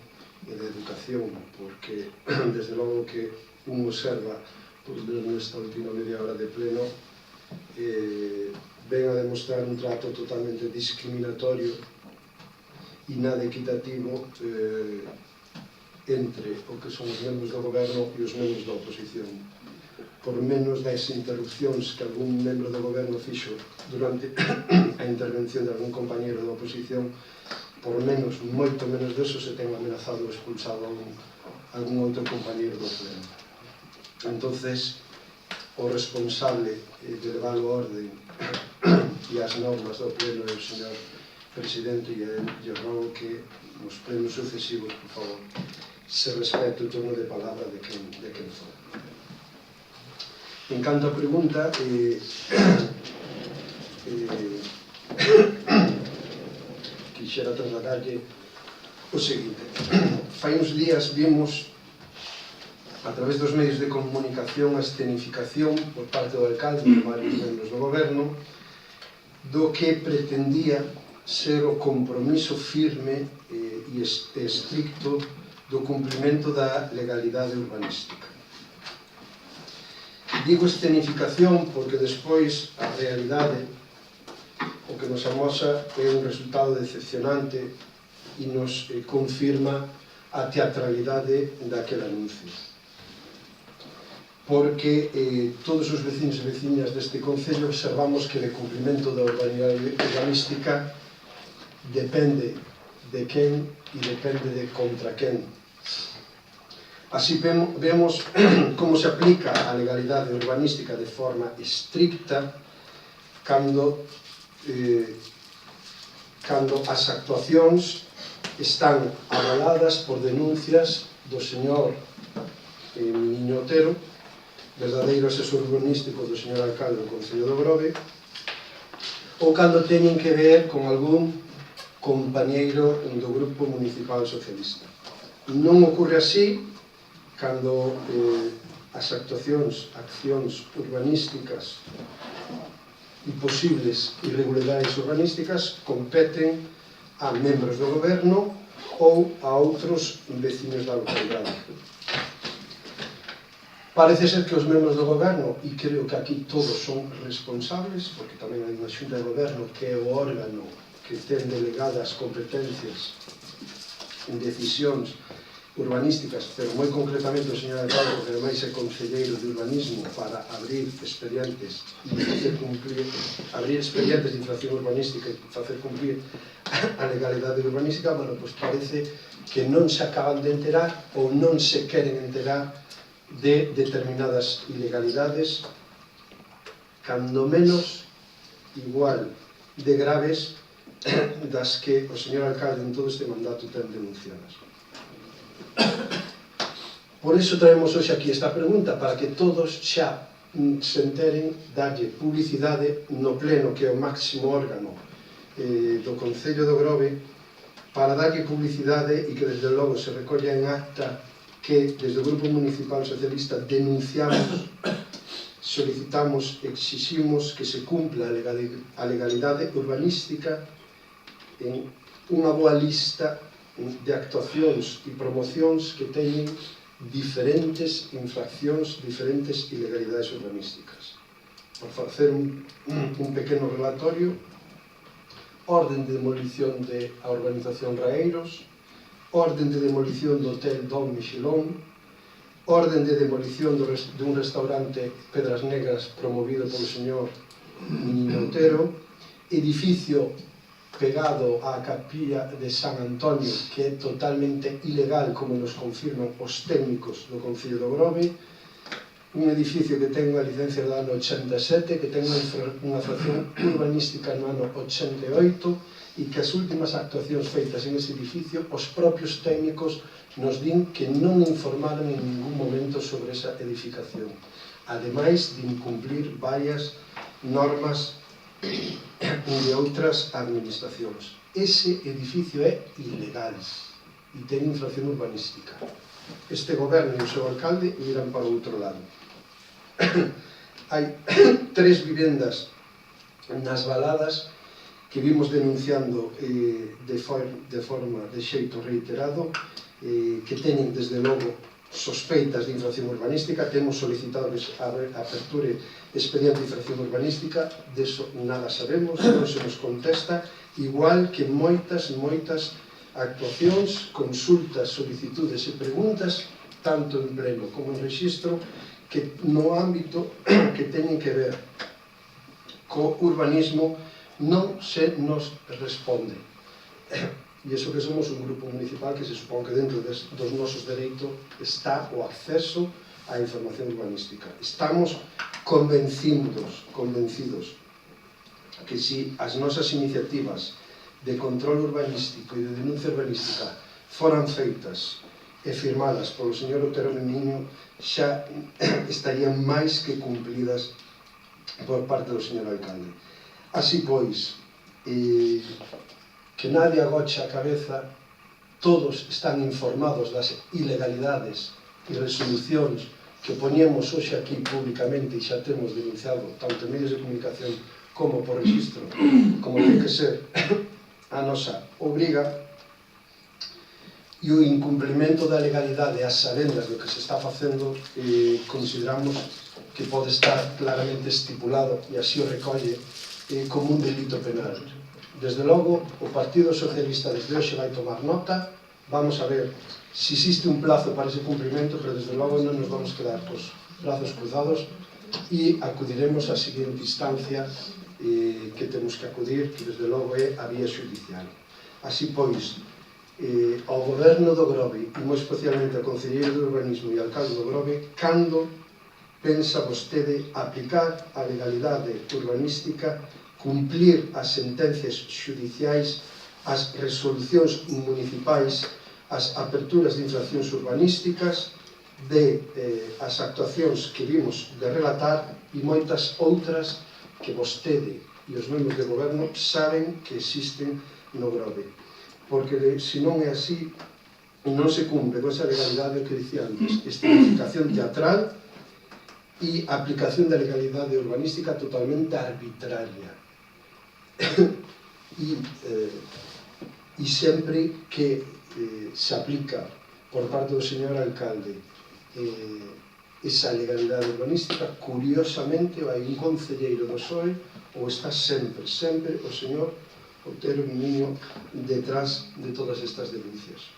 e da educación, porque desde logo que un observa, por menos nesta última media hora de pleno, ven a demostrar un trato totalmente discriminatorio e nada equitativo entre o que son os membros do goberno e os membros da oposición. Por menos das interrupcións que algún membro do goberno fixo durante a intervención de algún compañero da oposición, por menos, moito menos deso, se ten amenazado ou expulsado algún outro compañero do pleno. Entonces, o responsable de levar o orden e as normas do pleno é o señor presidente, e eu rogo que nos plenos sucesivos, por favor, se respete o turno de palabra de quen fora. En canto a pregunta, quixera trasladarlle o seguinte. Fai uns días vimos, a través dos medios de comunicación, a escenificación por parte do alcalde e de varios membros do goberno do que pretendía ser o compromiso firme e estricto do cumprimento da legalidade urbanística. Digo escenificación porque despois a realidade o que nos amosa é un resultado decepcionante e nos confirma a teatralidade daquele anuncio. Porque todos os vecinos e veciñas deste concello observamos que de cumprimento da urbanidade urbanística depende de quen e depende de contra quen. Así vemos como se aplica a legalidade urbanística de forma estricta cando as actuacións están avaladas por denuncias do señor Miño Otero, verdadeiro asesor urbanístico do señor alcalde do Concello do Grove, ou cando teñen que ver con algún compañeiro do Grupo Municipal Socialista. Non ocorre así cando as accións urbanísticas e posibles irregularidades urbanísticas competen a membros do goberno ou a outros vecinos da localidade. Parece ser que os membros do goberno, e creo que aquí todos son responsables, porque tamén hai unha xunta de goberno que é o órgano que ten delegadas competencias en decisións urbanísticas, pero moi concretamente o señor alcalde, que ademais é concelleiro de urbanismo, para abrir expedientes e facer cumplir, abrir expedientes de infracción urbanística e facer cumplir a legalidade urbanística, bueno, pois parece que non se acaban de enterar ou non se queren enterar de determinadas ilegalidades, cando menos igual de graves das que o señor alcalde en todo este mandato ten denunciadas. Por iso traemos hoxe aquí esta pregunta, para que todos xa se enteren, dalle publicidade no pleno, que é o máximo órgano do Concello do Grove, para darlle publicidade e que desde logo se recolla en acta que desde o Grupo Municipal Socialista denunciamos, solicitamos, exiximos que se cumpla a legalidade urbanística en unha boa lista de actuacións e promocións que teñen diferentes infraccións, diferentes ilegalidades urbanísticas. Por facer un pequeno relatorio: orden de demolición da urbanización Raeiros, orden de demolición do Hotel Don Michelón, orden de demolición dun restaurante Pedras Negras promovido polo señor Niño Otero, edificio pegado á capilla de San Antonio, que é totalmente ilegal, como nos confirman os técnicos do Concello do Grove, un edificio que ten unha licencia do ano 87, que ten unha fracción urbanística no ano 88, e que as últimas actuacións feitas en ese edificio, os propios técnicos nos din que non informaron en ningún momento sobre esa edificación, ademais de incumplir varias normas de outras administracións. Ese edificio é ilegal e ten infracción urbanística. Este goberno e o seu alcalde miran para o outro lado. Hai 3 vivendas nas Baladas que vimos denunciando de xeito reiterado, que teñen desde logo sospeitas de infracción urbanística. Temos solicitado que a aperture expediente de infracción urbanística, deso nada sabemos, non se nos contesta, igual que moitas actuacións, consultas, solicitudes e preguntas, tanto en pleno como en rexistro, que no ámbito que teñen que ver co urbanismo non se nos responde. E iso que somos un grupo municipal que se supón que dentro dos nosos dereitos está o acceso á información urbanística. Estamos convencidos que se as nosas iniciativas de control urbanístico e de denuncia urbanística foran feitas e firmadas polo señor Otero Meniño, xa estarían máis que cumplidas por parte do señor alcalde. Así pois, que nadie agocha a cabeza, todos están informados das ilegalidades e resolucións que poñemos hoxe aquí públicamente e xa temos denunciado tanto en medios de comunicación como por registro, como ten que ser a nosa obriga, e o incumprimento da legalidade ás sabendas do que se está facendo, consideramos que pode estar claramente estipulado, e así o recolle, como un delito penal. Desde logo, o Partido Socialista desde hoxe vai tomar nota, vamos a ver se existe un plazo para ese cumprimento, pero desde logo non nos vamos quedar cos brazos cruzados e acudiremos á seguinte instancia que temos que acudir, que desde logo é a vía judicial. Así pois, ao Goberno do Grove, e moi especialmente ao Concelleiro de Urbanismo e ao Alcalde do Grove, cando pensa vostede aplicar a legalidade urbanística, cumplir as sentencias judiciais, as resolucións municipais, as aperturas de infraccións urbanísticas, as actuacións que vimos de relatar e moitas outras que vostede e os membros do goberno saben que existen no Grove. Porque se non é así, non se cumpre con esa legalidade que dicía antes, estratificación teatral e aplicación da legalidade urbanística totalmente arbitraria. E sempre que se aplica por parte do señor alcalde esa legalidade urbanística, curiosamente vai un concelleiro do PSOE ou está sempre o señor Otero Miniño detrás de todas estas denuncias.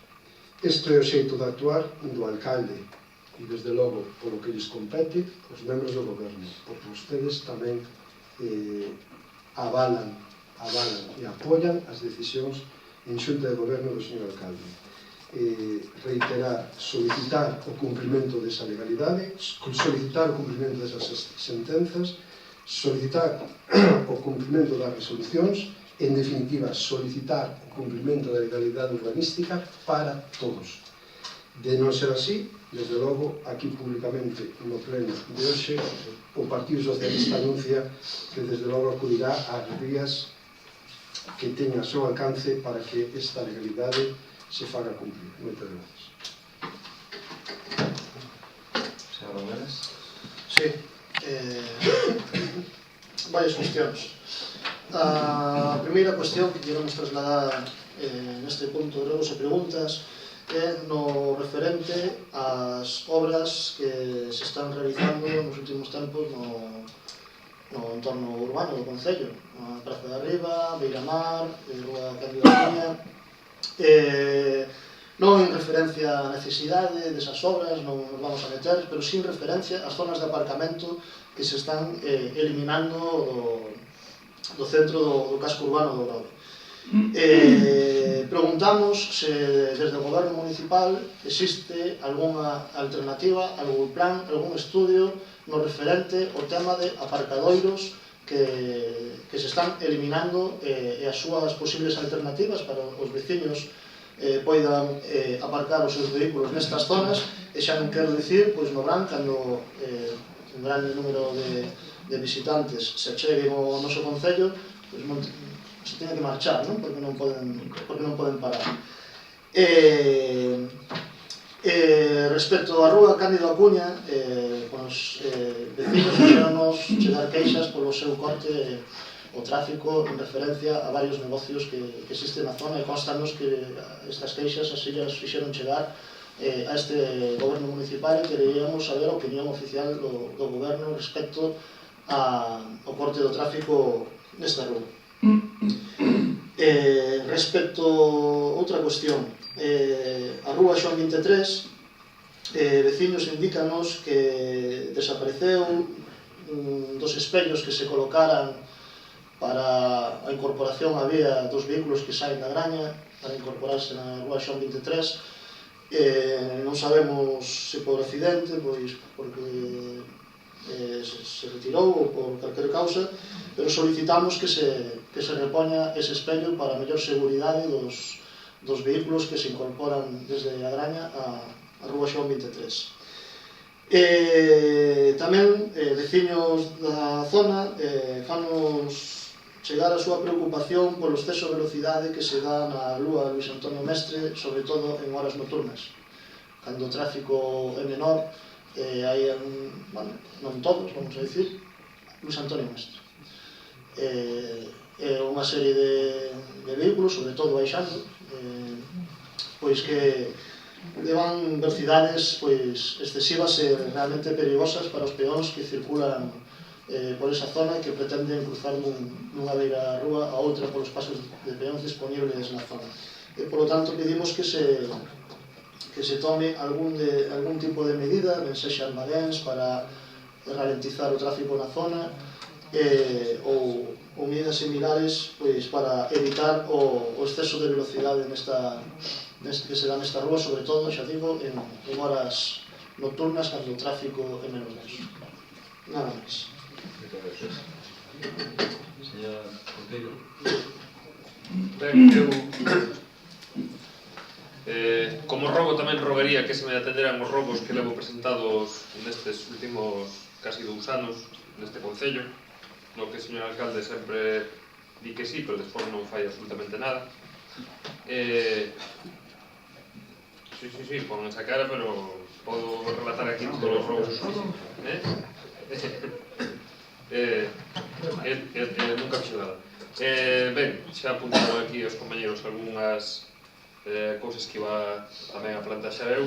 Este é o xeito de actuar do alcalde e, desde logo, polo que lles compete, os membros do goberno, porque vostedes tamén avalan e apoian as decisións en xunta de goberno do señor alcalde. Reiterar, solicitar o cumprimento desa legalidade, solicitar o cumprimento desas sentenzas, solicitar o cumprimento das resolucións, en definitiva, solicitar o cumprimento da legalidade urbanística para todos. De non ser así, desde logo, aquí públicamente no pleno de hoxe, o Partido Socialista anuncia que desde logo acudirá ás vías que teña ao seu alcance para que esta legalidade se faga cumplir. Moitas gracias. Señor Romero. Sí. Varias cuestións. A primeira cuestión que queremos trasladar neste punto de regos e preguntas é no referente ás obras que se están realizando nos últimos tempos no entorno urbano do Concello, na Praza de Arriba, Beiramar, Rúa Cándido Acuña. Non en referencia á necesidade desas obras, non nos vamos a meter, pero sí en referencia ás zonas de aparcamento que se están eliminando do centro do casco urbano do Grove. Preguntamos se desde o goberno municipal existe algunha alternativa, algún plan, algún estudio no referente ao tema de aparcadoiros que se están eliminando e as súas posibles alternativas para os veciños poidan aparcar os seus vehículos nestas zonas. E xa non quero dicir, pois no Gran, cando un grande número de visitantes se cheguen ao noso concello, pois se teñen que marchar, non? Porque non poden parar. Respecto á Rúa Cándido Acuña, os vecinos fixeronnos chegar queixas polo seu corte o tráfico en referencia a varios negocios que existen na zona, e constanos que estas queixas así as fixeron chegar a este goberno municipal, e queríamos saber a opinión oficial do goberno respecto ao corte do tráfico nesta rúa. Respecto a outra cuestión, a Rúa Xoán 23, veciños indícanos que desapareceu dos espellos que se colocaran para a incorporación á vía dos vehículos que saen da Graña para incorporarse na Rúa Xoán 23. Non sabemos se por accidente, pois porque se retirou ou por calquer causa, pero solicitamos que se repoña ese espello para a mellor seguridade dos vehículos que se incorporan desde a Graña a Rúa Xoán 23. Tamén veciños da zona fanos chegar a súa preocupación polo exceso de velocidade que se dá na Rúa Luis Antonio Mestre, sobre todo en horas nocturnas, cando o tráfico é menor. Hai, non todos, vamos a dicir, Luis Antonio Mestre. É unha serie de vehículos, sobre todo baixando, pois que levan velocidades excesivas e realmente perigosas para os peóns que circulan por esa zona e que pretenden cruzar nunha beira rúa a outra polos pasos de peóns disponibles na zona. E, por lo tanto, pedimos que se tome algún tipo de medida, ben sexan baréns para ralentizar o tráfico na zona, ou medidas similares para evitar o exceso de velocidade que se dá nesta rúa, sobre todo, xa digo, en horas nocturnas, cando o tráfico é menos denso. Nada máis. Señor Otero. Como rogo tamén rogaría que se me atenderan os rogos que levo presentados nestes últimos casi 2 anos neste concello, no que, señor alcalde, sempre di que sí, pero despois non fai absolutamente nada. Sí, pon esa cara, pero podo relatar aquí todos os robos. Nunca fixo nada. Ben, xa apuntaron aquí os compañeros algunhas cousas que iba tamén a plantaxar eu.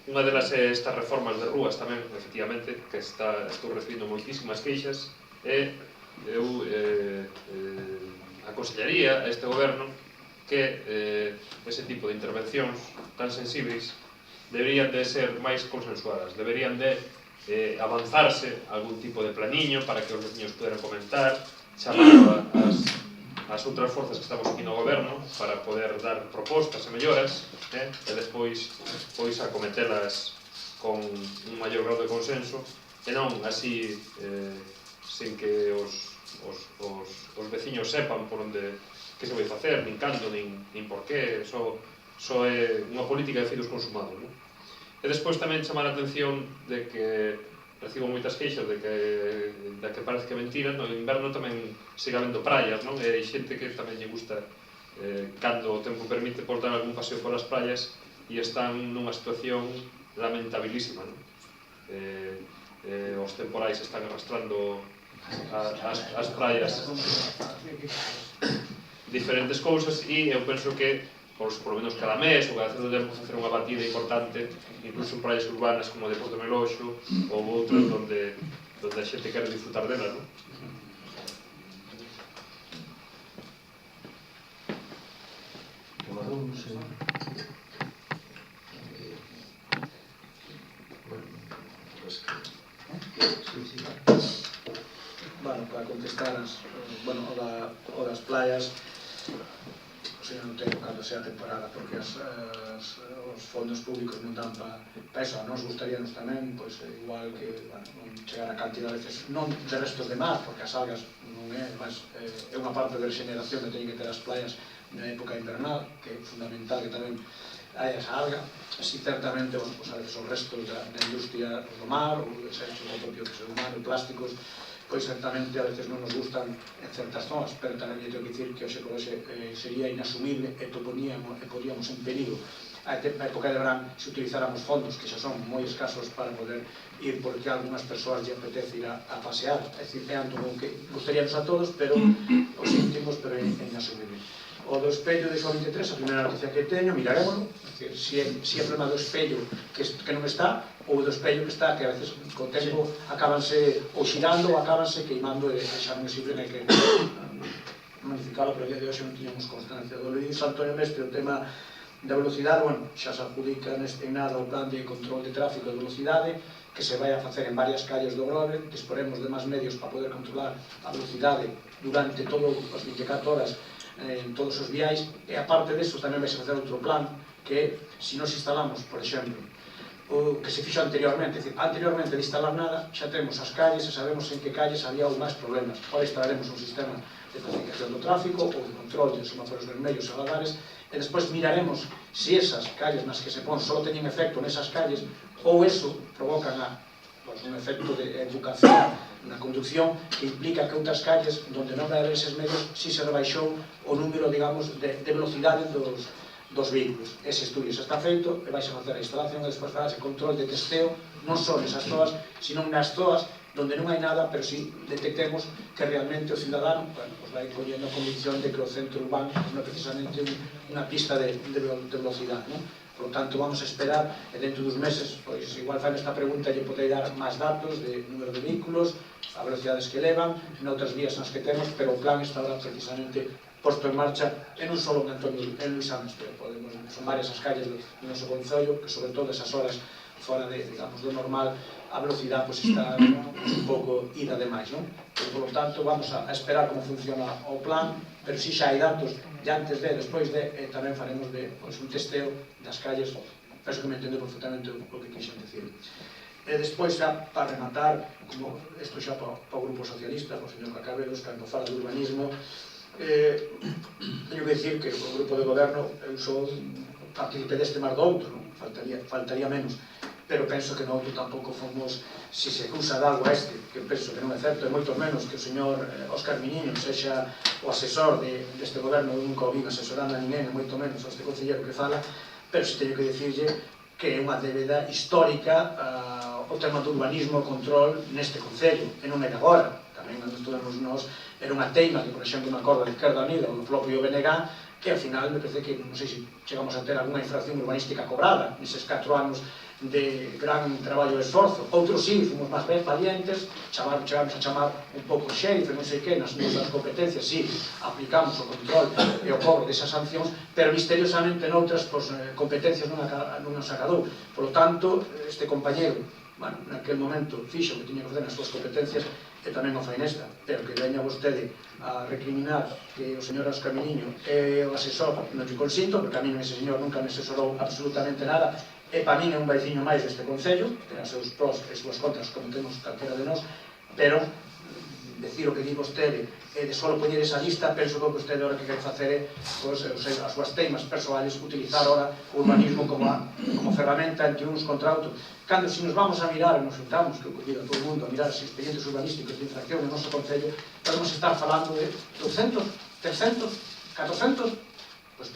Unha delas é estas reformas de rúas tamén, efectivamente, que estou recibindo moitísimas queixas, e eu aconsellaría a este goberno que ese tipo de intervencións tan sensibles deberían de ser máis consensuadas, deberían de avanzarse algún tipo de planiño para que os veciños puderan comentar, chamar as outras forzas que estamos aquí no goberno para poder dar propostas e melloras, e despois acometelas con un maior grado de consenso, e non así sen que os veciños sepan por onde que se vai facer, nin cando, nin por qué, só é unha política de feitos consumados. E despois tamén chamar a atención de que recibo moitas queixas de que parece que é mentira. No inverno tamén siga habendo praias, non? E hai xente que tamén lle gusta, cando o tempo permite, por dar algún paseo polas praias, e están nunha situación lamentabilísima, non? Os temporais están arrastrando as praias diferentes cousas, e eu penso que por lo menos cada mes ou cada certo tempo facer unha batida importante, incluso en praias urbanas como de Porto Meloxo ou outras onde a xente quere disfrutar delas, non? Bueno, para contestar o das playas, non tengo cando sea temporada, porque os fondos públicos non dan para eso. A nos gustaríanos tamén, pois igual que non chegar a cantidad de veces, non de restos de mar, porque as algas non é, mas é unha parte de regeneración que teñen que ter as playas na época invernal, que é fundamental que tamén hai esa alga. Así, certamente, a veces os restos da industria do mar, ou desechos do propio ser humano, plásticos, pois certamente a veces non nos gustan en certas zonas, pero tamén lle tengo que dicir que hoxe por hoxe sería inasumible e poríamos en perigo a época de verán se utilizáramos fondos que xa son moi escasos para poder ir, porque a algunhas persoas lle apetece ir a pasear. É dicir, é algo que gustaríamos a todos, pero os sentimos, pero é inasumible. O do espello de XO 23, a primeira noticia que teño, mirarémoslo, é dicir, se é problema do espello que non está, ou do espello que está, que a veces co tempo acabanse ou xirando ou acabanse queimando, e xa non é simple nei que modificalo, pero a día de hoxe non tiñamos constancia. Do Luís Antonio Mestre, o tema da velocidade, xa se adjudica neste nada o plan de control de tráfico de velocidade, que se vai a facer en varias calles do Grove. Disponemos de máis medios para poder controlar a velocidade durante todos os 24 horas en todos os viais, e aparte deso tamén vai a facer outro plan, que se nos instalamos, por exemplo, o que se fixo anteriormente, é dicir, anteriormente de instalar nada, xa temos as calles e sabemos en que calles había ou máis problemas. Ahora instalaremos un sistema de pacificación do tráfico ou de control de semáforos vermellos e radares, e despois miraremos se esas calles nas que se pon só teñen efecto nesas calles, ou eso provocan un efecto de educación na conducción que implica que outras calles onde non vai haber eses medios si se rebaixou o número, digamos, de velocidade dos vehículos. Ese estudio xa está feito e vai a facer a instalación e despois farase control de testeo non só nesas zoas, sino nas zoas onde non hai nada, pero si detectemos que realmente o cidadano vai collendo a convicción de que o centro urbano non é precisamente unha pista de velocidade. Por lo tanto, vamos a esperar, e dentro dos meses, pois igual fan esta pregunta, lle podei dar máis datos de número de vehículos, a velocidades que levan, noutras vías nas que temos, pero o plan está ahora precisamente posto en marcha, e non só en Luís Amestre, son varias as calles do noso concello, que sobre todo esas horas fora de, digamos, do normal, a velocidade está un pouco ida demais, non? Por lo tanto, vamos a esperar como funciona o plan, pero si xa hai datos de antes de, despois de, e tamén faremos un testeo das calles. Penso que me entendo perfectamente o que quixen decir. E despois, xa, para rematar, como isto xa para o Grupo Socialista, o señor Cacabelos, cando fala de urbanismo, teño que dicir que o Grupo de Goberno, eu sou partícipe deste mar do outro, faltaría menos, pero penso que no outro tampouco fomos, se se acusa de algo a este, que penso que non é certo, e moito menos que o señor Óscar Miñiño sexa o asesor deste goberno, nunca o vin asesorando a ninguén, e moito menos a este concelleiro que fala, pero se teño que dicirlle que é unha débeda histórica o tema do urbanismo e o control neste concello, e non é de agora, tamén nos tuvemos nós, era unha teima que, por exemplo, me acordo de Izquierda Unida ou do propio BNG, que ao final me parece que, non sei se chegamos a ter alguna infracción urbanística cobrada neses 4 anos de gran traballo e esforzo. Outros sí, fomos máis ben valientes, chegamos a chamar un pouco xerife, non sei que, nas nosas competencias, sí, aplicamos o control e o cobro desas sancións, pero misteriosamente noutras competencias non as acadou. Por lo tanto, este compañero, bueno, naquel momento fixo que tiña que facer nas súas competencias e tamén o fai nesta, pero que veña vostede a recriminar que o señor Óscar Miñiño é o asesor, non lle consinto, porque a mí ese señor nunca me asesorou absolutamente nada, e para min é un veciño máis deste concello, ten os seus pros e as súas contras como temos calquera de nós, pero decir o que di vostede e de solo poñer esa lista, penso que vostede ahora que quere facer é as súas teimas persoales, utilizar ahora o urbanismo como ferramenta entre uns contra outros, cando se nos vamos a mirar, nos juntamos, que convido a todo o mundo a mirar os expedientes urbanísticos de infracción no noso concello, podemos estar falando de 200, 300, 400, pois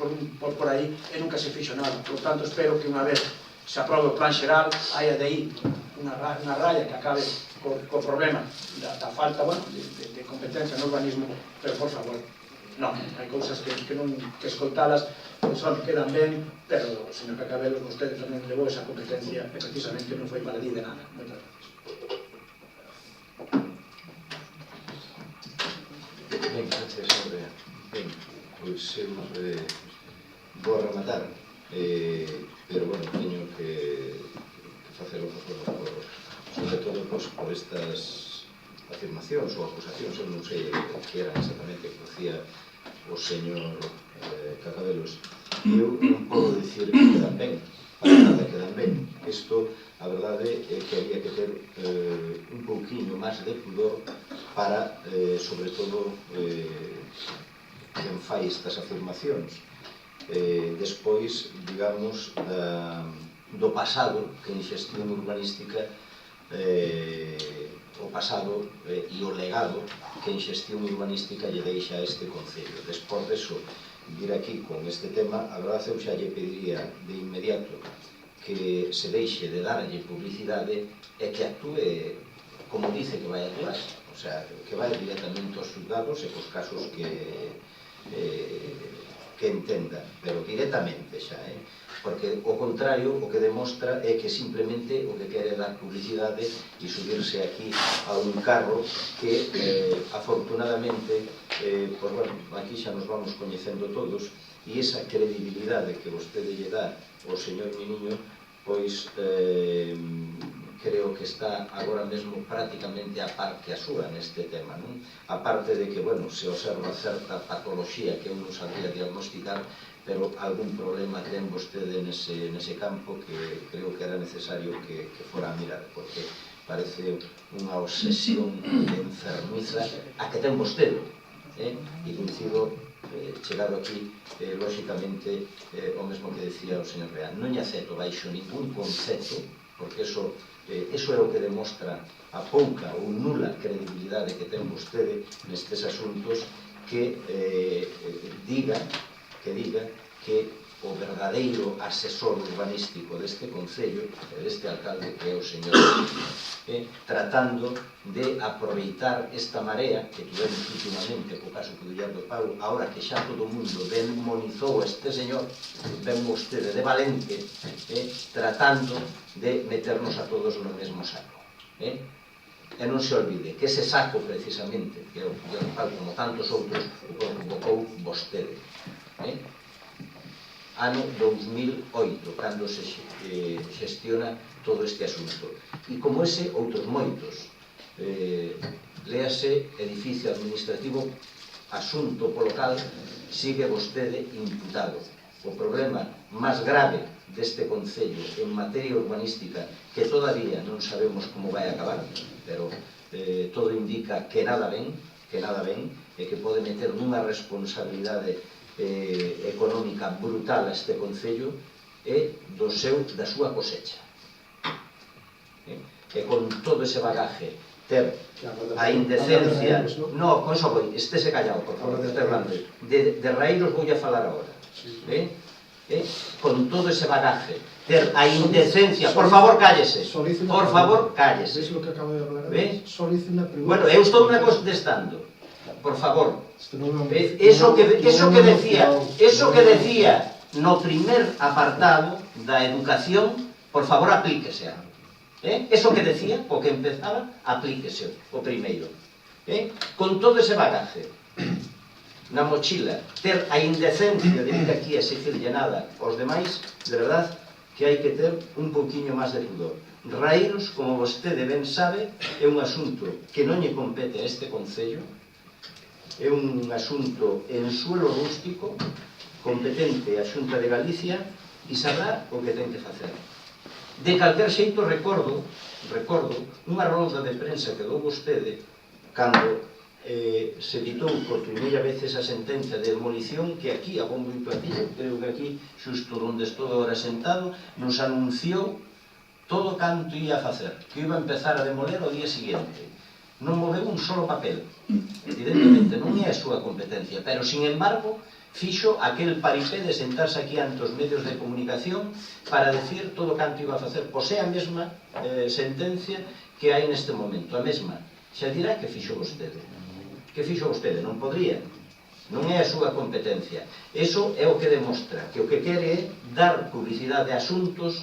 por aí e nunca se fixo nada. Por tanto, espero que unha vez se aprobe o plan xeral, haia de aí unha raya que acabe co problema da falta de competencia no urbanismo, pero por favor, non, hai cousas que escoltalas son que quedan ben, pero, señor Cacabelos, vostede tamén levou esa competencia e precisamente non foi baladí de nada. Moitas gracias. Ben, gracias, Andrea. Ben, pois eu vou a rematar, pero, bueno, teño que facer outras cousas, sobre todo por estas afirmacións ou acusacións, eu non sei que eran exactamente que facía o señor Cacabelos. Eu non podo dicir que quedan ben, para nada quedan ben. Isto, a verdade, é que había que ter un pouquiño máis de pudor para, sobre todo, quen fai estas afirmacións. Despois, digamos, do pasado que en xestión urbanística, o pasado e o legado que en xestión urbanística lle deixa a este concello. Despois deso, vir aquí con este tema, a verdade eu xa lle pediría de inmediato que se deixe de darlle publicidade e que actúe como dice que vai actuar, o sea, que vai directamente aos xulgados e cos casos que entenda, pero directamente xa, porque o contrario o que demostra é que simplemente o que quere dar publicidade e subirse aquí a un carro que afortunadamente, pois bueno, aquí xa nos vamos coñecendo todos e esa credibilidade que vostede lle dá ao señor Miñiño, pois creo que está agora mesmo prácticamente a par que a súa neste tema, non? A parte de que, bueno, se observa certa patoloxía que eu non sabría diagnosticar, pero algún problema ten vostede nese campo que creo que era necesario que fora a mirar, porque parece unha obsesión enfermiza a que ten vostede, e coincido, chegado aquí, lóxicamente, o mesmo que decía o señor Real, non lle acepto baixo ningún concepto, porque eso é o que demostra a pouca ou nula credibilidade que ten vostede nestes asuntos, que diga que o verdadeiro asesor urbanístico deste concello, deste alcalde, que é o señor, tratando de aproveitar esta marea que tuvemos últimamente co caso que do Pau, ahora que xa todo o mundo demonizou este señor, ven vostede de valente, tratando de meternos a todos no mesmo saco. E non se olvide que ese saco, precisamente, que é o Pau, como tantos outros, o convocou vostede. Ano 2008, cando se xestiona todo este asunto. E como ese, outros moitos. Léase edificio administrativo, asunto polo cal sigue vostede imputado. O problema máis grave deste concello en materia urbanística, que todavía non sabemos como vai acabar, pero todo indica que nada ben, e que pode meter nunha responsabilidade económica brutal a este concello, é da súa cosecha. E con todo ese bagaje, ter a indecencia... No, con eso voy, estése callado, por favor, de raíros vou a falar agora. Con todo ese bagaje, ter a indecencia... Por favor, cállese. Por favor, cállese. ¿Ves lo que acabo de hablar? Solo hice una pregunta. Bueno, eu estou contestando. Por favor. Eso que decía no primer apartado da educación, por favor, aplíquese. Eso que decía, o que empezaba, aplíquese o primeiro. Con todo ese bagaje na mochila, ter a indecencia de vir aquí a exigirlle nada aos demais, de verdad que hai que ter un pouquiño máis de pudor. Raíros, como vostede ben sabe, é un asunto que non lle compete a este Concello, é un asunto en suelo rústico, competente a Xunta de Galicia, e sabrá o que ten que facer. De calquer xeito, recordo unha rolda de prensa que dou vostede cando se editou por primeira vez esa sentencia de demolición que aquí, a bombo e platillo, creo que aquí, xusto onde estou agora sentado, nos anunciou todo canto ia a facer, que iba a empezar a demoler ao día siguiente. Non moveu un solo papel. Evidentemente, non é a súa competencia, pero, sin embargo, fixo aquel paripé de sentarse aquí ante os medios de comunicación para decir todo canto iba a facer. Pois é a mesma sentencia que hai neste momento, a mesma. Xa dirá que fixo vostede. Que fixo vostede? Non podría. Non é a súa competencia. Eso é o que demostra que o que quere é dar publicidade a asuntos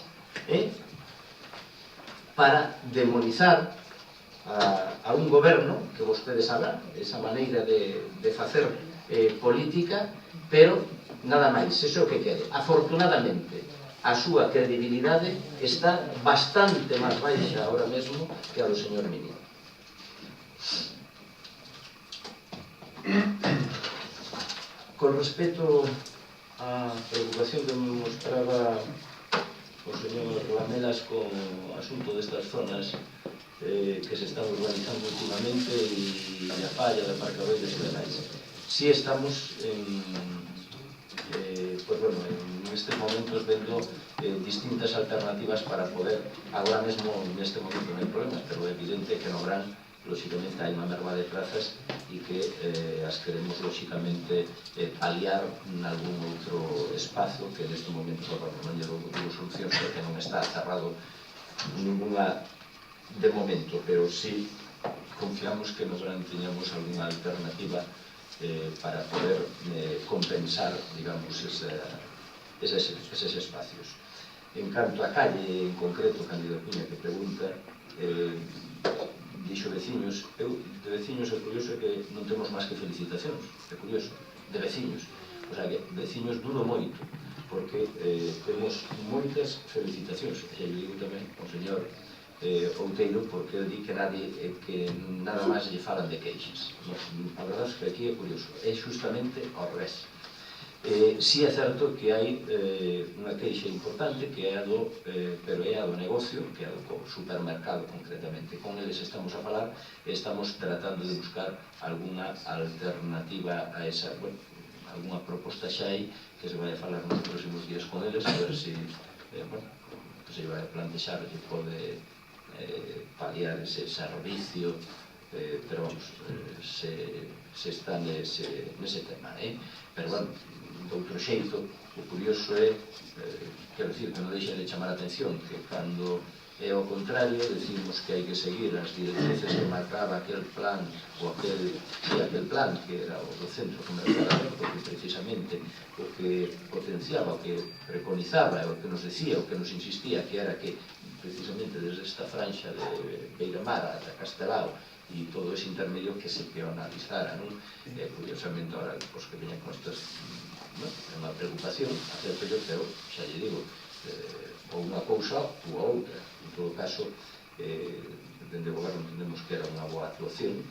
para demonizar a un goberno, que vostede sabrá, esa maneira de facer política, pero nada máis, eso é o que quere. Afortunadamente, a súa credibilidade está bastante máis baixa ahora mesmo que a do señor Mini. Con respecto á preocupación que me mostraba o señor Lamelas con o asunto destas zonas que se están urbanizando últimamente e a falla de aparcadoiros e demais. Si estamos en estes momentos vendo distintas alternativas para poder, agora mesmo neste momento non hai problemas, pero é evidente que no verán lóxicamente hai unha merma de prazas e que as queremos lóxicamente paliar nalgún outro espazo que neste momento non lle dou solucións porque non está cerrado ninguna de momento, pero sí confiamos que nos teñamos algunha alternativa para poder compensar, digamos, eses espacios. En canto a calle en concreto, Cándido Cuña que pregunta, dixo veciños, eu de veciños é curioso que non temos máis que felicitacións, é curioso, de veciños, o sea que veciños duro moito, porque temos moitas felicitacións, e eu digo tamén ao señor Outeiro, porque el di que nada máis lle falan de queixas. A verdade é que aquí é curioso, é justamente ao revés. Si é certo que hai unha queixa importante que é a do pero é a do negocio, que é a do supermercado concretamente. Con eles estamos a falar e estamos tratando de buscar algunha alternativa a esa, algunha proposta xa hai que se vai a falar nos próximos días con eles a ver se que se vai a plantexar que pode paliar ese servicio, pero vamos, se está nese tema, pero bueno, de outro xeito, o curioso é, quero dicir, que non deixa de chamar a atención que cando é ao contrario, decimos que hai que seguir as directrices que marcaba aquel plan, ou aquel plan que era o do centro comercial aberto, que precisamente o que potenciaba, o que preconizaba, o que nos decía, o que nos insistía, que era que precisamente desde esta franxa de Beiramar ata Castelao e todo ese intermedio que se peonalizara, non? Curiosamente, ahora, pues, que veñan con estas, é unha preocupación, acerto yo, pero xa lle digo, ou unha cousa ou a outra. En todo caso, dende o goberno entendemos que era unha boa actuación,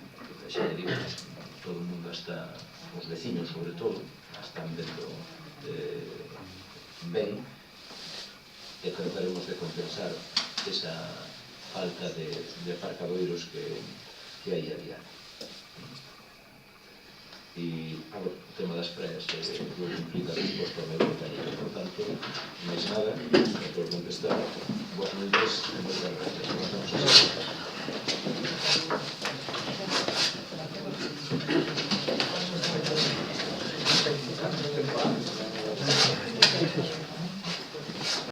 xa lle digo, todo o mundo está, os veciños sobre todo, están vendo ben, e trataremos de compensar esa falta de aparcadoiros que hai a diario. E o tema das praias non implica resposta ao meu compañero, por tanto, máis nada, por contestar, boas noites e moitas gracias. Asociación